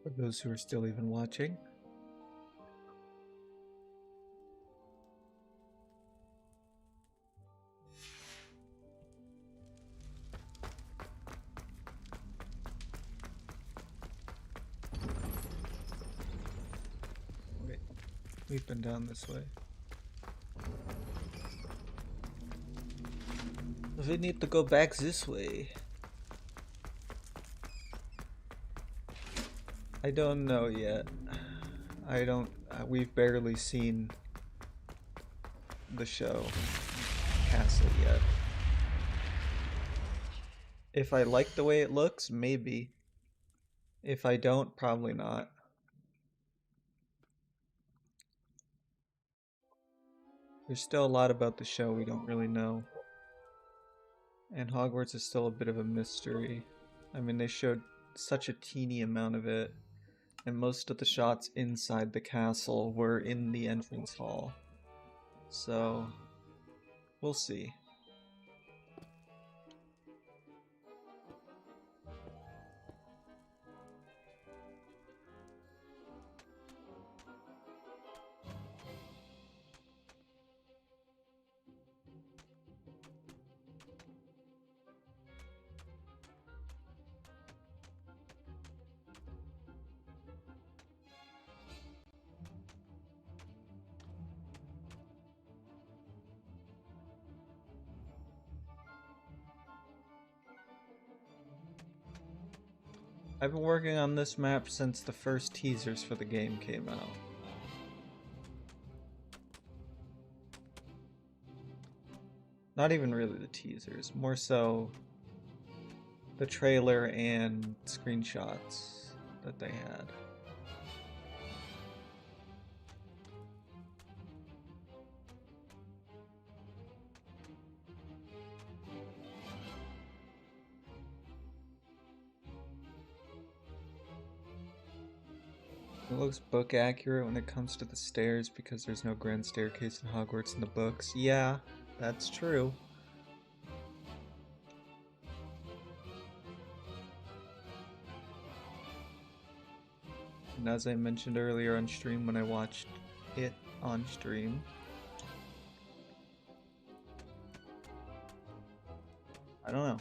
For those who are still even watching. Wait, we've been down this way. We need to go back this way. I don't know yet. I don't. We've barely seen the show Castle yet. If I like the way it looks, maybe. If I don't, probably not. There's still a lot about the show we don't really know. And Hogwarts is still a bit of a mystery. I mean, they showed such a teeny amount of it. And most of the shots inside the castle were in the entrance hall. So, we'll see. I've been working on this map since the first teasers for the game came out. Not even really the teasers, more so the trailer and screenshots that they had. It looks book accurate when it comes to the stairs because there's no grand staircase in Hogwarts in the books. Yeah, that's true. And as I mentioned earlier on stream when I watched it on stream, I don't know.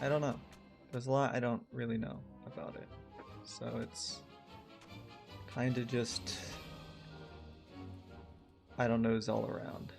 I don't know. There's a lot I don't really know about it. So it's kind of just, I don't know, all around.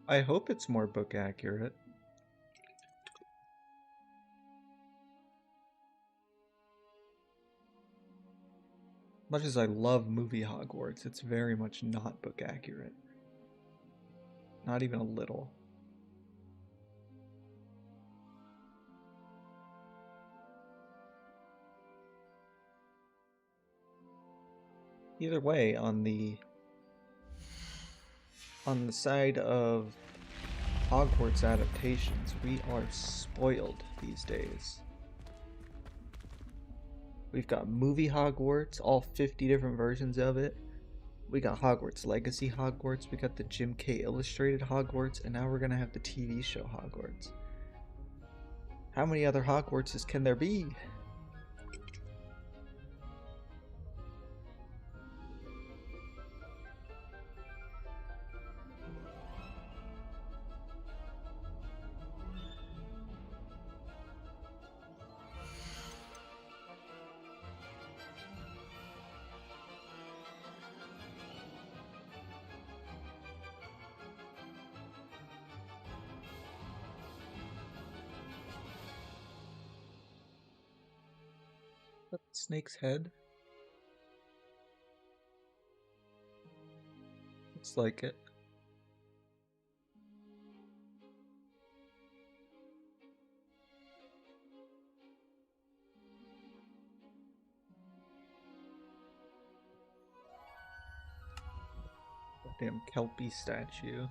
I hope it's more book accurate. Much as I love movie Hogwarts, it's very much not book accurate. Not even a little. Either way, on the side of Hogwarts adaptations, we are spoiled these days. We've got movie Hogwarts, all 50 different versions of it. We got Hogwarts Legacy Hogwarts, we got the Jim K illustrated Hogwarts, and now we're gonna have the TV show Hogwarts. How many other Hogwartses can there be? snake's head? Looks like it. Damn Kelpie statue.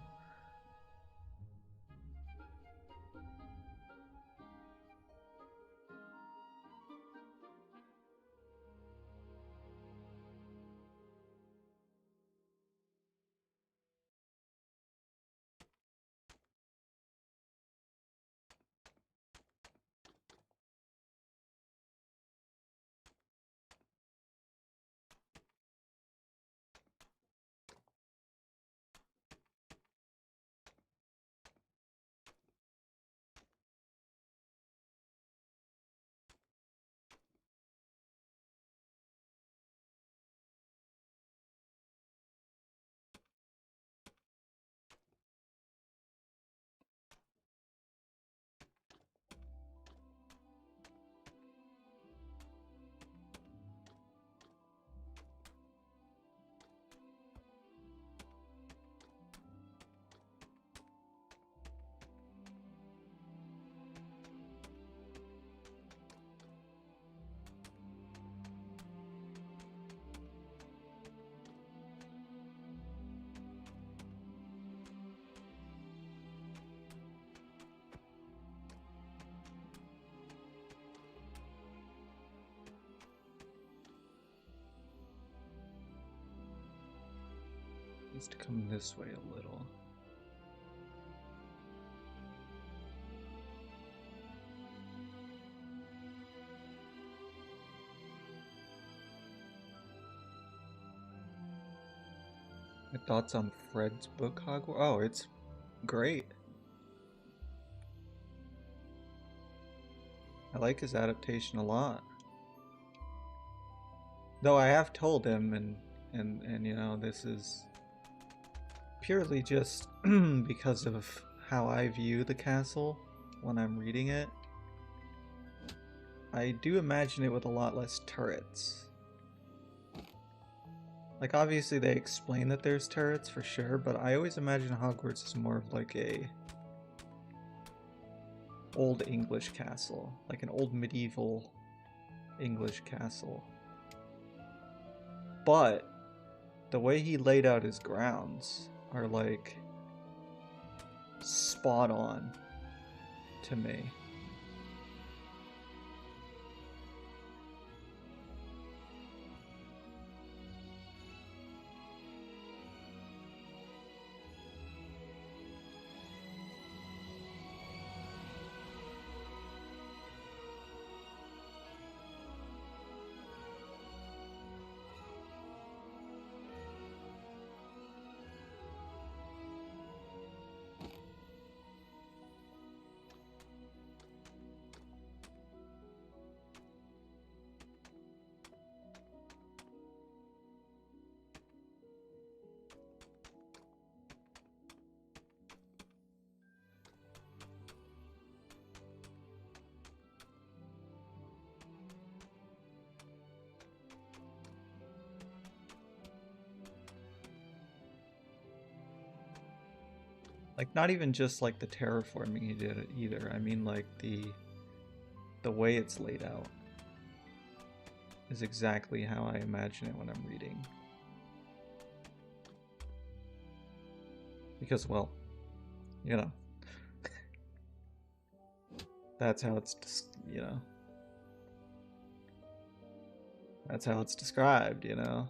Needs to come this way a little. My thoughts on Fred's book, Hogwarts? Oh, it's great. I like his adaptation a lot. Though I have told him, and you know, this is purely just because of how I view the castle when I'm reading it. I do imagine it with a lot less turrets. Like, obviously they explain that there's turrets for sure, but I always imagine Hogwarts is more of like a old English castle, like an old medieval English castle. But the way he laid out his grounds are like spot on to me. Like, not even just like the terraforming he did either. I mean, like the way it's laid out is exactly how I imagine it when I'm reading. Because, well, you know, that's how it's, you know, that's how it's described, you know.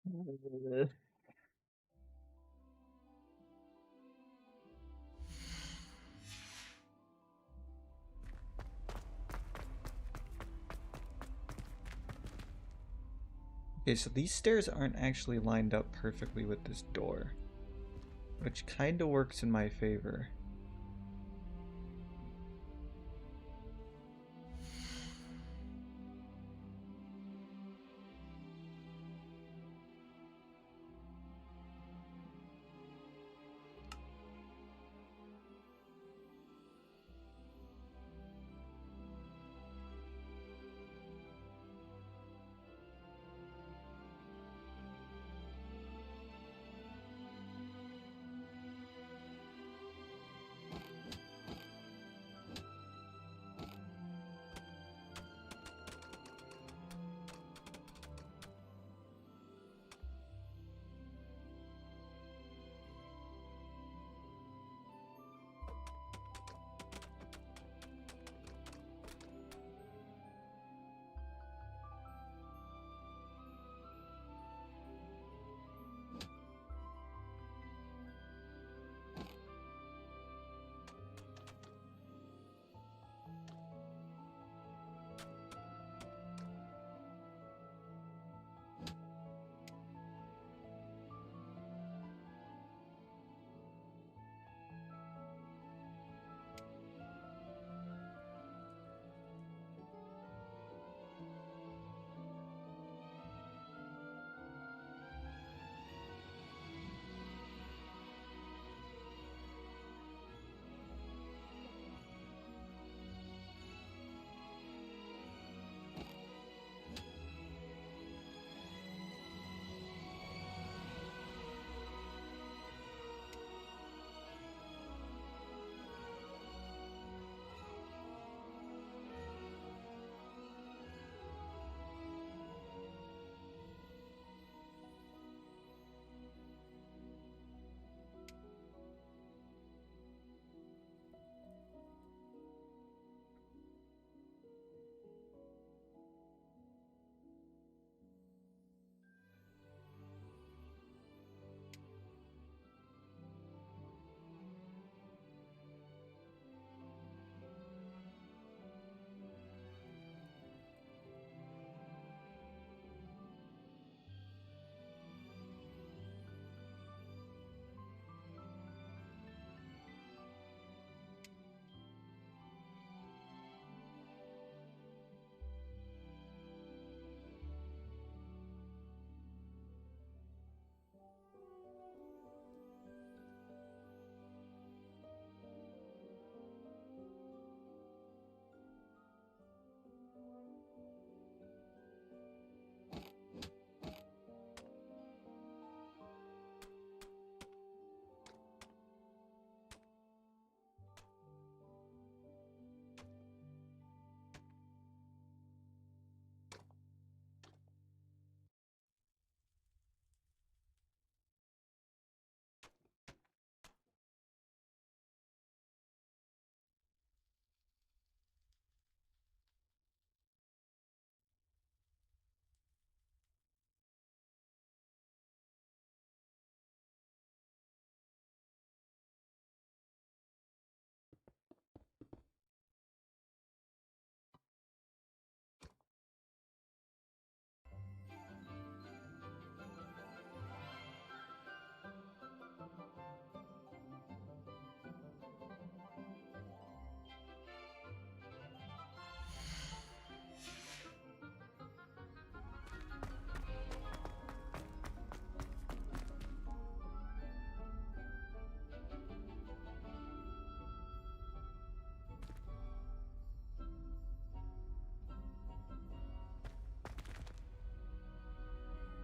Okay, so these stairs aren't actually lined up perfectly with this door, which kind of works in my favor.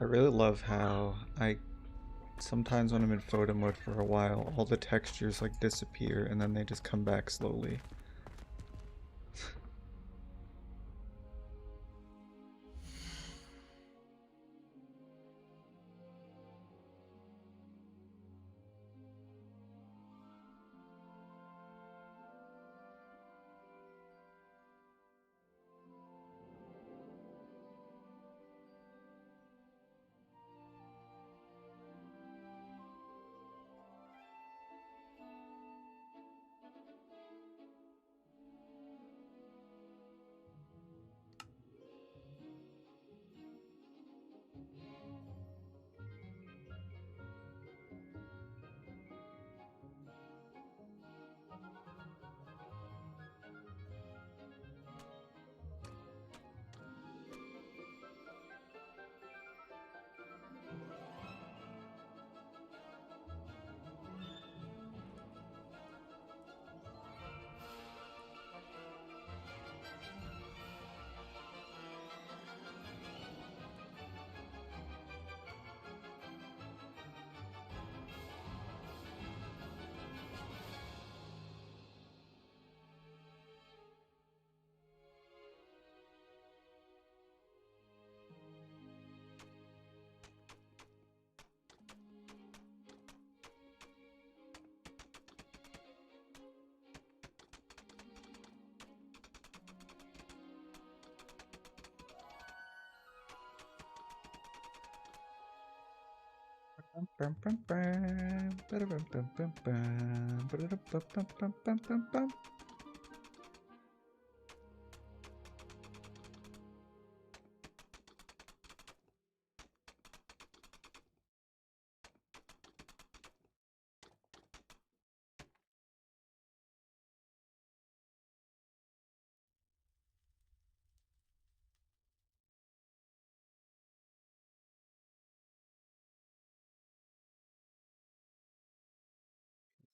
I really love how sometimes when I'm in photo mode for a while, all the textures like disappear and then they just come back slowly.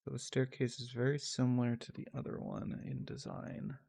So the staircase is very similar to the other one in design.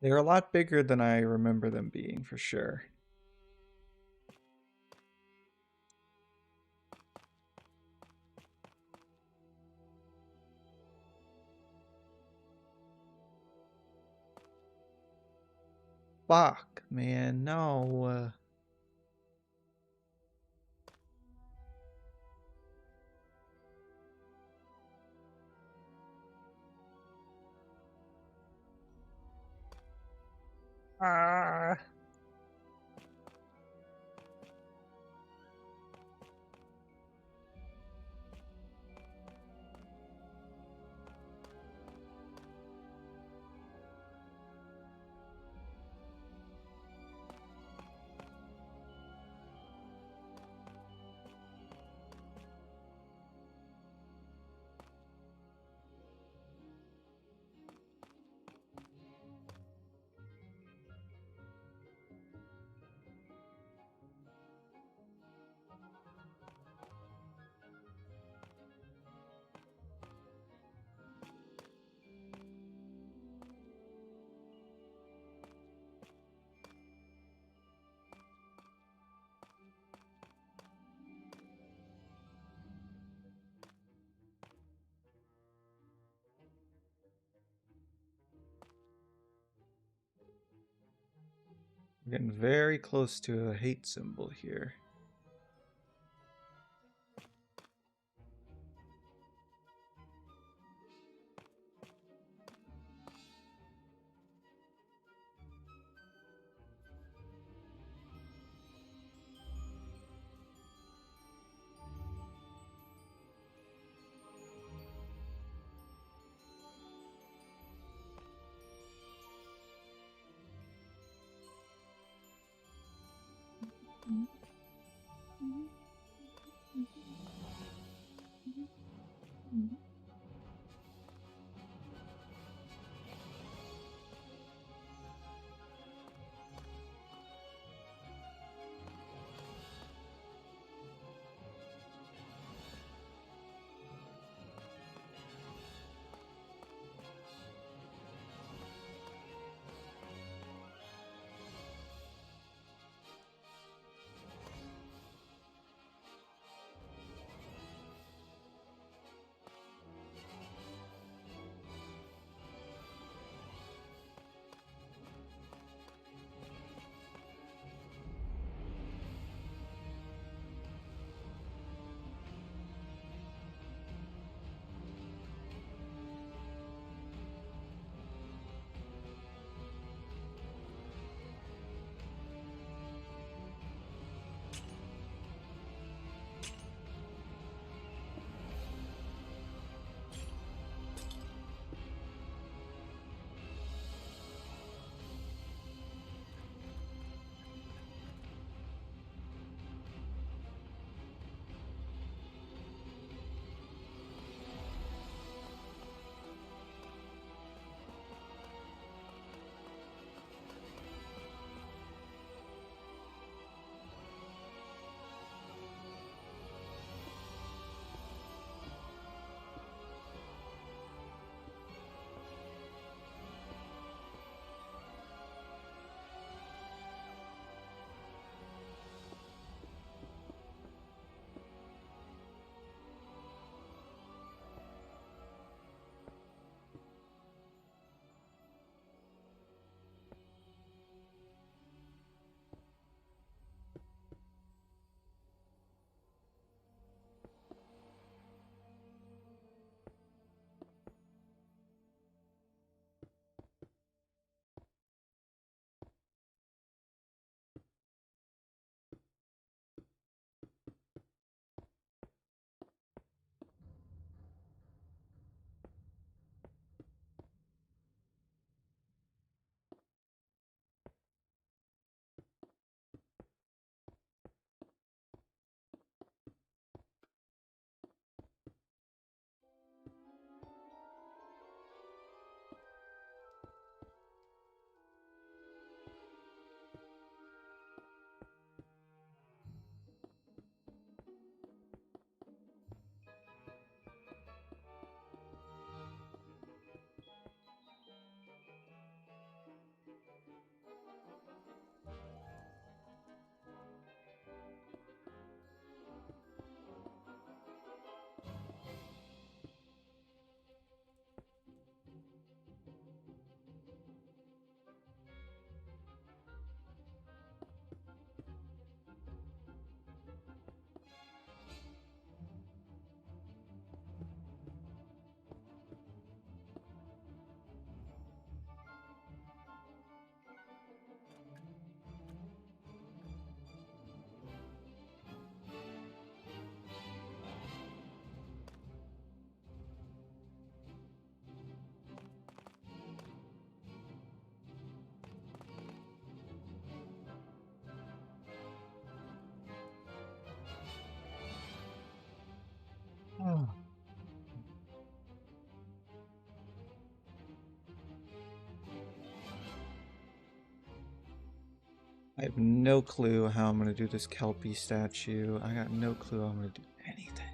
They're a lot bigger than I remember them being, for sure. Fuck, man, no. Ah. We're getting very close to a hate symbol here. I have no clue how I'm gonna do this Kelpie statue. I got no clue how I'm gonna do anything.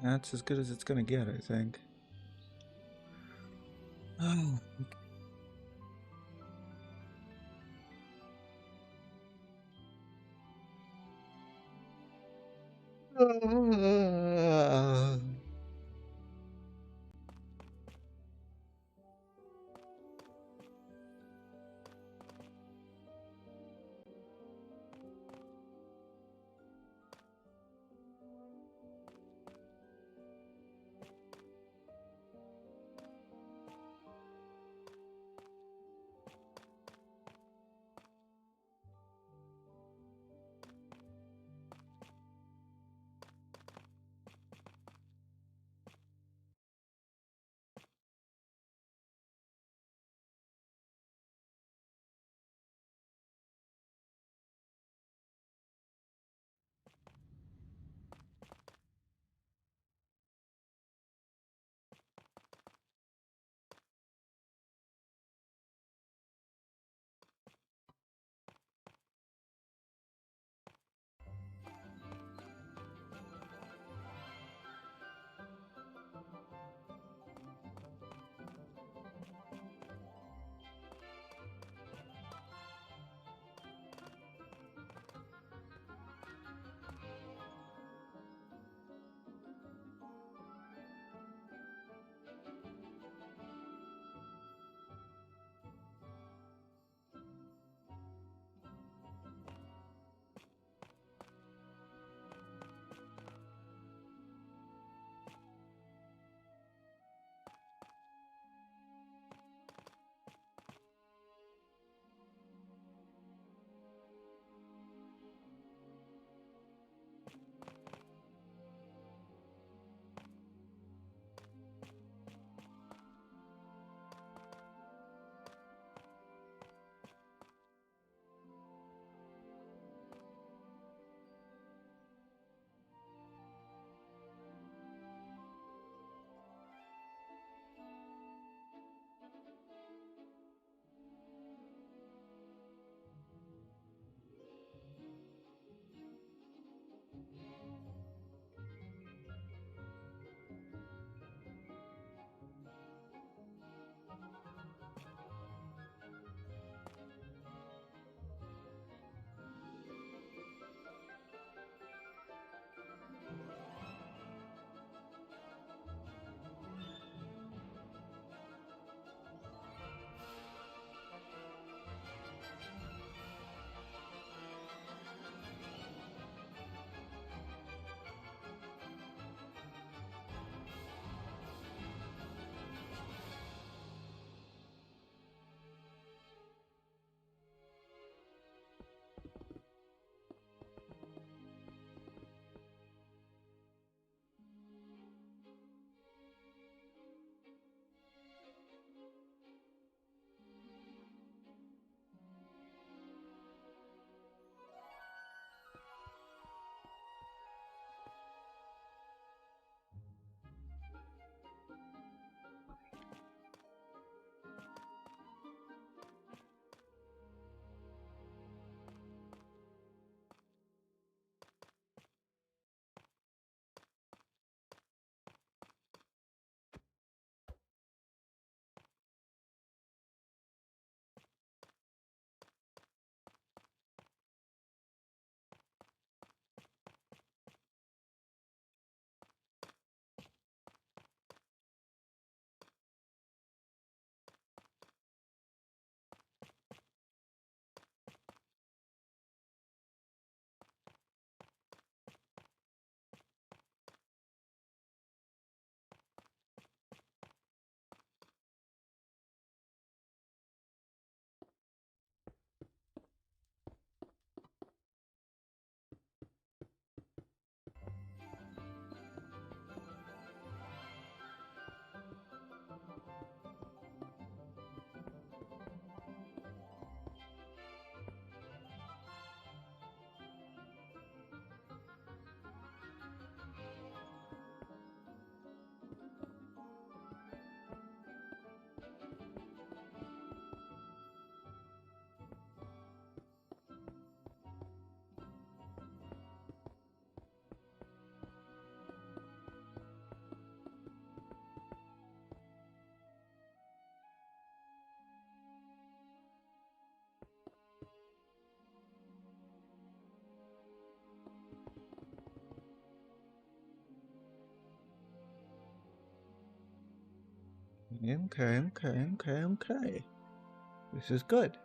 That's as good as it's gonna get, I think. Oh. Okay. This is good.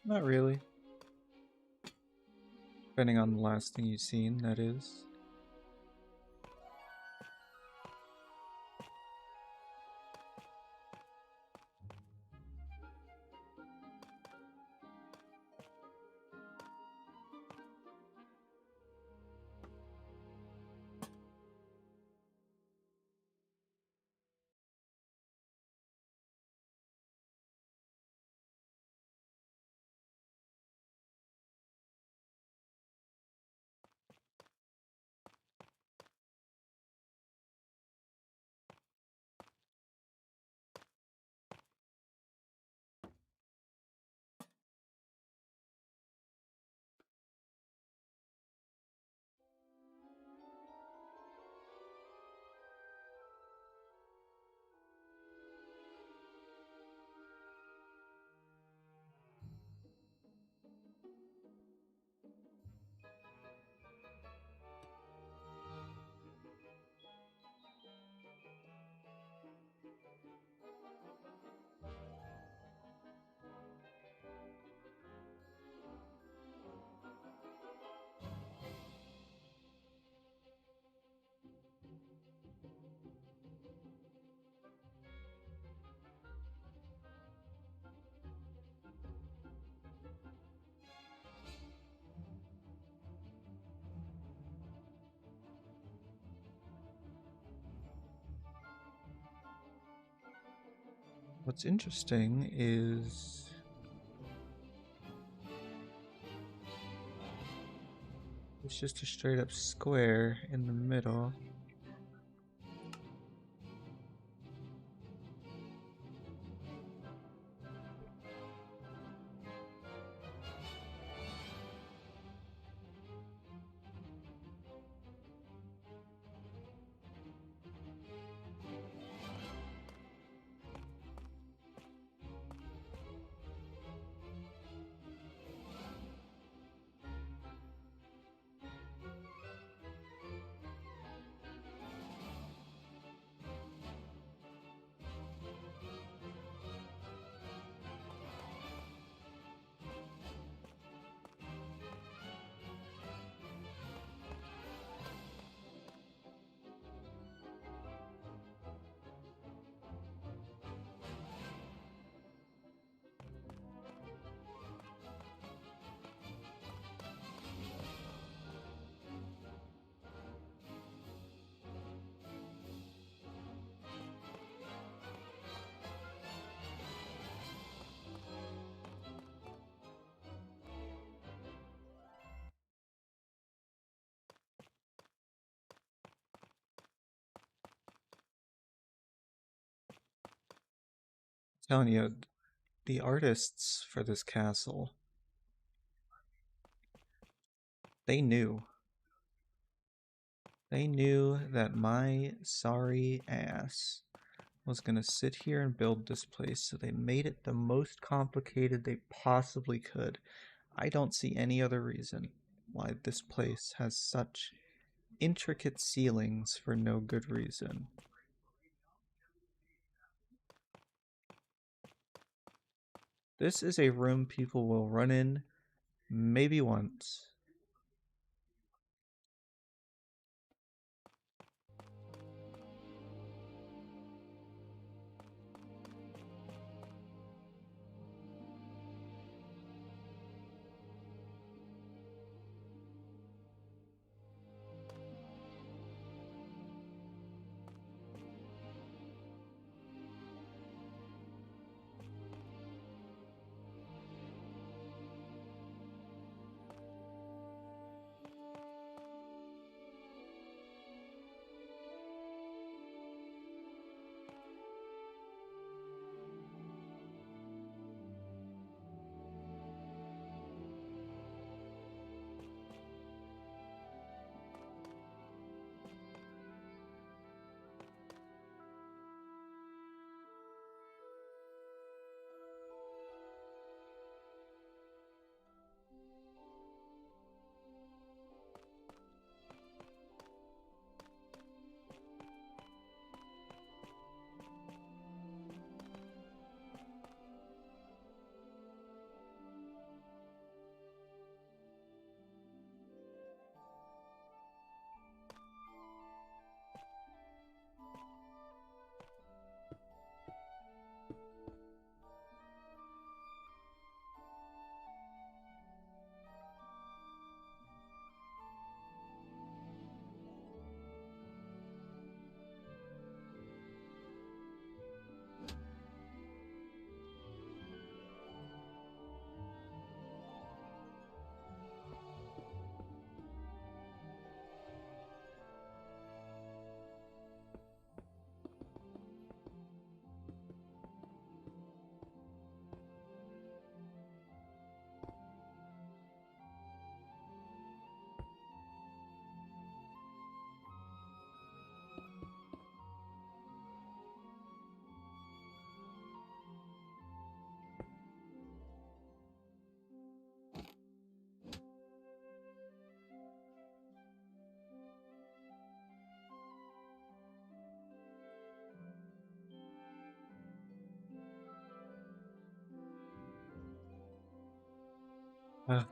Not really. Depending on the last thing you've seen, that is. What's interesting is it's just a straight up square in the middle. Telling you, the artists for this castle, they knew. They knew that my sorry ass was gonna sit here and build this place, so they made it the most complicated they possibly could. I don't see any other reason why this place has such intricate ceilings for no good reason. This is a room people will run in maybe once. Uh,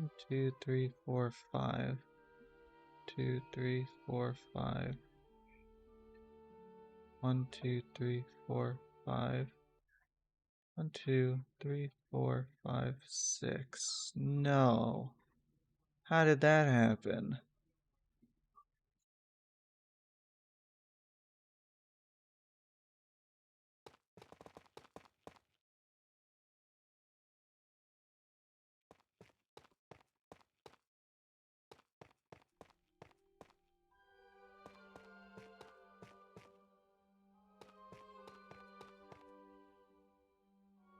1, 2, 3, 4, 5. 2, 3, 4, 5. 1, 2, 3, 4, 5. 1, 2, 3, 4, 5, 6. No. How did that happen?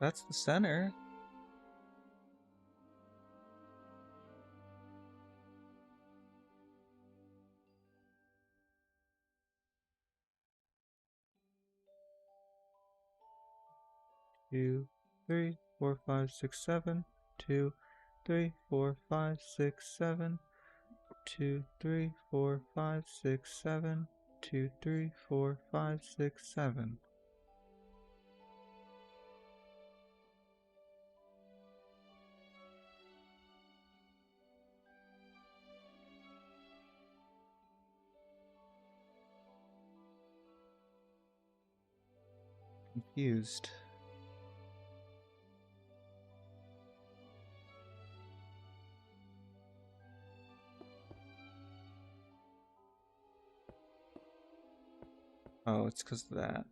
That's the center. Two, 3, 4, 5, 6, 7. 2, 3, 4, 5, 6, 7. 2, 3, 4, 5, 6, 7. 2, 3, 4, 5, 6, 7. Confused. Oh, it's because of that.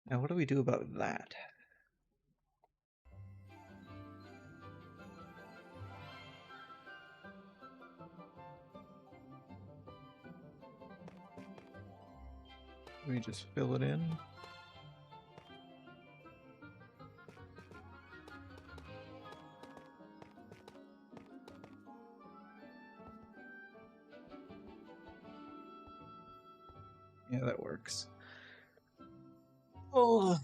Now, what do we do about that? Do we just fill it in? Yeah, that works. Oh.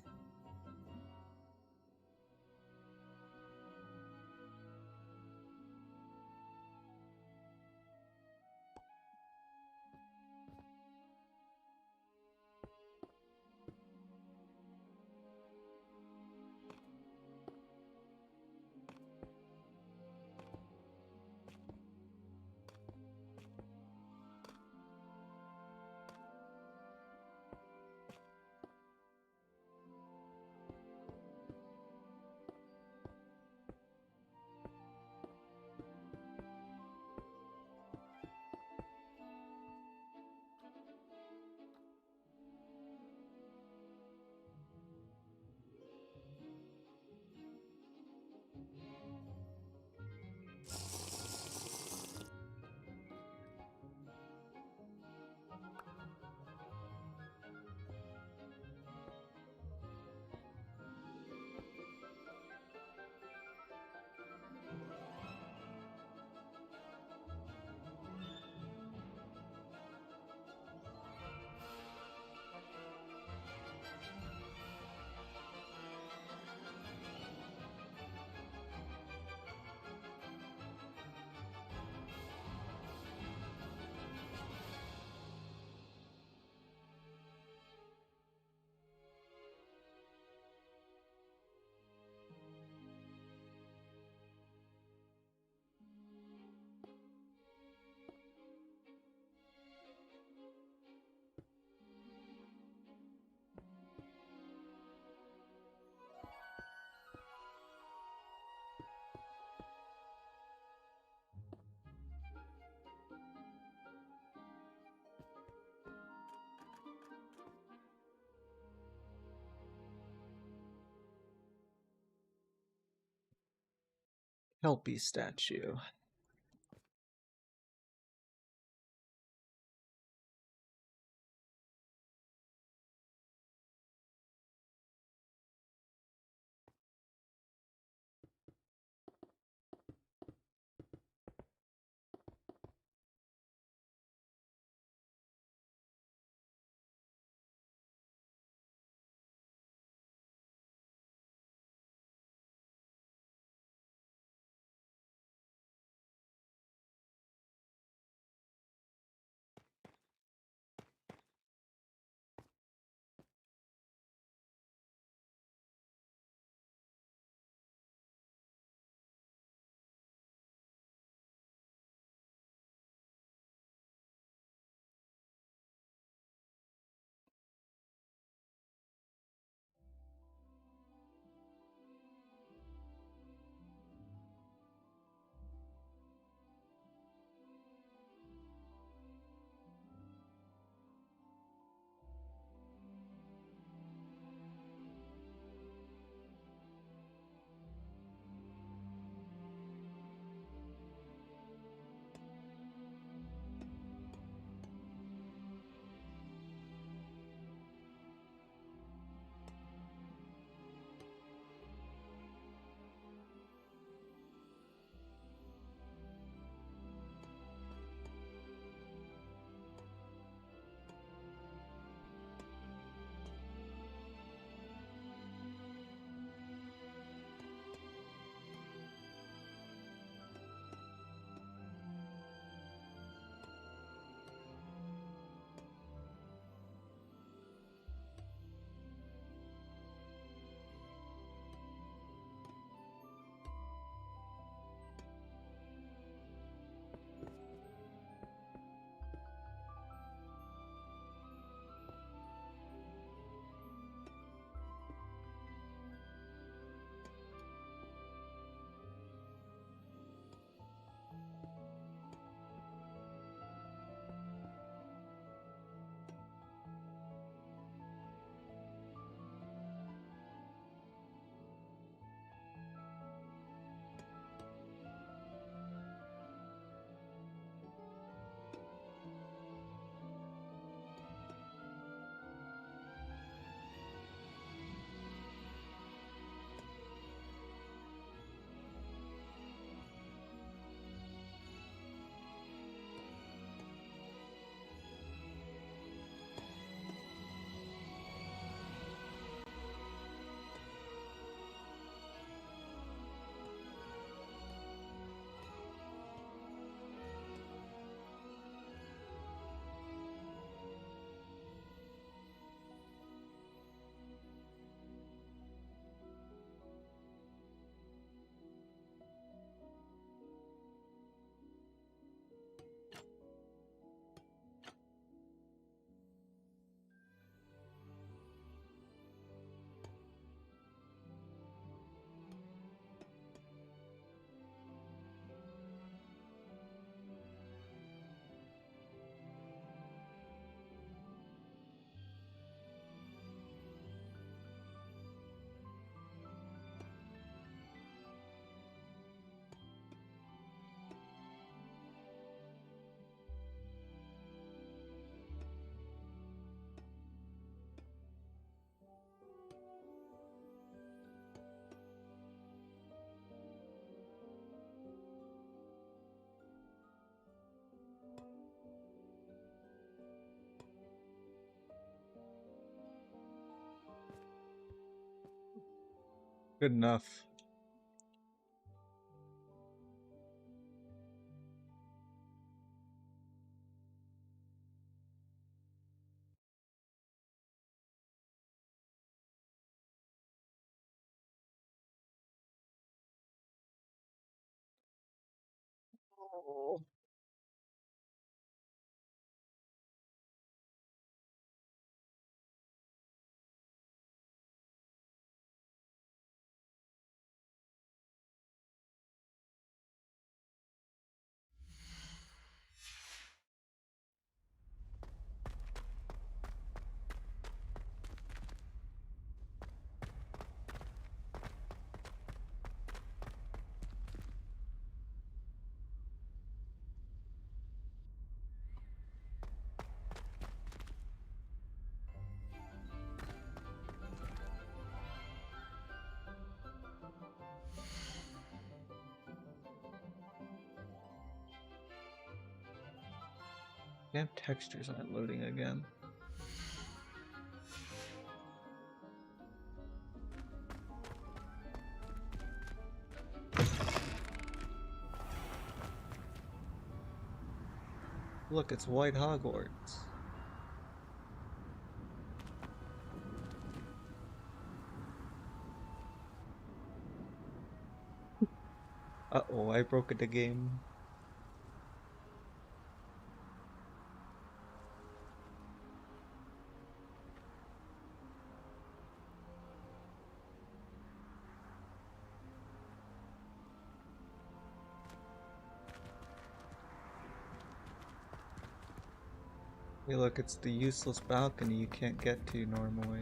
Kelpie statue. Good enough. Oh. Damn textures aren't loading again. Look, it's white Hogwarts. Uh-oh, I broke the game. Hey look, it's the useless balcony you can't get to normally.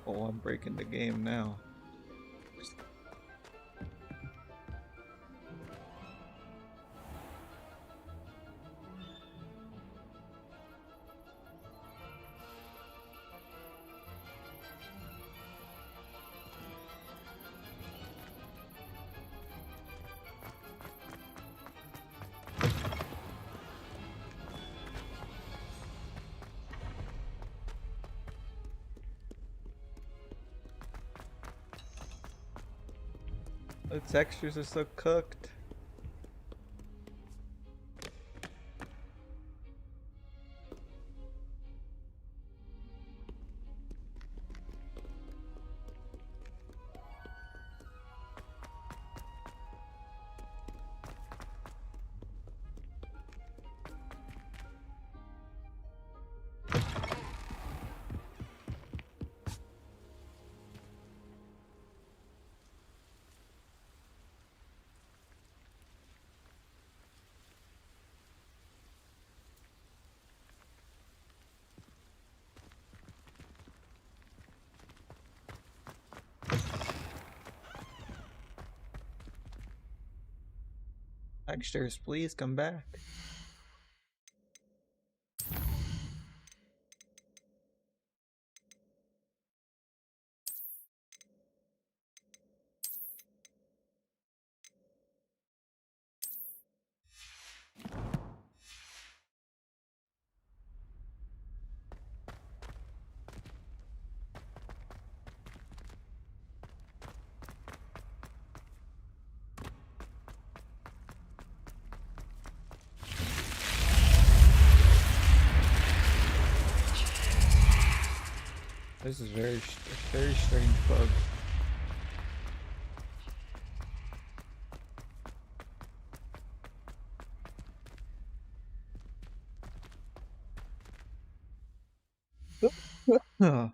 Oh, I'm breaking the game now. The textures are so cooked. Textures, please come back. This is very strange bug. Huh.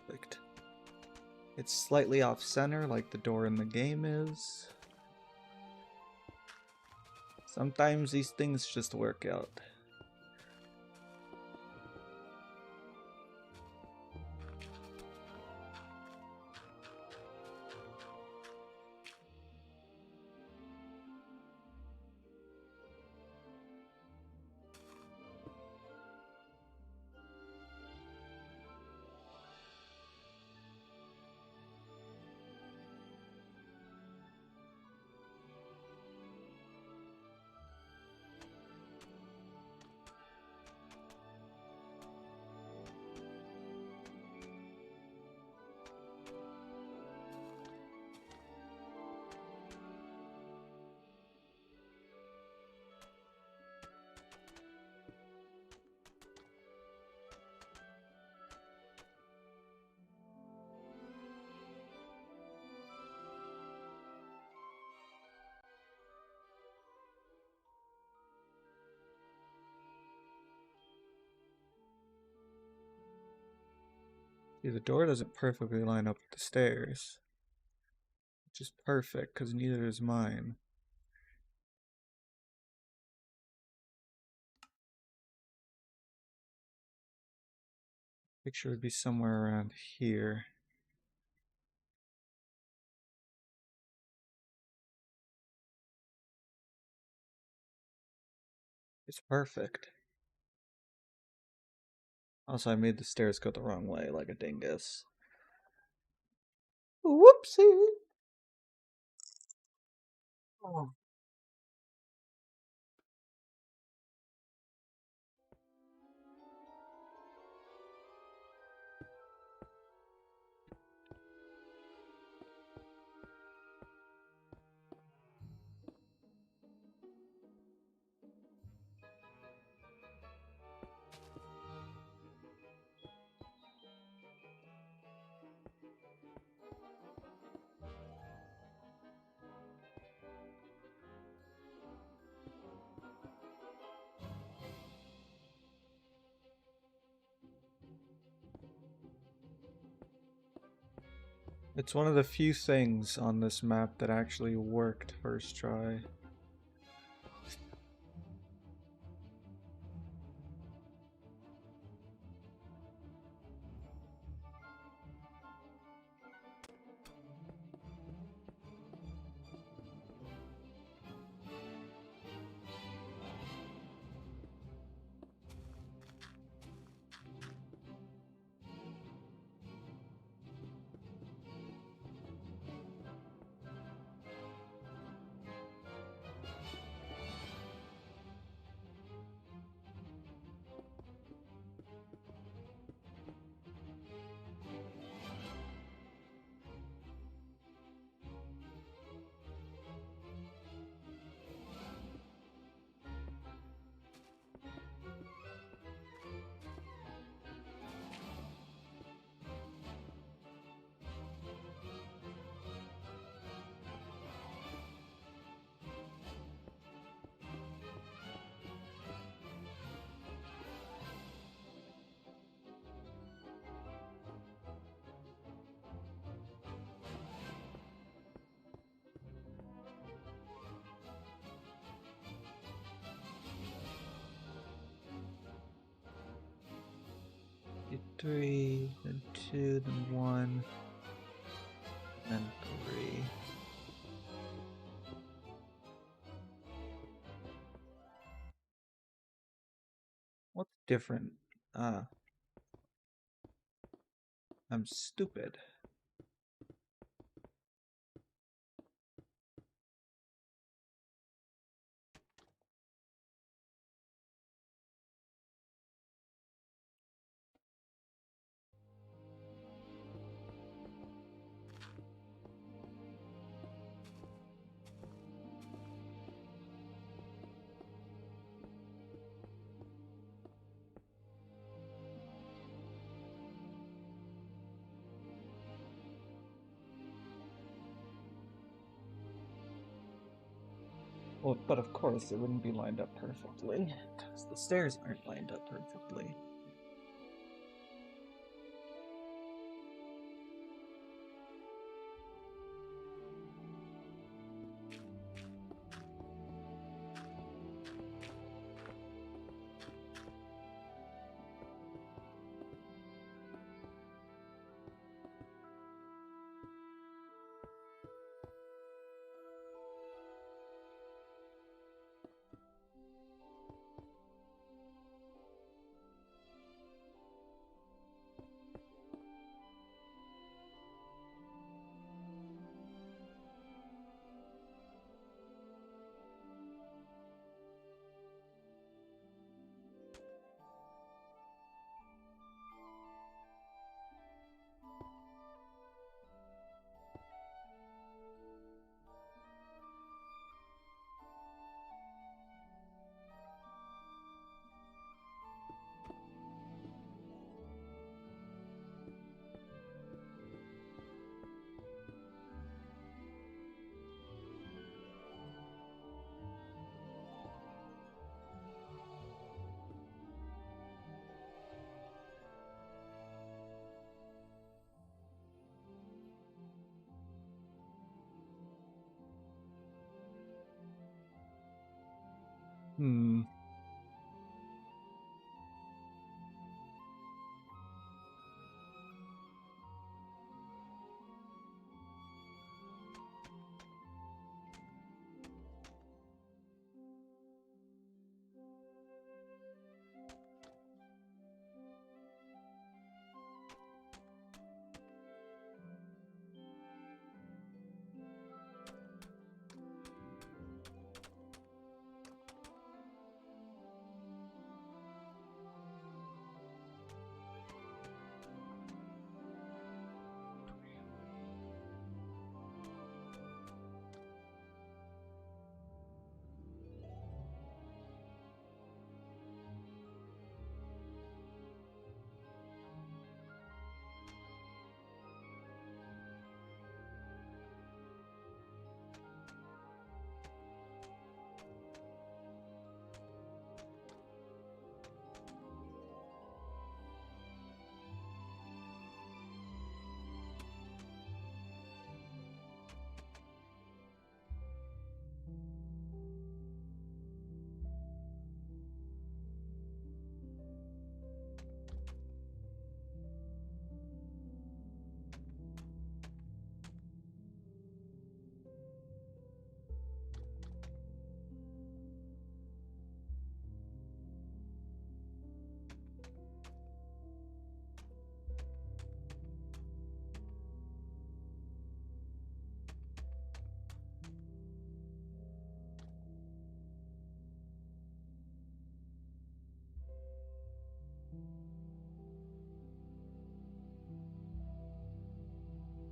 perfect. It's slightly off center like the door in the game is. Sometimes these things just work out. See, the door doesn't perfectly line up with the stairs. Which is perfect, because neither is mine. Picture would be somewhere around here. It's perfect. Also, I made the stairs go the wrong way, like a dingus. Whoopsie! Oh. It's one of the few things on this map that actually worked first try. Three, then two, then one, then three. What's different? I'm stupid. Well, but of course it wouldn't be lined up perfectly, because the stairs aren't lined up perfectly. Hmm.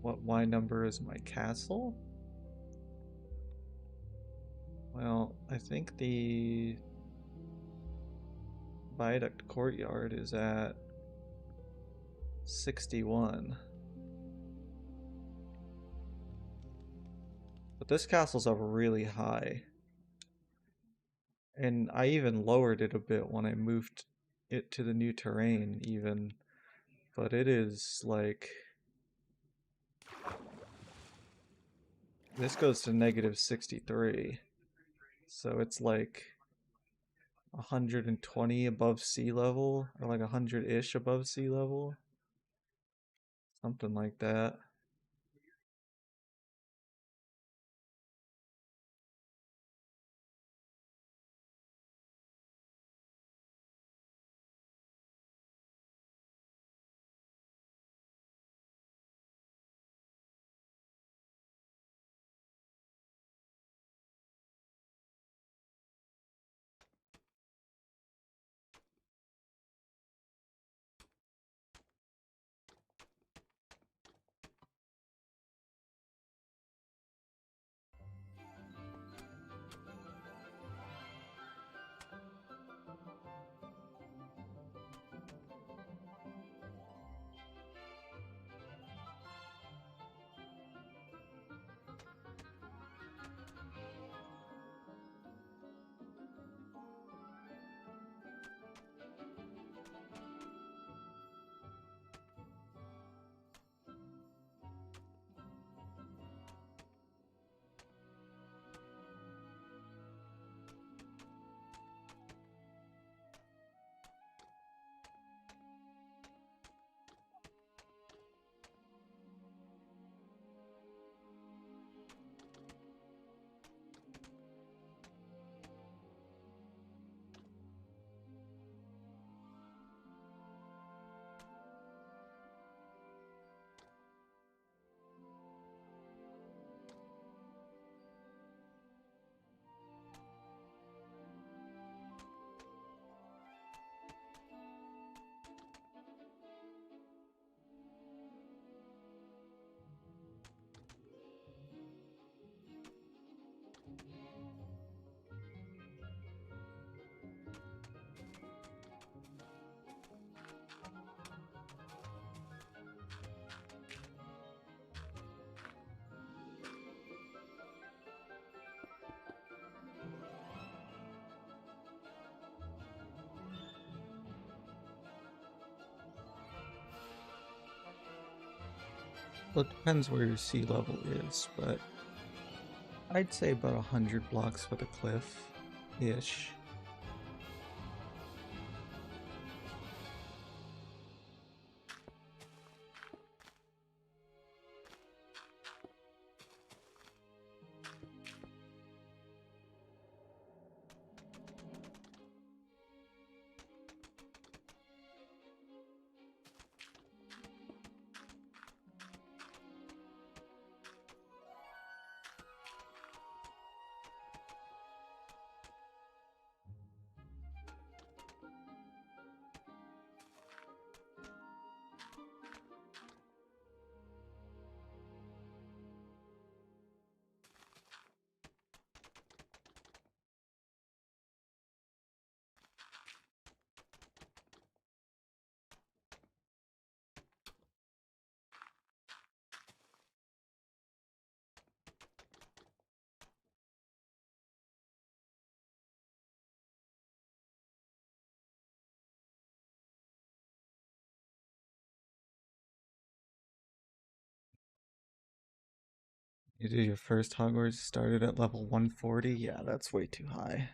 What Y number is my castle? Well, I think the Viaduct Courtyard is at 61. But this castle's up really high. And I even lowered it a bit when I moved it to the new terrain, even. But it is like... This goes to negative 63. So it's like 120 above sea level, or like 100-ish above sea level. Something like that. Well, it depends where your sea level is, but I'd say about 100 blocks for the cliff-ish. You did your first Hogwarts started at level 140? Yeah, that's way too high.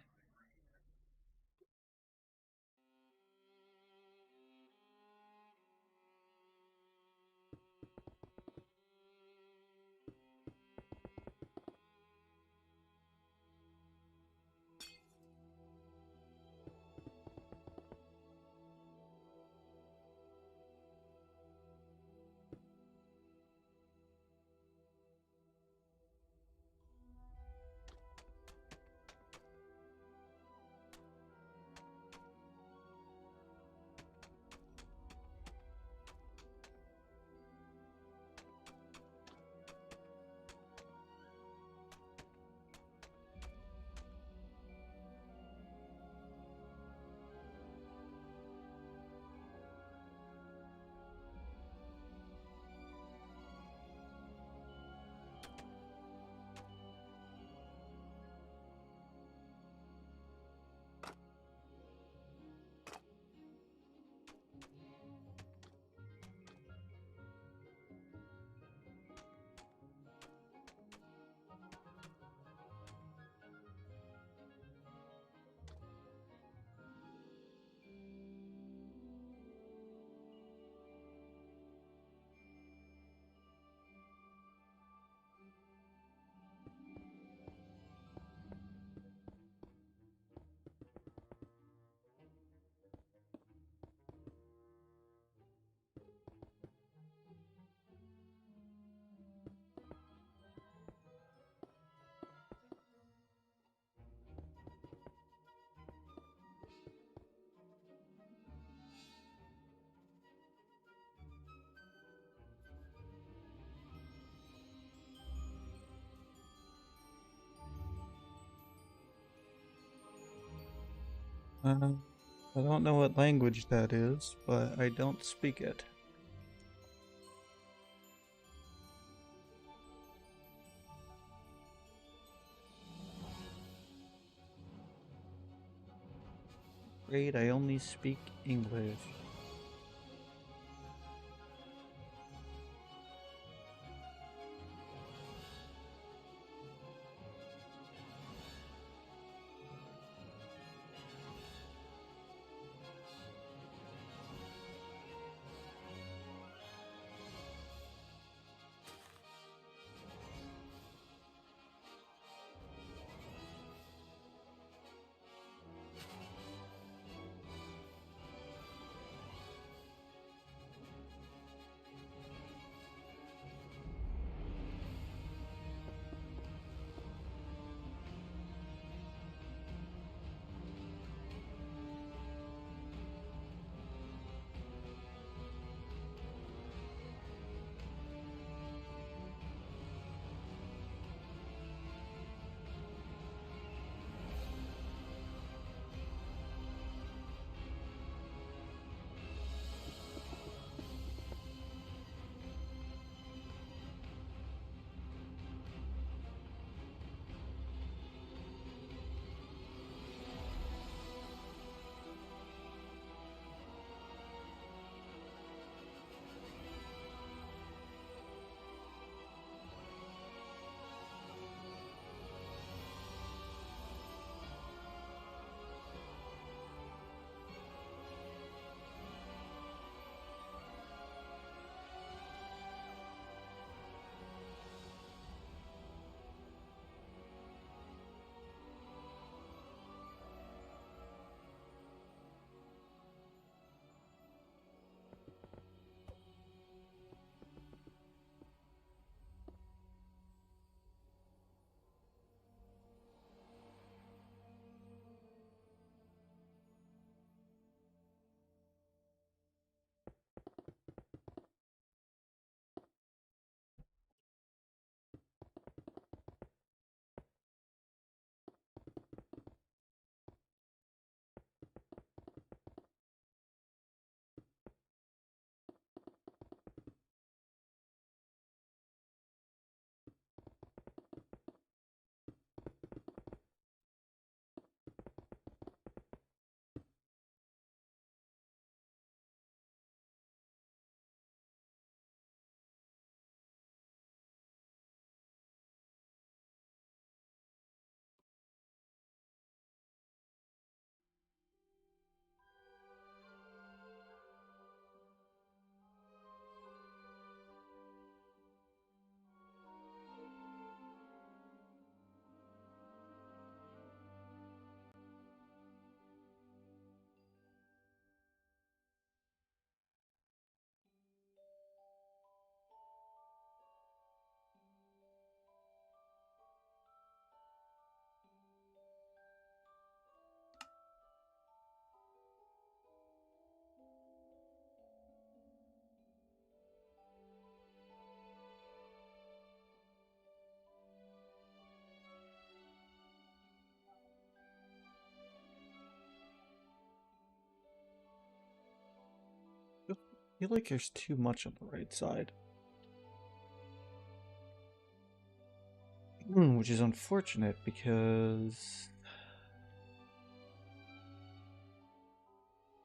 Uh, I don't know what language that is, but I don't speak it. Great, I only speak English. feel like there's too much on the right side. Which is unfortunate because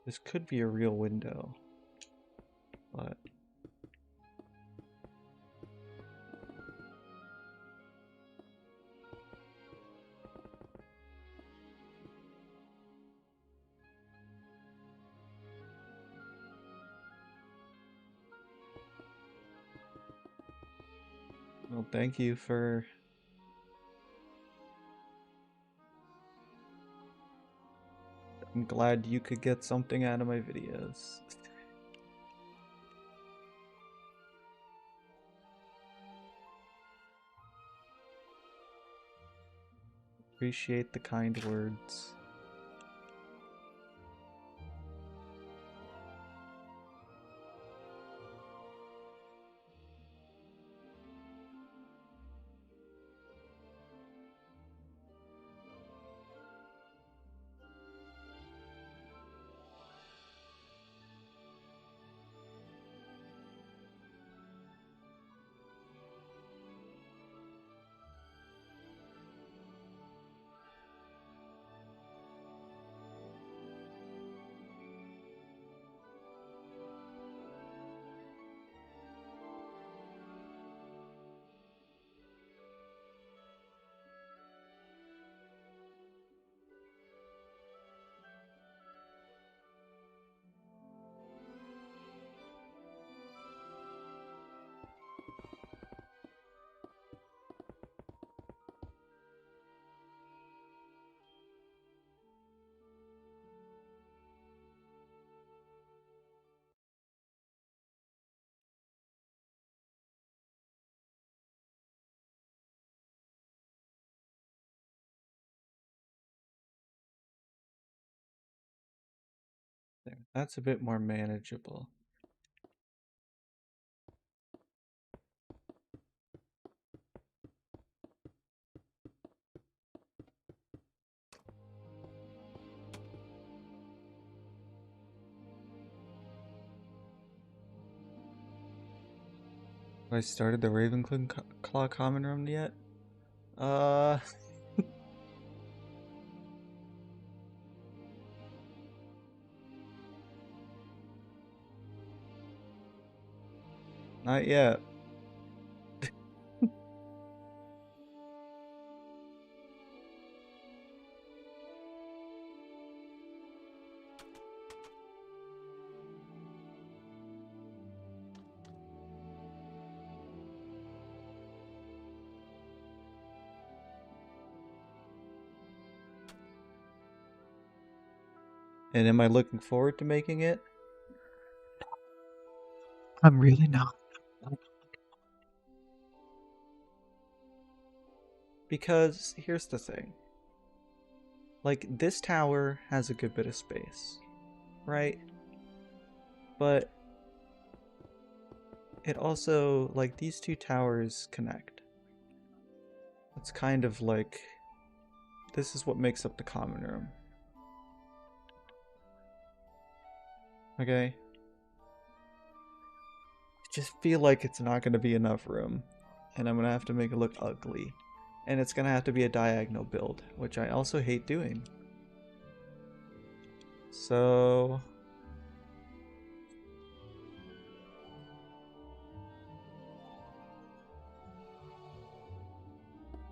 this could be a real window, but well, thank you for I'm glad you could get something out of my videos. Appreciate the kind words. There, that's a bit more manageable. Have I started the Ravenclaw common room yet? Uh, not yet. And am I looking forward to making it? I'm really not. Because here's the thing. Like, this tower has a good bit of space, right? But it also, like, these two towers connect. It's kind of like, this is what makes up the common room. Okay? I just feel like it's not going to be enough room, and I'm going to have to make it look ugly. And it's going to have to be a diagonal build, which I also hate doing. So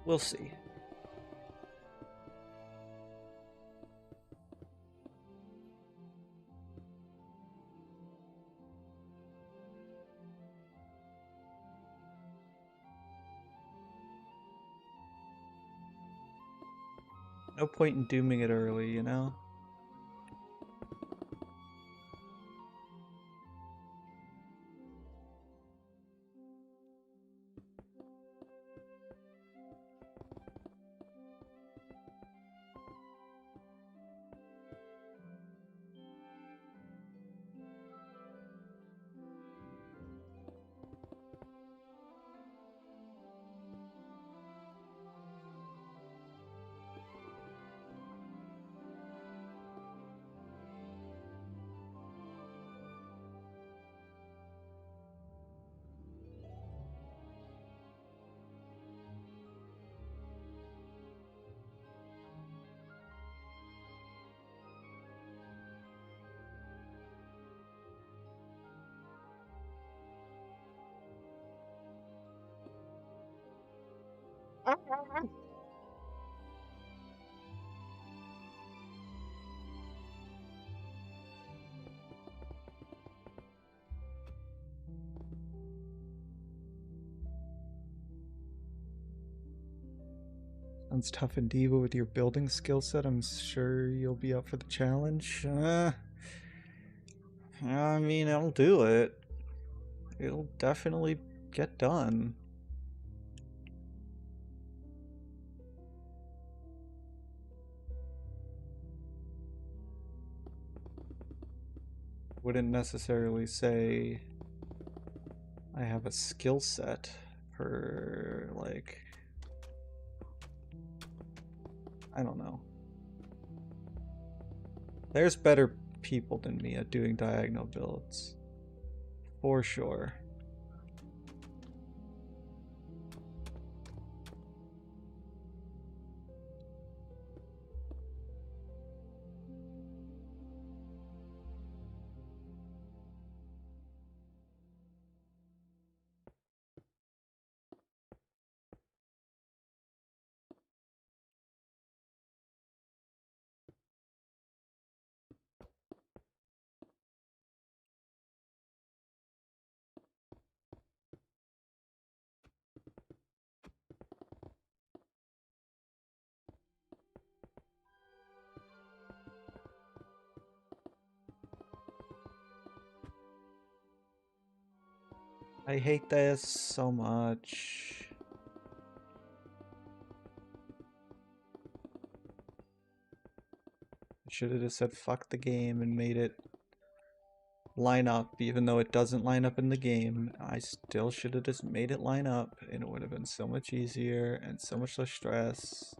we'll see. No point in dooming it early, you know? Sounds tough indeed, but with your building skill set, I'm sure you'll be up for the challenge. I mean, I'll do it. It'll definitely get done. Wouldn't necessarily say I have a skill set for, like, I don't know. There's better people than me at doing diagonal builds. For sure. I hate this so much. I should have just said fuck the game and made it line up, even though it doesn't line up in the game. I still should have just made it line up, and it would have been so much easier and so much less stress.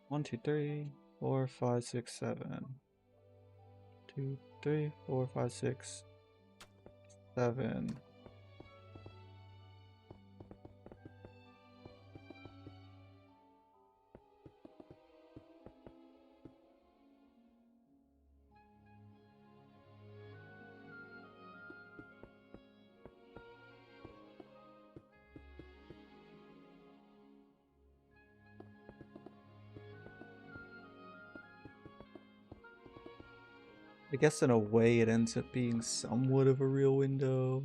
1, 2, 3, 4, 5, 6, 7. 2, 3, 4, 5, 6, 7. I guess in a way it ends up being somewhat of a real window.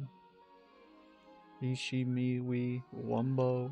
He, she, me, we, wumbo.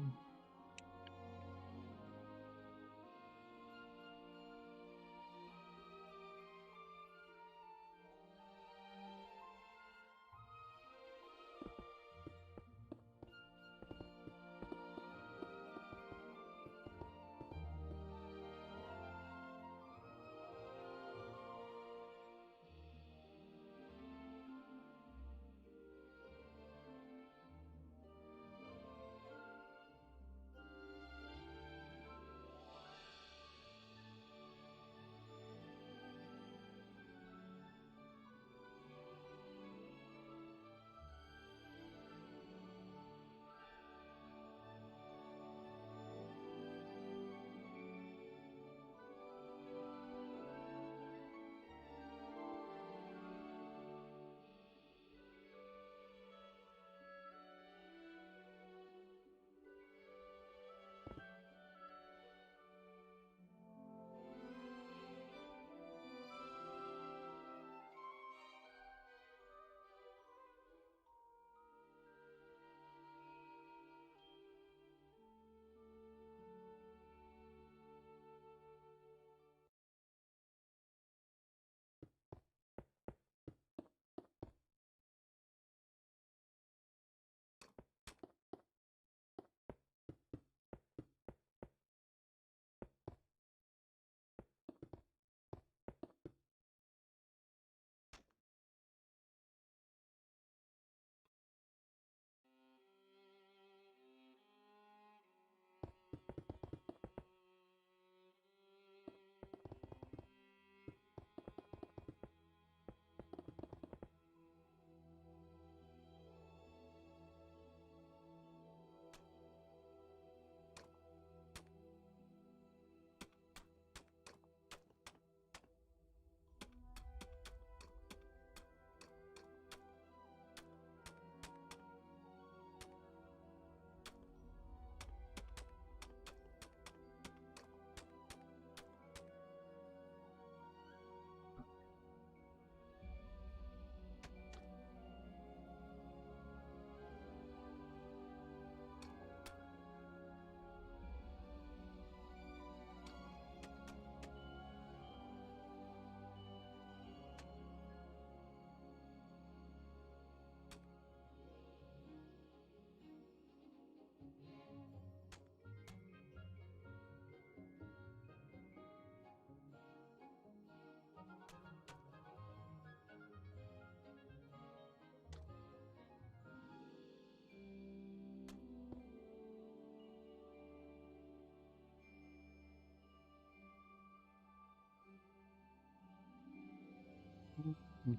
I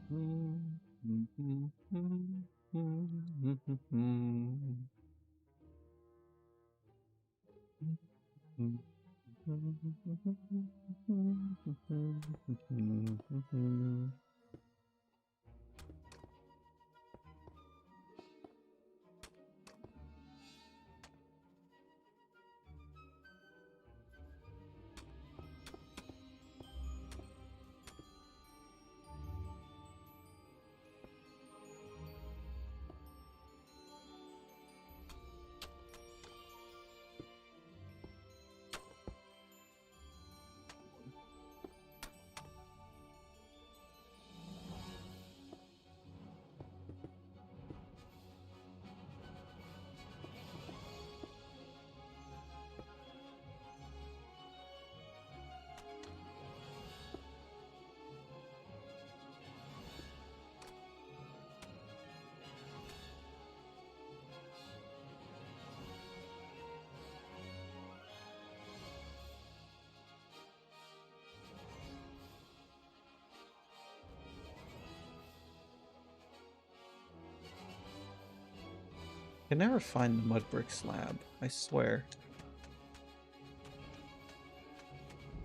can never find the mud brick slab, I swear.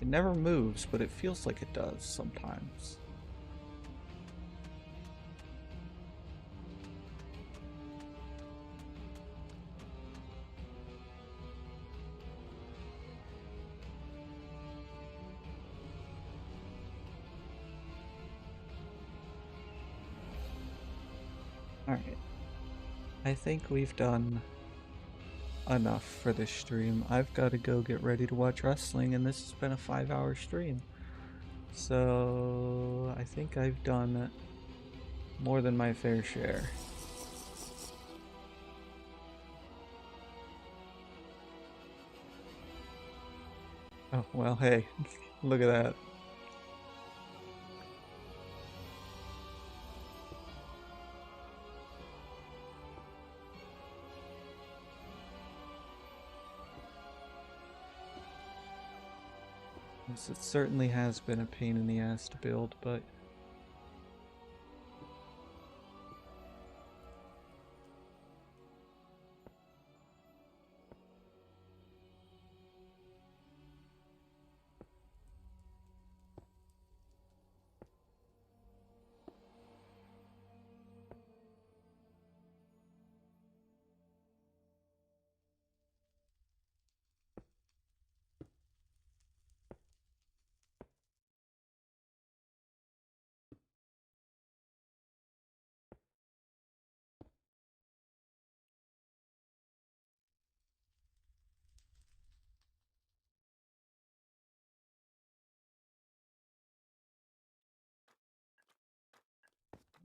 It never moves, but it feels like it does sometimes. Alright. I think we've done enough for this stream. I've got to go get ready to watch wrestling, and this has been a 5-hour stream. So I think I've done more than my fair share. Oh, well, hey, look at that. Yes, it certainly has been a pain in the ass to build, but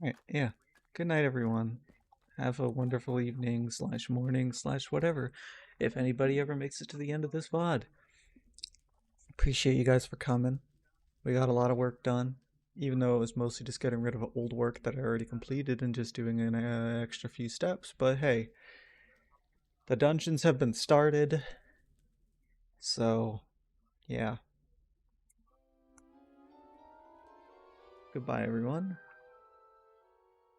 alright, yeah. Good night, everyone. Have a wonderful evening / morning / whatever. If anybody ever makes it to the end of this VOD. Appreciate you guys for coming. We got a lot of work done, even though it was mostly just getting rid of old work that I already completed and just doing an extra few steps. But hey, the dungeons have been started, so yeah. Goodbye, everyone.